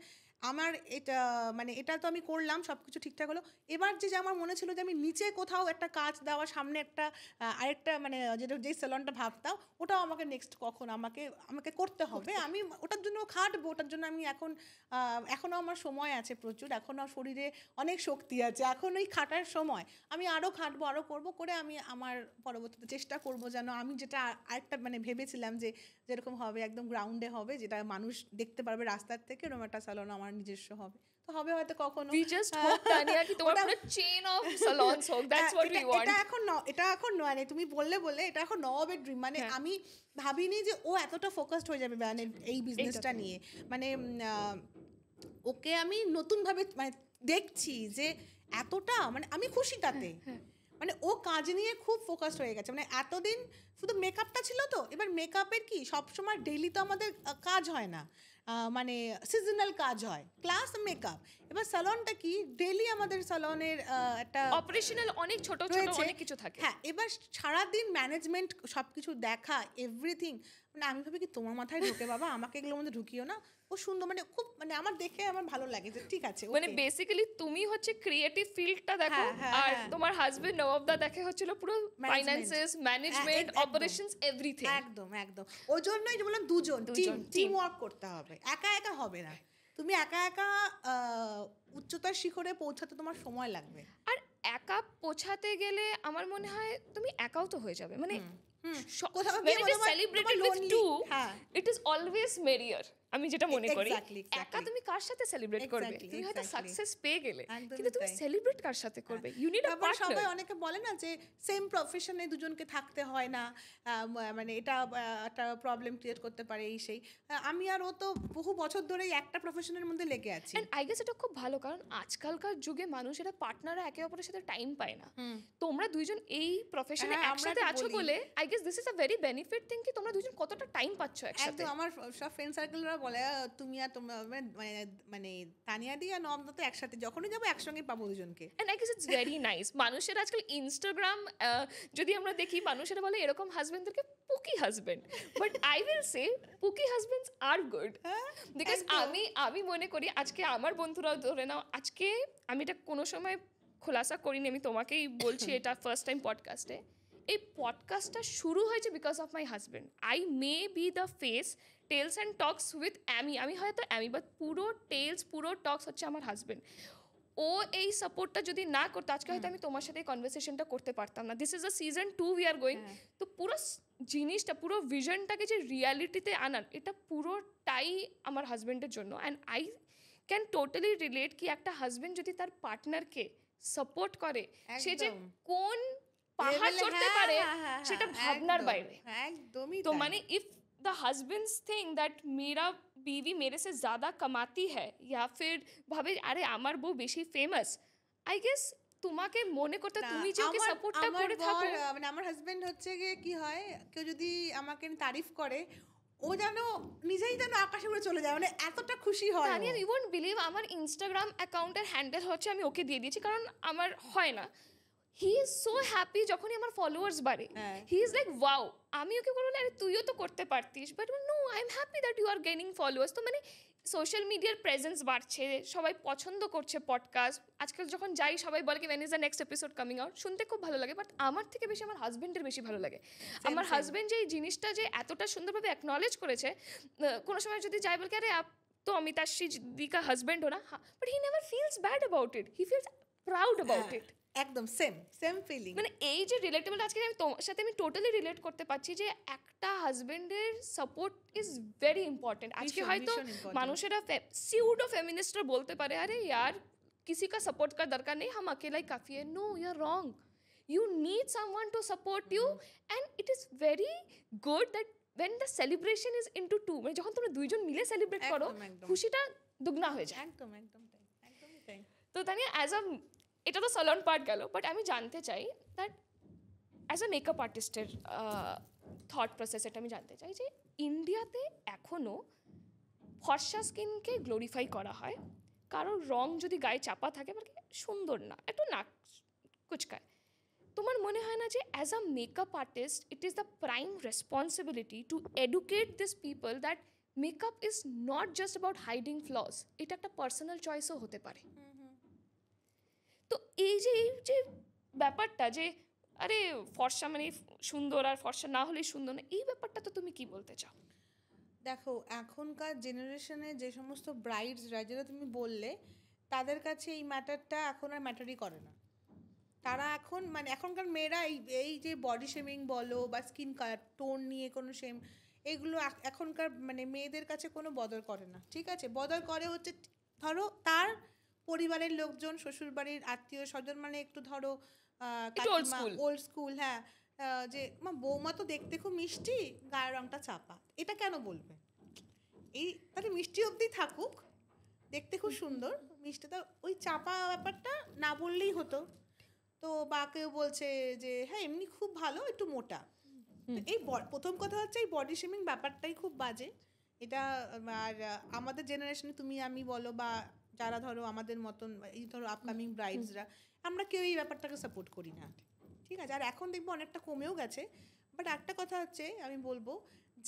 আমার এটা মানে এটা তো আমি করলাম, সব কিছু ঠিকঠাক হলো। এবার যে আমার মনে ছিল যে আমি নিচে কোথাও একটা কাজ দেওয়া, সামনে একটা আরেকটা মানে যেটা যেই স্যালনটা ভাবতাম, ওটাও আমাকে নেক্সট কখন আমাকে আমাকে করতে হবে, আমি ওটার জন্য খাটবো, ওটার জন্য আমি এখনও আমার সময় আছে প্রচুর, এখনও শরীরে অনেক শক্তি আছে, এখন ওই খাটার সময়, আমি আরও খাটবো, আরও করবো করে আমি আমার পরবর্তীতে চেষ্টা করবো যেন আমি যেটা আরেকটা মানে ভেবেছিলাম যে যেরকম হবে একদম গ্রাউন্ডে হবে, যেটা মানুষ দেখতে পারবে রাস্তার থেকে, এরকম একটা স্যালন আমার নিজস্ব হবে, তো হবে হয়তো কখনো। We just hope, Tanya, কি তোমার পুরো chain of salons হোক, that's what we want. এটা এখন নয়, মানে তুমি বললে এটা এখন নবাবের ড্রিম, মানে আমি ভাবিনি যে ও এতটা ফোকাসড হয়ে যাবে মানে এই বিজনেসটা নিয়ে, মানে ওকে আমি নতুনভাবে মানে দেখছি যে এতটা মানে আমি খুশি তাতে, মানে ও কাজ নিয়ে খুব ফোকাসড হয়ে গেছে, মানে এতদিন শুধু মেকআপটা ছিল, তো এবার মেকআপের কি সবসময় ডেইলি তো আমাদের কাজ হয় না, মানে সিজনাল কাজ হয় প্লাস মেকআপ, এবার স্যালনটা কি ডেইলি আমাদের স্যালনের একটা অপারেশনাল অনেক ছোট ছোট অনেক কিছু থাকে। হ্যাঁ, এবার সারাদিন ম্যানেজমেন্ট সব কিছু দেখা এভরিথিং, মানে আমি ভাবি কি তোমার মাথায় ঢোকে বাবা, আমাকে এগুলোর মধ্যে ঢুকিও না, ও সুন্দর, মানে খুব মানে আমার দেখে আমার ভালো লাগে যে ঠিক আছে, মানে বেসিক্যালি তুমি হচ্ছে ক্রিয়েটিভ ফিল্ডটা দেখো, আর তোমার হাজবেন্ড নবাবদা দেখে হচ্ছিল পুরো ফাইন্যান্সেস, ম্যানেজমেন্ট, অপারেশনস, এভরিথিং। একদম একদম, ওই জন্যই যে বললাম দুজন টিম ওয়ার্ক করতে হবে, একা একা হবে না, তুমি একা একা উচ্চতার শিখরে পৌঁছাতে তোমার সময় লাগবে, আর একা পৌঁছাতে গেলে আমার মনে হয় তুমি একাও তো হয়ে যাবে, মানে when it is celebrated with two, it is always merrier, আমি যেটা মনে করি। একা তুমি কার সাথে সেলিব্রেট করবে? তুমি হয়তো সাকসেস পেয়ে গেলে, কিন্তু তুমি সেলিব্রেট কার সাথে করবে? You need a partner. সবাই অনেকে বলে না যে সেম প্রফেশনে দুজনকে থাকতে হয় না, মানে এটা একটা প্রবলেম ক্রিয়েট করতে পারে এই সেই, আমি আর ও তো বহু বছর ধরেই একটা প্রফেশনের মধ্যে লেগে আছি, এন্ড আই গেস এটা খুব ভালো, কারণ আজকালকার যুগে মানুষেরা পার্টনাররা একে অপরের সাথে টাইম পায় না, তোমরা দুইজন এই প্রফেশনে একসাথে আছো বলে I guess this is a very benefit thing কি তোমরা দুইজন কতটা টাইম পাচ্ছ একসাথে। আমার সব ফ্রেন্ড সার্কেলরা বলে তুমি আর তোমরা মানে তানিয়া দি আর নবদা তো একসাথে যখনই যাবো একসঙ্গে পাবো দুজনকে, and I guess it's very nice. মানুষের আজকাল ইনস্টাগ্রাম যদি আমরা দেখি, মানুষেরা বলে এরকম হাজবেন্ডদেরকে pookie husband, but I will say pookie husbands are good, because আমি মনে করি আজকে আমার বন্ধুরাও ধরে নাও, আজকে আমি এটা কোনো সময় খোলাসা করিনি, আমি তোমাকেই বলছি এটা ফার্স্ট টাইম পডকাস্টে, এই পডকাস্টটা শুরু হয়েছে because of my husband. I may be the face tales and talks with আমি হয়তো বাট পুরো টেলস পুরো টক্স হচ্ছে আমার হাজব্যান্ড। ও এই সাপোর্টটা যদি না করতো আজকে হয়তো আমি তোমার সাথে কনভারসেশনটা করতে পারতাম না। This is a season 2 we are going, তো পুরো জিনিসটা পুরো ভিশনটাকে যে রিয়ালিটিতে আনার এটা পুরোটাই আমার হাজব্যান্ডের জন্য। And I can totally relate কি একটা হাজব্যান্ড যদি তার পার্টনারকে সাপোর্ট করে, সে যে কোন পাহাড় চড়তে পারে সেটা ভাবনার বাইরে। একদমই তো মানে if the husbands think that मेरा बीवी मेरे से ज़्यादा कमाती है या फिर ভাবে আরে আমার বউ বেশি ফেমাস, আই গেস তোমাকে মনে করতে তুমি যে ওকে সাপোর্টটা করে থাকো। মানে আমার হাজবেন্ড হচ্ছে গিয়ে কি হয়, কেউ যদি আমাকে তারিফ করে ও যেন নিজেই যেন আকাশে উড়ে চলে যায়, মানে এতটা খুশি হয়। তানিয়া ইউ ওন্ট বিলিভ আমার ইনস্টাগ্রাম অ্যাকাউন্টের হ্যান্ডেল হচ্ছে আমি ওকে দিয়ে দিয়েছি, কারণ আমার হয় না। হি ইজ সো হ্যাপি যখনই আমার ফলোয়ার্স বাড়ে, হি ইজ লাইক ওয়াও। আমি ওকে বললাম আরে তুইও তো করতে পারতিস, but no I am happy that you are gaining followers. তো মানে সোশ্যাল মিডিয়ার প্রেজেন্স বাড়ছে, সবাই পছন্দ করছে পডকাস্ট। আজকাল যখন যাই সবাই বলে কি when is the next episode coming out, শুনতে খুব ভালো লাগে, বাট আমার থেকে বেশি আমার হাজব্যান্ডের বেশি ভালো লাগে। আমার হাজব্যান্ড যে এই জিনিসটা যে এতটা সুন্দরভাবে অ্যাকনলেজ করেছে, কোনো সময় যদি যাই বলকে আরে তো অমিতাশ্রী দি কা হাজব্যান্ড হো না, but he never feels bad about it, he feels proud about it. একদম সেম ফিলিং। মানে এই যে রিলেটেবল আজকে আমি তোমার সাথে আমি টোটালি রিলেট করতে পারছি যে একটা হাজবেন্ডের সাপোর্ট ইজ ভেরি ইম্পর্টেন্ট। আজকে হয়তো মানুষেরা সিউডো ফেমিনিস্টরা বলতে পারে আরে यार किसी का सपोर्ट का दरकार नहीं, हम अकेला ही काफ़ी है। No, you are wrong, you need someone to support you, and it is very good that when the celebration is into two, মানে যখন তোমরা দুইজন মিলে সেলিব্রেট করো খুশিটা দুগুনা হয়ে যায়। একদম তাই। তো তানিয়া অ্যাজ আ এটা তো সালন পার্ট গেল, বাট আমি জানতে চাই দ্যাট অ্যাজ আ মেকআপ আর্টিস্টের থট প্রসেস, এটা আমি জানতে চাই যে ইন্ডিয়াতে এখনও ফর্সা স্কিনকে গ্লোরিফাই করা হয়, কারণ রং যদি গায়ে চাপা থাকে মানে সুন্দর না, একটু নাক কুচকায়। তোমার মনে হয় না যে as a makeup artist it is the prime responsibility to educate this people that makeup is not just about hiding flaws, এটা একটা পার্সোনাল চয়েসও হতে পারে। তো এই যে ব্যাপারটা যে আরে ফর্সা মানে সুন্দর আর ফর্সা না হলেই সুন্দর না, এই ব্যাপারটা তো তুমি কি বলতে চাও? দেখো, এখনকার জেনারেশনে যে সমস্ত ব্রাইডসরা, যেটা তুমি বললে, তাদের কাছে এই ম্যাটারটা এখন আর ম্যাটারই করে না। তারা এখন মানে এখনকার মেয়েরা এই যে বডি শেমিং বলো বা স্কিন কালার টোন নিয়ে কোনো শেম, এগুলো এখনকার মানে মেয়েদের কাছে কোনো বদল করে না। ঠিক আছে, বদল করে হচ্ছে ধরো তার পরিবারের লোকজন, শ্বশুরবাড়ির আত্মীয় স্বজন, মানে একটু ধরো ওল্ড স্কুল, হ্যাঁ, যে মা বৌমা তো দেখতে খুব মিষ্টি, গায়ের রংটা চাপা, এটা কেন বলবে? এই তাহলে মিষ্টি অবধি থাকুক, দেখতে খুব সুন্দর, মিষ্টিটা ওই চাপা ব্যাপারটা না বললেই হতো। তো বা কেউ বলছে যে হ্যাঁ এমনি খুব ভালো, একটু মোটা। এই প্রথম কথা হচ্ছে এই বডি শেমিং ব্যাপারটাই খুব বাজে এটা। আর আমাদের জেনারেশনে তুমি আমি বলো বা যারা ধরো আমাদের মতন এই ধরো আপকামিং ব্রাইডসরা, আমরা কেউ এই ব্যাপারটাকে সাপোর্ট করি না। ঠিক আছে, আর এখন দেখবো অনেকটা কমেও গেছে। বাট একটা কথা হচ্ছে, আমি বলবো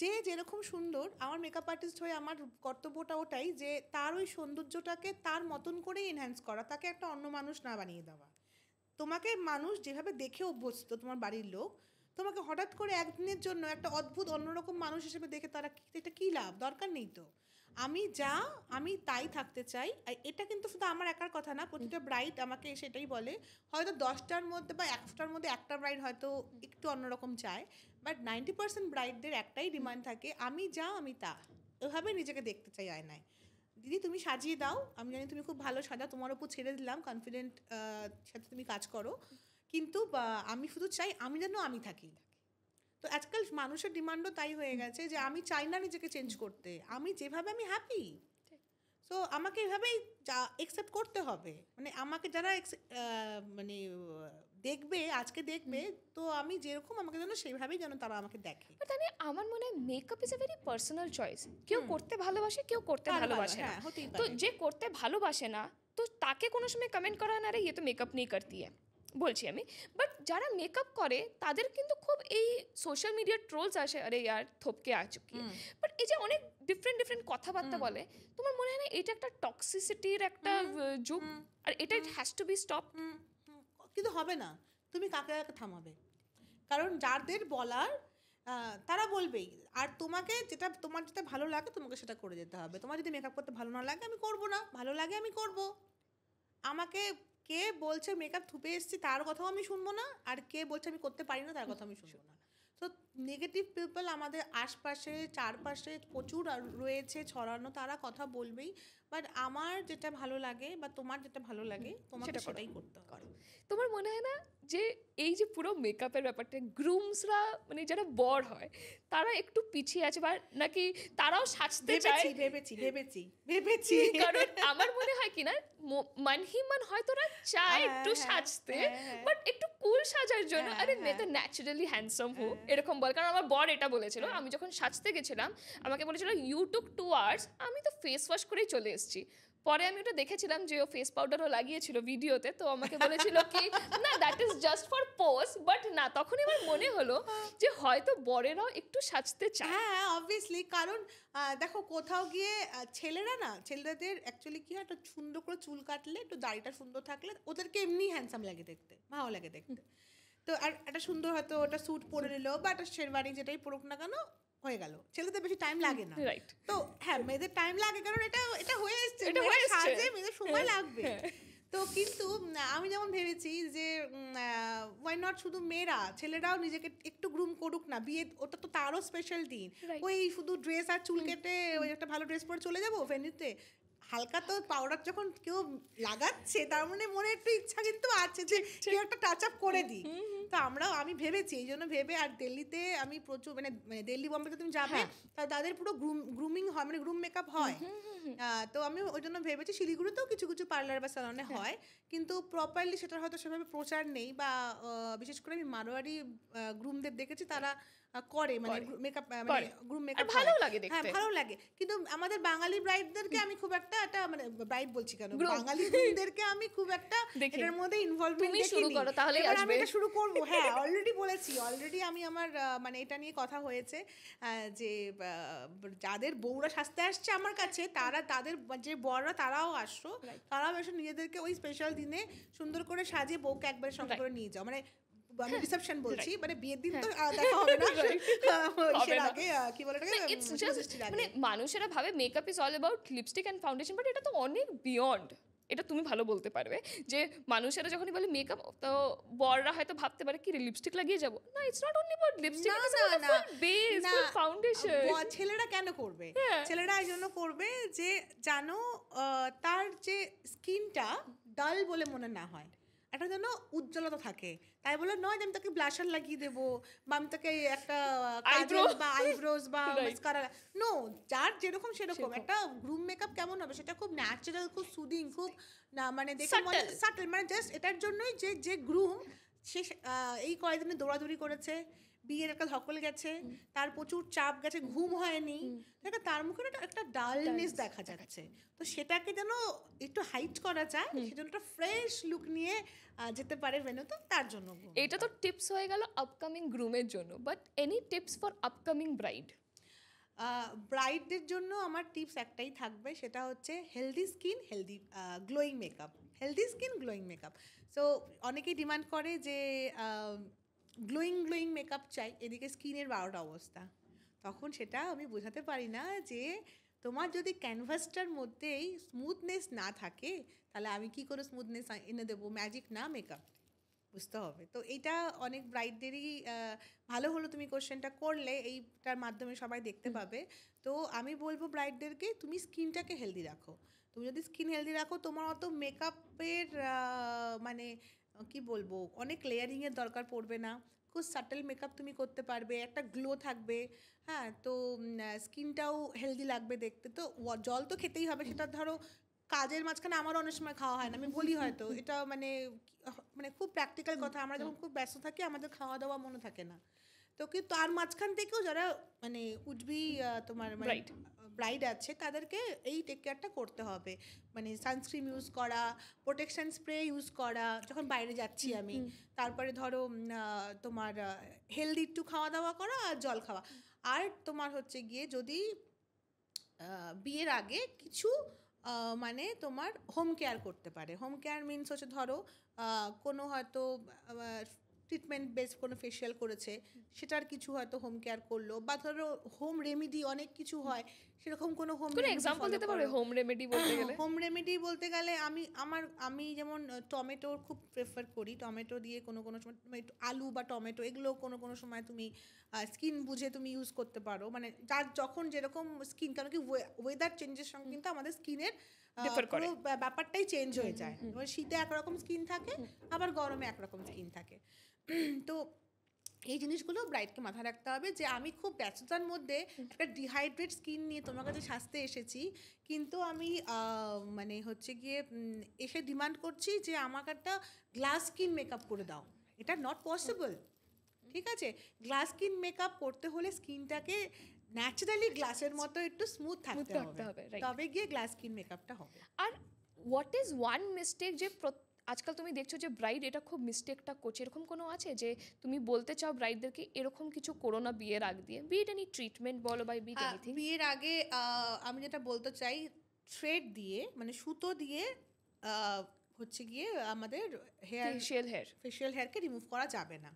যে যেরকম সুন্দর, আমার মেকআপ আর্টিস্ট হয়ে আমার কর্তব্যটা ওটাই যে তার ওই সৌন্দর্যটাকে তার মতন করেই এনহ্যান্স করা, তাকে একটা অন্য মানুষ না বানিয়ে দেওয়া। তোমাকে মানুষ যেভাবে দেখে অভ্যস্ত, তোমার বাড়ির লোক, তোমাকে হঠাৎ করে একদিনের জন্য একটা অদ্ভুত অন্যরকম মানুষ হিসেবে দেখে তারা এটা কী লাভ? দরকার নেই তো। আমি তাই থাকতে চাই। আর এটা কিন্তু শুধু আমার একার কথা না, প্রতিটা ব্রাইড আমাকে সেটাই বলে। হয়তো 10টার মধ্যে বা 100টার মধ্যে একটা ব্রাইড হয়তো একটু অন্যরকম চায়, বাট 90% ব্রাইডদের একটাই ডিমান্ড থাকে, আমি আমি তা, এভাবে নিজেকে দেখতে চাই আয়নায়। দিদি তুমি সাজিয়ে দাও, আমি জানি তুমি খুব ভালো সাজাও, তোমার ওপর ছেড়ে দিলাম, কনফিডেন্ট সাথে তুমি কাজ করো, কিন্তু আমি শুধু চাই আমি যেন আমি থাকি। তো আজকাল মানুষের ডিমান্ডও তাই হয়ে গেছে যে আমি চাই না নিজেকে চেঞ্জ করতে, আমি যেভাবে আমি হ্যাপি। সো আমাকে এভাবেই একসেপ্ট করতে হবে। মানে আমাকে যারা মানে দেখবে, আজকে দেখবে, তো আমি যেরকম আমাকে যেন সেইভাবেই যেন তারা আমাকে দেখে। তাহলে আমার মনে হয় makeup is a very personal choice. কেউ করতে ভালোবাসে, কেউ করতে ভালোবাসে না। তো যে করতে ভালোবাসে না, তো তাকে কোনো সময় কমেন্ট করা না রে ইয়ে তো মেকআপ নেই করতি হ্যাঁ বলছি আমি। বাট যারা মেকআপ করে তাদের কিন্তু খুব এই সোশ্যাল মিডিয়ার ট্রোলস আসে, আরে ইয়ার থপকে চুকি। বাট এই যে অনেক ডিফারেন্ট কথাবার্তা বলে, তোমার মনে হয় না এটা একটা টক্সিসিটির একটা যুগ, আর এটা হ্যাজ টু বি স্টপ? কিন্তু হবে না, তুমি কাকে কাকে থামাবে? কারণ যাদের বলার তারা বলবেই। আর তোমাকে তোমার যেটা ভালো লাগে তোমাকে সেটা করে যেতে হবে। তোমার যদি মেকআপ করতে ভালো না লাগে, আমি করবো না, ভালো লাগে আমি করব। আমাকে কে বলছে মেকআপ থুপে এসেছি তার কথাও আমি শুনবো না, আর কে বলছে আমি করতে পারি না তার কথা আমি শুনবো না। তো নেগেটিভ পিপল আমাদের আশপাশে চারপাশে প্রচুর রয়েছে ছড়ানো, তারা কথা বলবেই। বাট আমার যেটা ভালো লাগে বা তোমার যেটা ভালো লাগে তোমাকে সেটাই করতে হবে। তোমার মনে হয় না যে এই যে পুরো মেকআপের ব্যাপারটা গ্রুমসরা মানে যারা বর হয় তারা একটু পিছিয়ে আছে, বা নাকি তারাও সাজতে চায়? ভেবেছি কারণ আমার মনে হয় কি না মানহিমান হয় তোরা চায় একটু সাজতে, বাট একটু কুল সাজার জন্য আরে মেয়ে তো ন্যাচারালি হ্যান্ডসাম হো এরকম বল। কারণ আমার বর এটা বলেছিল, আমি যখন সাজতে গেছিলাম আমাকে বলেছিল ইউ টুক 2 hours, আমি তো ফেস ওয়াশ করেই চলে এসেছি। পরে আমি ওটা দেখেছিলাম যে ও ফেস পাউডারও লাগিয়েছিল ভিডিওতে, তো আমাকে বলেছিল কি না that is just for pose. But না, তখনই আমার মনে হলো যে হয়তো বরেরাও একটু সাজতে চায়। হ্যাঁ অবভিয়াসলি, কারণ দেখো কোথাও গিয়ে ছেলেরা না, ছেলেদের অ্যাকচুয়ালি কি হয়, একটু সুন্দর করে চুল কাটলে, একটু দাড়িটা সুন্দর থাকলে ওদেরকে এমনি হ্যান্ডসাম লাগে দেখতে, ভালো লাগে দেখতে। তো আর একটা সুন্দর হয়তো ওটা স্যুট পরে নিল বা একটা শেরওয়ানি যেটাই পরুক না কেন, হয়ে গেল। ছেলেদের বেশি টাইম লাগে না। তো হ্যাঁ মেয়েদের টাইম লাগে, কারণ এটা হয়ে এসছে, সাজে মেয়েদের সময় লাগবে। তো কিন্তু আমি যেমন ভেবেছি যে ওয়াই নট শুধু মেয়েরা, ছেলেরাও নিজেকে একটু গ্রুম করুক না। বিয়ে ওটা তো তারও স্পেশাল দিন, ওই শুধু ড্রেস আর চুল কেটে ওই একটা ভালো ড্রেস পরে চলে যাবো ভেন্যুতে, হালকা তো পাউডার যখন কেউ লাগাচ্ছে তার মনে একটু ইচ্ছা কিন্তু আছে যে কেউ একটা টাচ আপ করে দিই। তো আমি ভেবেছি, এই জন্য ভেবে, আর দিল্লিতে আমি প্রচুর মানে দিল্লি বোম্বেতে তুমি যাবে তাদের পুরো গ্রুমিং হয়, মানে গ্রুম মেকআপ হয়। তো আমি ওই জন্য ভেবেছি শিলিগুড়িতেও কিছু কিছু পার্লার বা স্যালনে হয়, কিন্তু প্রপারলি সেটার হয়তো সেভাবে প্রচার নেই। বা বিশেষ করে আমি মারোয়ারি গ্রুমদের দেখেছি তারা করে, মানে মেকআপ মানে গ্রুম মেকআপ ভালো লাগে দেখতে। হ্যাঁ ভালো লাগে, কিন্তু আমাদের বাঙালি ব্রাইডদেরকে আমি খুব একটা মানে ব্রাইড বলছি কেন, বাঙালি গ্রুমদেরকে আমি খুব একটা এটার মধ্যে ইনভলভমেন্ট দেখিনি। শুরু করো তাহলে আমি এটা শুরু করব। হ্যাঁ অলরেডি বলেছি, অলরেডি আমি আমার মানে এটা নিয়ে কথা হয়েছে যে যাদের বউরা সাজতে আসছে আমার কাছে তাদের যে বররা তারাও আসছো, তারাও এসে নিজেদেরকে ওই স্পেশাল দিনে সুন্দর করে সাজিয়ে বউকে একবারে সঙ্গে করে নিয়ে যাও। মানে আমি রিসেপশন বলছি, মানে বিয়ের দিন তো দেখা হবে না, এর আগে কি বলে মানে মানুষেরা ভাবে makeup is all about lipstick and foundation, but এটা তো অনেক বিয়ন্ড। এটা তুমি ভালো বলতে পারবে যে মানুষেরা যখনই বলে মেকআপ, তো বররা হয়তো ভাবতে পারে কি লিপস্টিক লাগিয়ে যাবো, না it's not only about lipstick, it's about full base, full foundation. ছেলেরা কেন করবে? ছেলেরা এই জন্য করবে যে জানো তার যে স্কিনটা ডাল বলে মনে না হয়, একটা যেন উজ্জ্বলতা থাকে, তাই বলে নয় যে আমি তাকে ব্লাশার লাগিয়ে দেবো বা আমি তাকে একটা কাজল বা আইব্রোজ বা মাস্কারা, নো, যার যেরকম সেরকম। একটা গ্রুম মেকআপ কেমন হবে সেটা খুব ন্যাচারাল, খুব সুদিং, খুব না মানে দেখে সাটল, মানে জাস্ট এটার জন্যই যে গ্রুম সে এই কয়েকদিনে দৌড়াদৌড়ি করেছে, বিয়ের একটা ধকল গেছে, তার প্রচুর চাপ গেছে, ঘুম হয়নি, তার মুখে একটা ডালনেস দেখা যাচ্ছে, তো সেটাকে যেন একটু হাইট করা যায়, সেজন্য একটা ফ্রেশ লুক নিয়ে যেতে পারে ভেন্যুতে, তার জন্য। এটা তো টিপস হয়ে গেল আপকামিং গ্রুমের জন্য, but any tips for upcoming bride? ব্রাইডদের জন্য আমার টিপস একটাই থাকবে, সেটা হচ্ছে healthy skin, healthy glowing makeup, healthy skin glowing makeup. So অনেকেই ডিমান্ড করে যে গ্লোয়িং মেকআপ চাই, এদিকে স্কিনের 12টা অবস্থা, তখন সেটা আমি বোঝাতে পারি না যে তোমার যদি ক্যানভাসটার মধ্যেই স্মুথনেস না থাকে তাহলে আমি কি করে স্মুথনেস এনে দেবো? ম্যাজিক না, মেকআপ, বুঝতে হবে। তো এইটা অনেক ব্রাইডদেরই ভালো হলো তুমি কোশ্চেনটা করলে, এইটার মাধ্যমে সবাই দেখতে পাবে। তো আমি বলবো ব্রাইডদেরকে তুমি স্কিনটাকে হেলদি রাখো, তুমি যদি স্কিন হেলদি রাখো তোমার অত মেকআপের মানে কি বলবো অনেক লেয়ারিংয়ের দরকার পড়বে না, খুব সাটল মেকআপ তুমি করতে পারবে, একটা গ্লো থাকবে, হ্যাঁ, তো স্কিনটাও হেলদি লাগবে দেখতে। তো জল তো খেতেই হবে, সেটা ধরো কাজের মাঝখানে আমারও অনেক সময় খাওয়া হয় না, আমি বলি হয়তো এটা মানে মানে খুব প্র্যাকটিক্যাল কথা, আমরা যখন খুব ব্যস্ত থাকি আমাদের খাওয়া দাওয়া মনে থাকে না, তো কিন্তু তার মাঝখান থেকেও যারা মানে উঠবি তোমার মানে ব্রাইড আছে তাদেরকে এই টেক কেয়ারটা করতে হবে, মানে সানস্ক্রিন ইউজ করা, প্রোটেকশন স্প্রে ইউজ করা যখন বাইরে যাচ্ছি আমি, তারপরে ধরো তোমার হেলদি একটু খাওয়া দাওয়া করা আর জল খাওয়া, আর তোমার হচ্ছে গিয়ে যদি বিয়ের আগে কিছু মানে তোমার হোম কেয়ার করতে পারে। হোম কেয়ার মিনস হচ্ছে ধরো কোনো হয়তো ট্রিটমেন্ট বেস কোনো ফেশিয়াল করেছে, সেটার কিছু হয়তো হোম কেয়ার করলো, বা ধরো হোম রেমেডি অনেক কিছু হয়, সেরকম কোনো হোম এক্সাম্পল দিতে পারবে? হোম রেমেডি বলতে গেলে, হোম রেমেডি বলতে গেলে আমি যেমন টমেটোর খুব প্রেফার করি, টমেটো দিয়ে কোনো সময় আলু বা টমেটো এগুলো কোনো সময় তুমি স্কিন বুঝে তুমি ইউজ করতে পারো, মানে যার যখন যেরকম স্কিন, কারণ কি ওয়েদার চেঞ্জের সঙ্গে কিন্তু আমাদের স্কিনের পুরো ব্যাপারটাই চেঞ্জ হয়ে যায়, শীতে একরকম স্কিন থাকে আবার গরমে একরকম স্কিন থাকে। তো এই জিনিসগুলো ব্রাইডকে মাথায় রাখতে হবে যে আমি খুব ব্যস্ততার মধ্যে একটা ডিহাইড্রেট স্কিন নিয়ে তোমার কাছে সাজতে এসেছি, কিন্তু আমি মানে হচ্ছে গিয়ে এসে ডিমান্ড করছি যে আমাকে একটা গ্লাস স্কিন মেকআপ করে দাও, এটা নট পসিবল, ঠিক আছে? গ্লাস স্কিন মেকআপ করতে হলে স্কিনটাকে ন্যাচারালি গ্লাসের মতো একটু স্মুথ থাকতে হবে, তবে গিয়ে গ্লাস স্কিন মেকআপটা হবে। আর হোয়াট ইজ ওয়ান মিস্টেক যে আজকাল তুমি দেখছো যে ব্রাইড এটা খুব মিস্টেকটা করছে, এরকম কোনো আছে যে তুমি বলতে চাও ব্রাইডদেরকে এরকম কিছু করো না বিয়ের আগ দিয়ে, বিট এনি ট্রিটমেন্ট বলো বা বিট এনিথিং? বিয়ের আগে আমি যেটা বলতে চাই, থ্রেড দিয়ে মানে সুতো দিয়ে হচ্ছে গিয়ে আমাদের ফেশিয়াল হেয়ারকে রিমুভ করা যাবে না,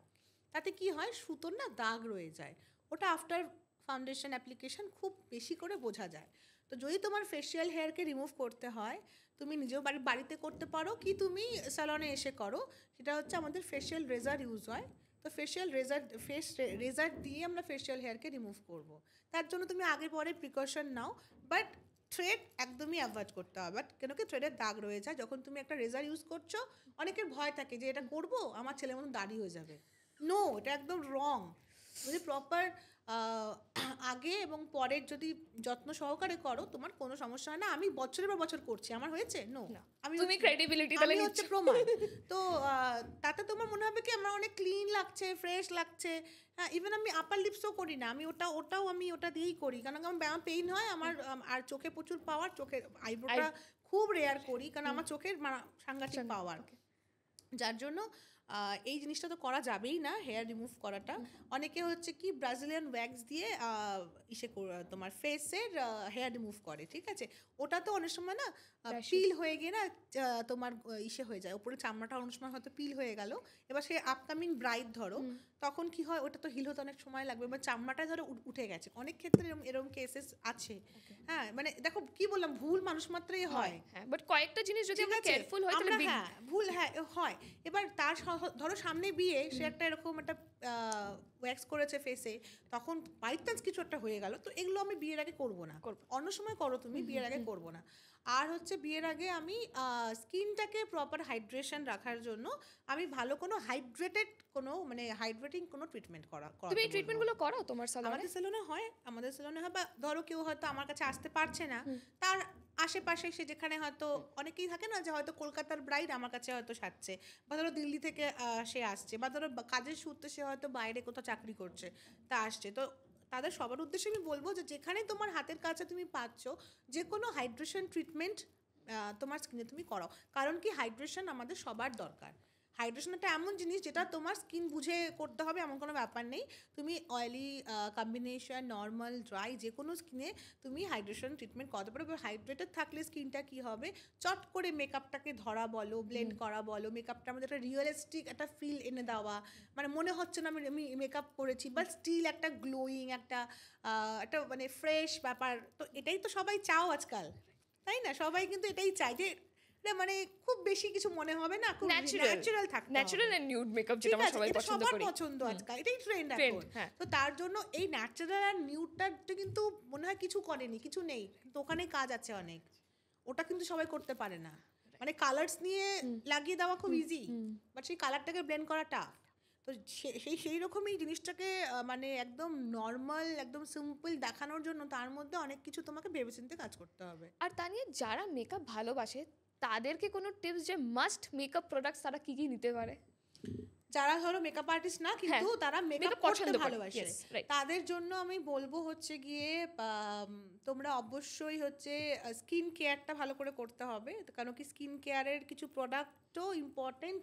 তাতে কি হয় সুতোর না দাগ রয়ে যায়, ওটা আফটার ফাউন্ডেশন অ্যাপ্লিকেশন খুব বেশি করে বোঝা যায়। তো যদি তোমার ফেশিয়াল হেয়ারকে রিমুভ করতে হয় তুমি নিজেও বাড়িতে করতে পারো, কি তুমি স্যালনে এসে করো, সেটা হচ্ছে আমাদের ফেশিয়াল রেজার ইউজ হয়, তো ফেশিয়াল রেজার দিয়ে আমরা ফেশিয়াল হেয়ারকে রিমুভ করব, তার জন্য তুমি আগে পরে প্রিকশন নাও, বাট থ্রেড একদমই অ্যাভয়েড করতে হবে, বাট কেন কি থ্রেডের দাগ রয়ে যায়, যখন তুমি একটা রেজার ইউজ করছো অনেকের ভয় থাকে যে এটা করবো আমার ছেলের মতন দাড়ি হয়ে যাবে, নো, এটা একদম রং। যদি প্রপার আগে এবং পরের যদি যত্ন সহকারে করো তোমার কোনো সমস্যা হয় না। আমি বছরের পর বছর করছি, আমার হয়েছে নো, তুমি ক্রেডিবিলিটি তাহলে হচ্ছে প্রমাণ। তো তাতে তোমার মনে হবে কি আমার অনেক ক্লিন লাগছে, ফ্রেশ লাগছে। হ্যাঁ, ইভেন আমি আপার লিপসও করি না, আমি ওটাও আমি ওটা দিয়েই করি, কারণ আমার পেইন হয় আমার, আর চোখে প্রচুর পাওয়ার, চোখের আইব্রোটা খুব রেয়ার করি কারণ আমার চোখের সাংঘাতিক পাওয়ার, যার জন্য এই জিনিসটা তো করা যাবেই না, হেয়ার রিমুভ করাটা। অনেকে হচ্ছে কি ব্রাজিলিয়ান ওয়্যাক্স দিয়ে তোমার ফেসের হেয়ার রিমুভ করে, ঠিক আছে? ওটা তো অনেক সময় না পিল হয়ে গিয়ে না তোমার হয়ে যায়, ওপরে চামড়াটা অনেক সময় হয়তো পিল হয়ে গেল। এবার সে আপকামিং ব্রাইড ধরো, তখন কি হয়, ওটা তো হিল হতে অনেক সময় লাগবে, বা চামড়াটা ধরো উঠে গেছে, অনেক ক্ষেত্রে এরকম কেসেস আছে। হ্যাঁ, মানে দেখো কি বললাম, ভুল মানুষ মাত্রই হয়। হ্যাঁ, বাট কয়েকটা জিনিস যদি আমরা কেয়ারফুল হই তাহলে হ্যাঁ ভুল হ্যাঁ হয়। এবার তার ধরো সামনে বিয়ে, সে একটা এরকম একটা ওয়্যাক্স করেছে ফেসে, তখন বাই চান্স কিছু একটা হয়ে গেল, তো এগুলো আমি বিয়ের আগে করবো না। অন্য সময় করো তুমি, বিয়ের আগে করবো না। আর হচ্ছে বিয়ের আগে আমি স্কিনটাকে প্রপার হাইড্রেশন রাখার জন্য আমি ভালো কোনো হাইড্রেটেড কোনো মানে হাইড্রেটিং কোনো ট্রিটমেন্ট তুমি এই ট্রিটমেন্টগুলো করো তোমার সালনে? আমাদের সেলুনে হয়, বা ধরো কেউ হয়তো আমার কাছে আসতে পারছে না, তার আশেপাশে সে যেখানে হয়তো অনেকেই থাকে না যে হয়তো কলকাতার ব্রাইড আমার কাছে হয়তো সাজছে, বা ধরো দিল্লি থেকে সে আসছে, বা ধরো কাজের সূত্রে সে হয়তো বাইরে কোথাও চাকরি করছে, তা আসছে। তো তাদের সবার উদ্দেশ্যে আমি বলবো যে যেখানে তোমার হাতের কাছে তুমি পাচ্ছ, যে কোনো হাইড্রেশন ট্রিটমেন্ট তোমার স্কিনে তুমি করো। কারণ কি, হাইড্রেশন আমাদের সবার দরকার। হাইড্রেশন একটা এমন জিনিস যেটা তোমার স্কিন বুঝে করতে হবে এমন কোনো ব্যাপার নেই। তুমি অয়েলি কম্বিনেশন, নর্মাল, ড্রাই, যে কোনো স্কিনে তুমি হাইড্রেশন ট্রিটমেন্ট করতে পারো। এবার হাইড্রেটেড থাকলে স্কিনটা কী হবে, চট করে মেকআপটাকে ধরা বলো, ব্লেন্ড করা বলো, মেকআপটা আমাদের একটা রিয়েলিস্টিক একটা ফিল এনে দেওয়া, মানে মনে হচ্ছে না আমি মেকআপ করেছি, বাট স্টিল একটা গ্লোয়িং একটা মানে ফ্রেশ ব্যাপার। তো এটাই তো সবাই চাও আজকাল, তাই না? সবাই কিন্তু এটাই চায় যে মানে খুব বেশি কিছু মনে হবে না, খুব ন্যাচারাল থাকতে হবে, ন্যাচারাল এন্ড নিউড মেকআপ যেটা আমরা সবাই পছন্দ করি, সবার পছন্দ আজকাল, এটাই ট্রেন্ড এখন। তো তার জন্য এই ন্যাচারাল আর নিউডটা কিন্তু মনে হয় কিছু করেনি, কিছু নেই, কিন্তু ওখানে কাজ আছে অনেক, ওটা কিন্তু সবাই করতে পারে না। মানে কালার্স নিয়ে লাগিয়ে দেওয়া খুব ইজি, বাট সেই কালারটাকে ব্লেন্ড করা টাফ। তো সেই রকমই জিনিসটাকে মানে একদম নর্মাল, একদম সিম্পল দেখানোর জন্য তার মধ্যে অনেক কিছু তোমাকে ভেবেচিন্তে কাজ করতে হবে। আর তা নিয়ে যারা মেকআপ ভালোবাসে তাদেরকে কোনো টিপস যে মাস্ট মেকআপ প্রোডাক্টস তারা কি কি নিতে পারে? যারা ধরো মেকআপ আর্টিস্ট না কিন্তু তারা মেকআপ করতে ভালোবাসে, তাদের জন্য আমি বলবো হচ্ছে গিয়ে তোমরা অবশ্যই হচ্ছে স্কিন কেয়ারটা ভালো করে করতে হবে। কারণ কি, স্কিন কেয়ারের কিছু প্রোডাক্টও ইম্পর্টেন্ট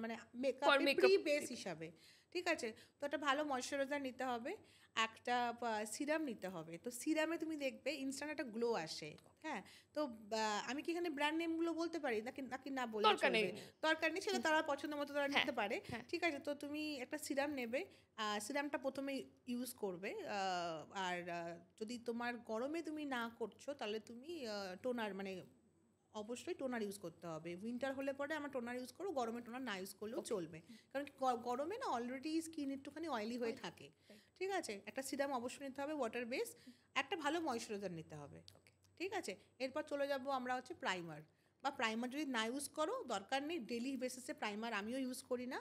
মানে মেকআপ বেস হিসাবে, ঠিক আছে? তো একটা ভালো ময়শ্চারাইজার নিতে হবে, একটা সিরাম নিতে হবে। তো সিরামে তুমি দেখবে ইনস্ট্যান্ট একটা গ্লো আসে। হ্যাঁ, তো আমি কি এখানে ব্র্যান্ড নেমগুলো বলতে পারি নাকি না বললে দরকার নেই, সেটা তারা পছন্দ মতো তারা নিতে পারে, ঠিক আছে? তো তুমি একটা সিরাম নেবে, সিরামটা প্রথমে ইউজ করবে, আর যদি তোমার গরমে তুমি না করছো তাহলে তুমি টোনার, মানে অবশ্যই টোনার ইউজ করতে হবে। উইন্টার হলে পরে আমার টোনার ইউজ করো, গরমে টোনার না ইউজ করলেও চলবে, কারণ গরমে না অলরেডি স্কিন একটুখানি অয়েলি হয়ে থাকে, ঠিক আছে? একটা সিরাম অবশ্যই নিতে হবে, ওয়াটার বেস, একটা ভালো ময়শ্চারাইজার নিতে হবে, ঠিক আছে? এরপর চলে যাব আমরা হচ্ছে প্রাইমার, বা প্রাইমার যদি না ইউজ করো দরকার নেই, ডেলি বেসিসে প্রাইমার আমিও ইউজ করি না,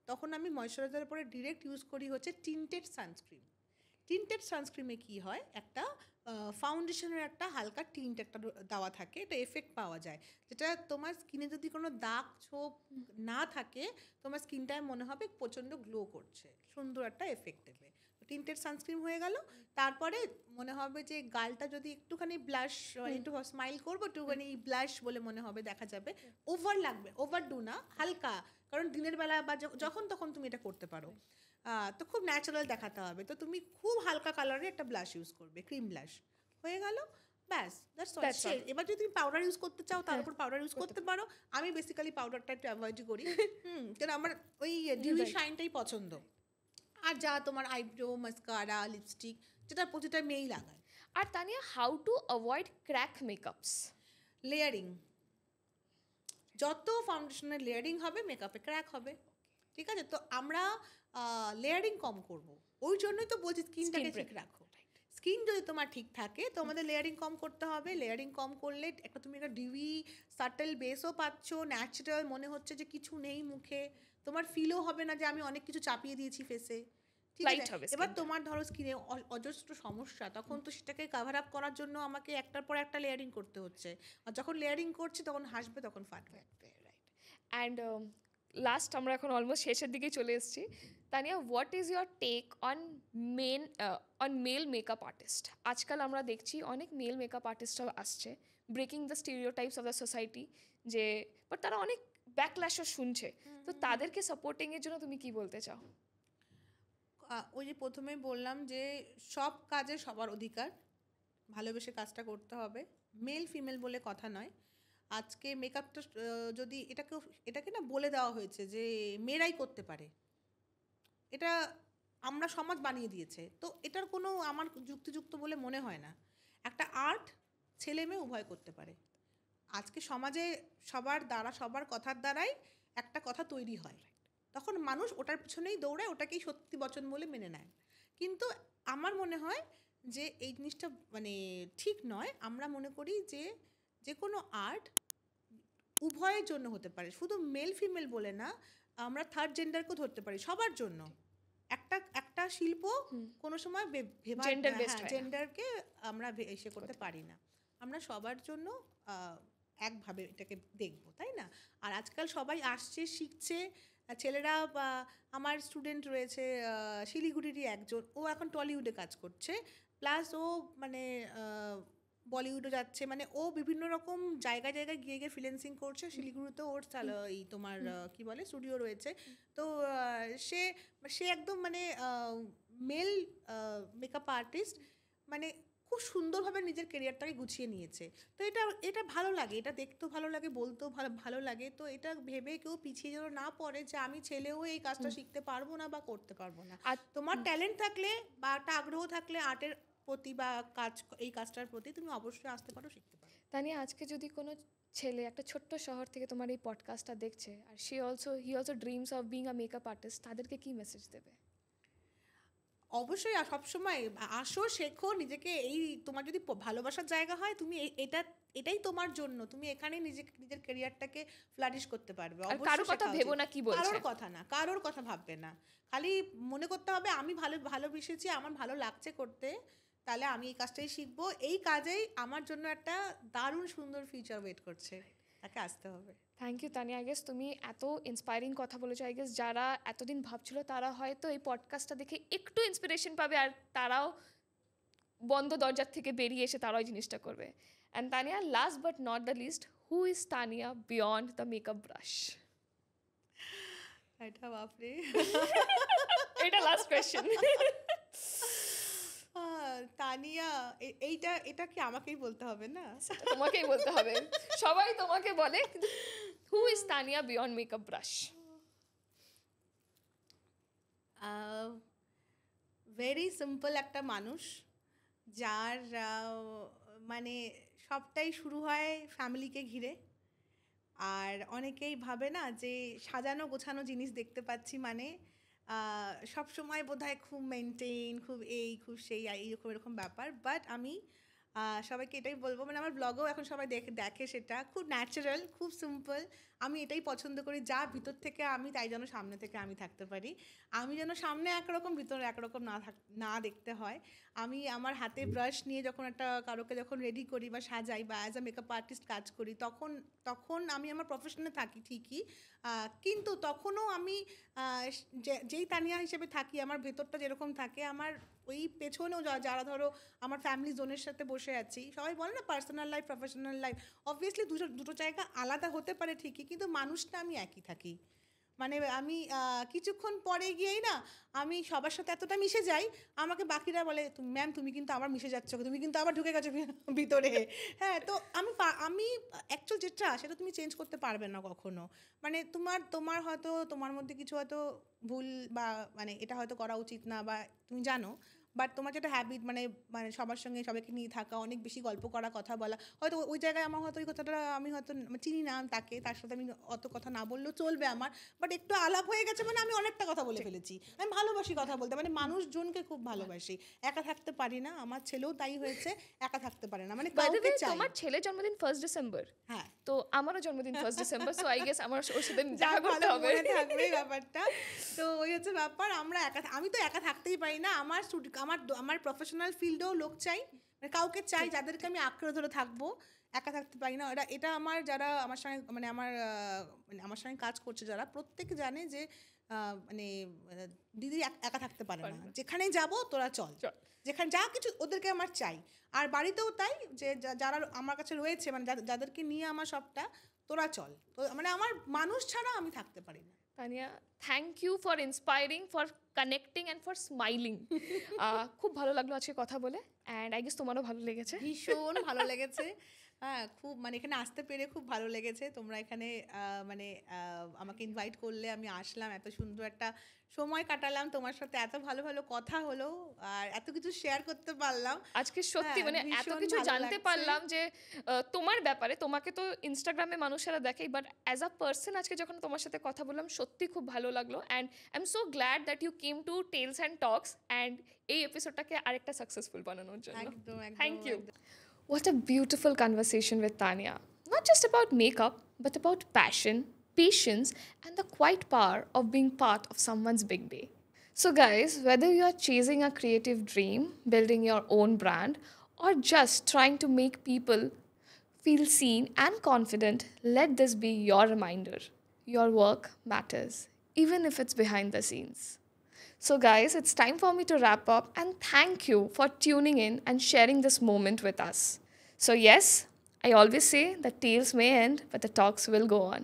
তখন আমি ময়শ্চারাইজারের পরে ডিরেক্ট ইউজ করি হচ্ছে টিন্টেড সানস্ক্রিন। টিন্টেড সানস্ক্রিনে কী হয়, একটা ফাউন্ডেশনের একটা হালকা টিন্ট একটা দেওয়া থাকে, এটা এফেক্ট পাওয়া যায়, যেটা তোমার স্কিনে যদি কোনো দাগ ছোপ না থাকে তোমার স্কিনটায় মনে হবে প্রচণ্ড গ্লো করছে, সুন্দর একটা এফেক্ট দেবে। টিন্টেড সানস্ক্রিন হয়ে গেল। তারপরে মনে হবে যে গালটা যদি একটুখানি ব্লাশ, একটু স্মাইল করবো, একটুখানি ব্লাশ বলে মনে হবে, দেখা যাবে, ওভার লাগবে, ওভারডু না, হালকা, কারণ দিনের বেলা বা যখন তখন তুমি এটা করতে পারো। তো খুব ন্যাচারাল দেখাতে হবে, তো তুমি খুব হালকা কালারের একটা ব্লাশ ইউজ করবে, ক্রিম ব্লাশ হয়ে গেল, ব্যাস, দ্যাটস অল। এবার যদি তুমি পাউডার ইউজ করতে চাও তার উপর পাউডার ইউজ করতে পারো, আমি বেসিক্যালি পাউডারটা একটু অ্যাভয়েড করি, কারণ আমার ওই ডিউই শাইনটাই পছন্দ। আর যা তোমার আইব্রো, মাস্কারা, লিপস্টিক, যেটা প্রতিটা মেয়েই লাগায়। আর Tania, how to avoid crack makeups? Layering, যত ফাউন্ডেশনের লেয়ারিং হবে মেকআপে ক্র্যাক হবে, ঠিক আছে? তো আমরা লেয়ারিং কম করব, ওই জন্যই তো বলছি স্কিনটাকে ঠিক রাখো। স্কিন যদি তোমার ঠিক থাকে তো আমাদের লেয়ারিং কম করতে হবে। লেয়ারিং কম করলে একটা তুমি একটা ডিউই সাটেল বেসও পাচ্ছ, ন্যাচারাল মনে হচ্ছে যে কিছু নেই মুখে, তোমার ফিলও হবে না যে আমি অনেক কিছু চাপিয়ে দিয়েছি ফেসে, ঠিক আছে? এবার তোমার ধরো স্কিনে অজস্র সমস্যা, তখন তো সেটাকে কাভার আপ করার জন্য আমাকে একটার পর একটা লেয়ারিং করতে হচ্ছে, আর যখন লেয়ারিং করছি তখন হাসবে, তখন ফাটবে, রাইট? অ্যান্ড লাস্ট, আমরা এখন অলমোস্ট শেষের দিকে চলে এসেছি। Tania, what is your take on male makeup artist? আজকাল আমরা দেখছি অনেক মেল মেকআপ আর্টিস্টরাও আসছে, breaking the stereotypes of the society, যে বাট তারা অনেক ব্যাকল্যাশও শুনছে, তো তাদেরকে সাপোর্টিংয়ের জন্য তুমি কি বলতে চাও? ওই যে প্রথমেই বললাম যে সব কাজে সবার অধিকার, ভালোবেসে কাজটা করতে হবে, মেল ফিমেল বলে কথা নয়। আজকে মেকআপটা যদি এটাকে না বলে দেওয়া হয়েছে যে মেয়েরাই করতে পারে, এটা আমরা সমাজ বানিয়ে দিয়েছে, তো এটার কোনো আমার যুক্তিযুক্ত বলে মনে হয় না। একটা আর্ট ছেলে মেয়ে উভয় করতে পারে। আজকে সমাজে সবার কথার দ্বারাই একটা কথা তৈরি হয়, তখন মানুষ ওটার পিছনেই দৌড়ায়, ওটাকেই সত্যি বচন বলে মেনে নেয়। কিন্তু আমার মনে হয় যে এই জিনিসটা মানে ঠিক নয়। আমরা মনে করি যে যে কোনো আর্ট উভয়ের জন্য হতে পারে, শুধু মেল ফিমেল বলে না, আমরা থার্ড জেন্ডারকেও ধরতে পারি, সবার জন্য। একটা একটা শিল্প কোনো সময় জেন্ডারকে আমরা এসে করতে পারি না, আমরা সবার জন্য একভাবে এটাকে দেখবো, তাই না? আর আজকাল সবাই আসছে, শিখছে, ছেলেরা বা আমার স্টুডেন্ট রয়েছে শিলিগুড়িরই একজন, ও এখন টলিউডে কাজ করছে, প্লাস ও মানে বলিউডও যাচ্ছে, মানে ও বিভিন্ন রকম জায়গায় জায়গায় গিয়ে গিয়ে ফ্রিল্যান্সিং করছে। শিলিগুড়িতে ওর এই তোমার কি বলে স্টুডিও রয়েছে। তো সে সে একদম মানে মেল মেকআপ আর্টিস্ট, মানে খুব সুন্দরভাবে নিজের কেরিয়ারটাকে গুছিয়ে নিয়েছে। তো এটা ভালো লাগে, এটা দেখতেও ভালো লাগে, বলতেও ভালো লাগে। তো এটা ভেবে কেউ পিছিয়ে যেন না পড়ে যে আমি ছেলেও এই কাজটা শিখতে পারবো না বা করতে পারবো না। আর তোমার ট্যালেন্ট থাকলে বা একটা আগ্রহ থাকলে আর্টের প্রতি বা এই কাজটার প্রতি, তুমি অবশ্যই আসতে পারো, শিখতে পারো। তানিয়া, আজকে যদি কোনো ছেলে একটা ছোট্ট শহর থেকে তোমার এই পডকাস্টটা দেখছে, আর he also dreams of being a makeup artist, তাদেরকে কি মেসেজ দেবে? অবশ্যই সবসময় আসো, শেখো, নিজেকে এই তোমার যদি ভালোবাসার জায়গা হয়, তুমি এটাই তোমার জন্য, তুমি এখানে নিজের ক্যারিয়ারটাকে ফ্লারিশ করতে পারবে। কারোর কথা ভেবো না কি বলছে, কারোর কথা ভাববে না, খালি মনে করতে হবে আমি ভালোবেসেছি, আমার ভালো লাগছে করতে, তাহলে আমি এই কাজটাই শিখবো, এই কাজেই আমার জন্য একটা দারুণ সুন্দর ফিউচার ওয়েট করছে, তাকে আসতে হবে। Thank you Tania. I guess তুমি এত ইন্সপায়ারিং কথা বলেছো। আই গেস যারা এতদিন ভাবছিল তারা হয়তো এই পডকাস্টটা দেখে একটু ইন্সপিরেশন পাবে, আর তারাও বন্ধ দরজার থেকে বেরিয়ে এসে তারাও এই জিনিসটা করবে। And Tania, last but not the least, who is Tania beyond the makeup brush? এটা বাপরে এটা লাস্ট কোয়েশ্চেন। তানিয়া, এটা কি আমাকেই বলতে হবে না? তোমাকেই বলতে হবে, সবাই তোমাকে বলে, কিন্তু হু is Tania beyond makeup brush? Very simple একটা মানুষ, যার মানে সবটাই শুরু হয় ফ্যামিলিকে ঘিরে। আর অনেকেই ভাবে না যে সাজানো গোছানো জিনিস দেখতে পাচ্ছি মানে সব সময় বোধহয় খুব মেনটেন, খুব খুব সেই এরকম ব্যাপার। বাট আমি সবাইকে এটাই বলবো, মানে আমার ব্লগেও এখন সবাই দেখে সেটা খুব ন্যাচারাল, খুব সিম্পল। আমি এটাই পছন্দ করি, যা ভিতর থেকে আমি, তাই যেন সামনে থেকে আমি থাকতে পারি। আমি যেন সামনে একরকম ভিতরে একরকম না দেখতে হয়। আমি আমার হাতে ব্রাশ নিয়ে যখন কারোকে যখন রেডি করি বা সাজাই বা অ্যাজ আ মেকআপ আর্টিস্ট কাজ করি, তখন আমি আমার প্রফেশনে থাকি ঠিকই, কিন্তু তখনও আমি যেই তানিয়া হিসেবে থাকি, আমার ভেতরটা যেরকম থাকে, আমার ওই পেছনেও যারা ধরো আমার ফ্যামিলি জোনের সাথে বসে আছি, সবাই বলে না personal life professional life, obviously দুটো জায়গা আলাদা হতে পারে ঠিকই, কিন্তু মানুষটা আমি একই থাকি। মানে আমি কিছুক্ষণ পরে গিয়েই না আমি সবার সাথে এতটা মিশে যাই, আমাকে বাকিরা বলে ম্যাম তুমি কিন্তু আবার মিশে যাচ্ছ, তুমি কিন্তু আবার ঢুকে গেছো ভিতরে। হ্যাঁ, তো আমি অ্যাকচুয়াল যেটা সেটা তুমি চেঞ্জ করতে পারবে না কখনো। মানে তোমার হয়তো তোমার মধ্যে কিছু হয়তো ভুল বা মানে এটা হয়তো করা উচিত না বা তুমি জানো, বাট তোমার যেটা হ্যাবিট মানে মানে সবার সঙ্গে সবাইকে নিয়ে থাকা, অনেক বেশি গল্প করা, কথা বলা, হয়তো ওই জায়গায় আমার হয়তো ওই কথাটা আমি হয়তো চিনি না তার সাথে আমি অত কথা না বললেও চলবে আমার, বাট একটু আলাপ হয়ে গেছে মানে আমি অনেকটা কথা বলে ফেলেছি। আমি ভালোবাসি কথা বলতে, মানে মানুষজনকে খুব ভালোবাসি, একা থাকতে পারি না। আমার ছেলেও তাই হয়েছে, একা থাকতে পারে না, মানে কাউকে চাই। তোমার ছেলের জন্মদিন 1 ডিসেম্বর, হ্যাঁ, তো আমারও জন্মদিন 1 ডিসেম্বর, সো আই গেস আমার ওর সাথে দেখা করতে হবে, থাকবে ব্যাপারটা। তো ওই হচ্ছে ব্যাপার, আমি তো একা থাকতেই পারি না, আমার প্রফেশনাল ফিল্ডেও লোক চাই, মানে কাউকে চাই যাদেরকে আমি আঁকড়ে ধরে থাকবো, একা থাকতে পারি না। এটা আমার যারা আমার সঙ্গে মানে আমার সঙ্গে কাজ করছে যারা, প্রত্যেকে জানে যে মানে দিদি একা থাকতে পারে না, যেখানেই যাবো তোরা চল, যেখানে যা কিছু ওদেরকে আমার চাই। আর বাড়িতেও তাই, যে যারা আমার কাছে রয়েছে মানে যাদেরকে নিয়ে আমার সবটা, তো তোরা চল, তো মানে আমার মানুষ ছাড়া আমি থাকতে পারি না। Tania, thank you for inspiring, for connecting and for smiling. খুব ভালো লাগলো আজকে কথা বলে, অ্যান্ড আই গেস তোমারও ভালো লেগেছে। ভীষণ ভালো লেগেছে। হ্যাঁ, খুব মানে এখানে আসতে পেরে খুব ভালো লেগেছে। তোমরা এখানে মানে আমাকে ইনভাইট করলে, আমি আসলাম, এত সুন্দর একটা সময় কাটালাম তোমার সাথে, এত ভালো ভালো কথা হলো, আর এত কিছু শেয়ার করতে পারলাম আজকে সত্যি হ্যাঁ, মানে এত ভীষণ কিছু ভালো জানতে লাগছে। পারলাম যে তোমার ব্যাপারে। তোমাকে তো ইনস্টাগ্রামে মানুষেরা দেখেই, বাট অ্যাজ আ পার্সন আজকে যখন তোমার সাথে কথা বললাম সত্যি খুব ভালো লাগলো, and I am so glad that you came to tales and talks, and এই এপিসোডটাকে আরেকটা সাকসেসফুল বানানোর জন্য। একদম একদম থ্যাংক ইউ। একদম। What a beautiful conversation with Tanya. Not just about makeup, but about passion, patience, and the quiet power of being part of someone's big day. So, guys, whether you are chasing a creative dream, building your own brand, or just trying to make people feel seen and confident, let this be your reminder. Your work matters, even if it's behind the scenes. So, guys, it's time for me to wrap up, and thank you for tuning in and sharing this moment with us. So, yes, I always say that tales may end, but the talks will go on.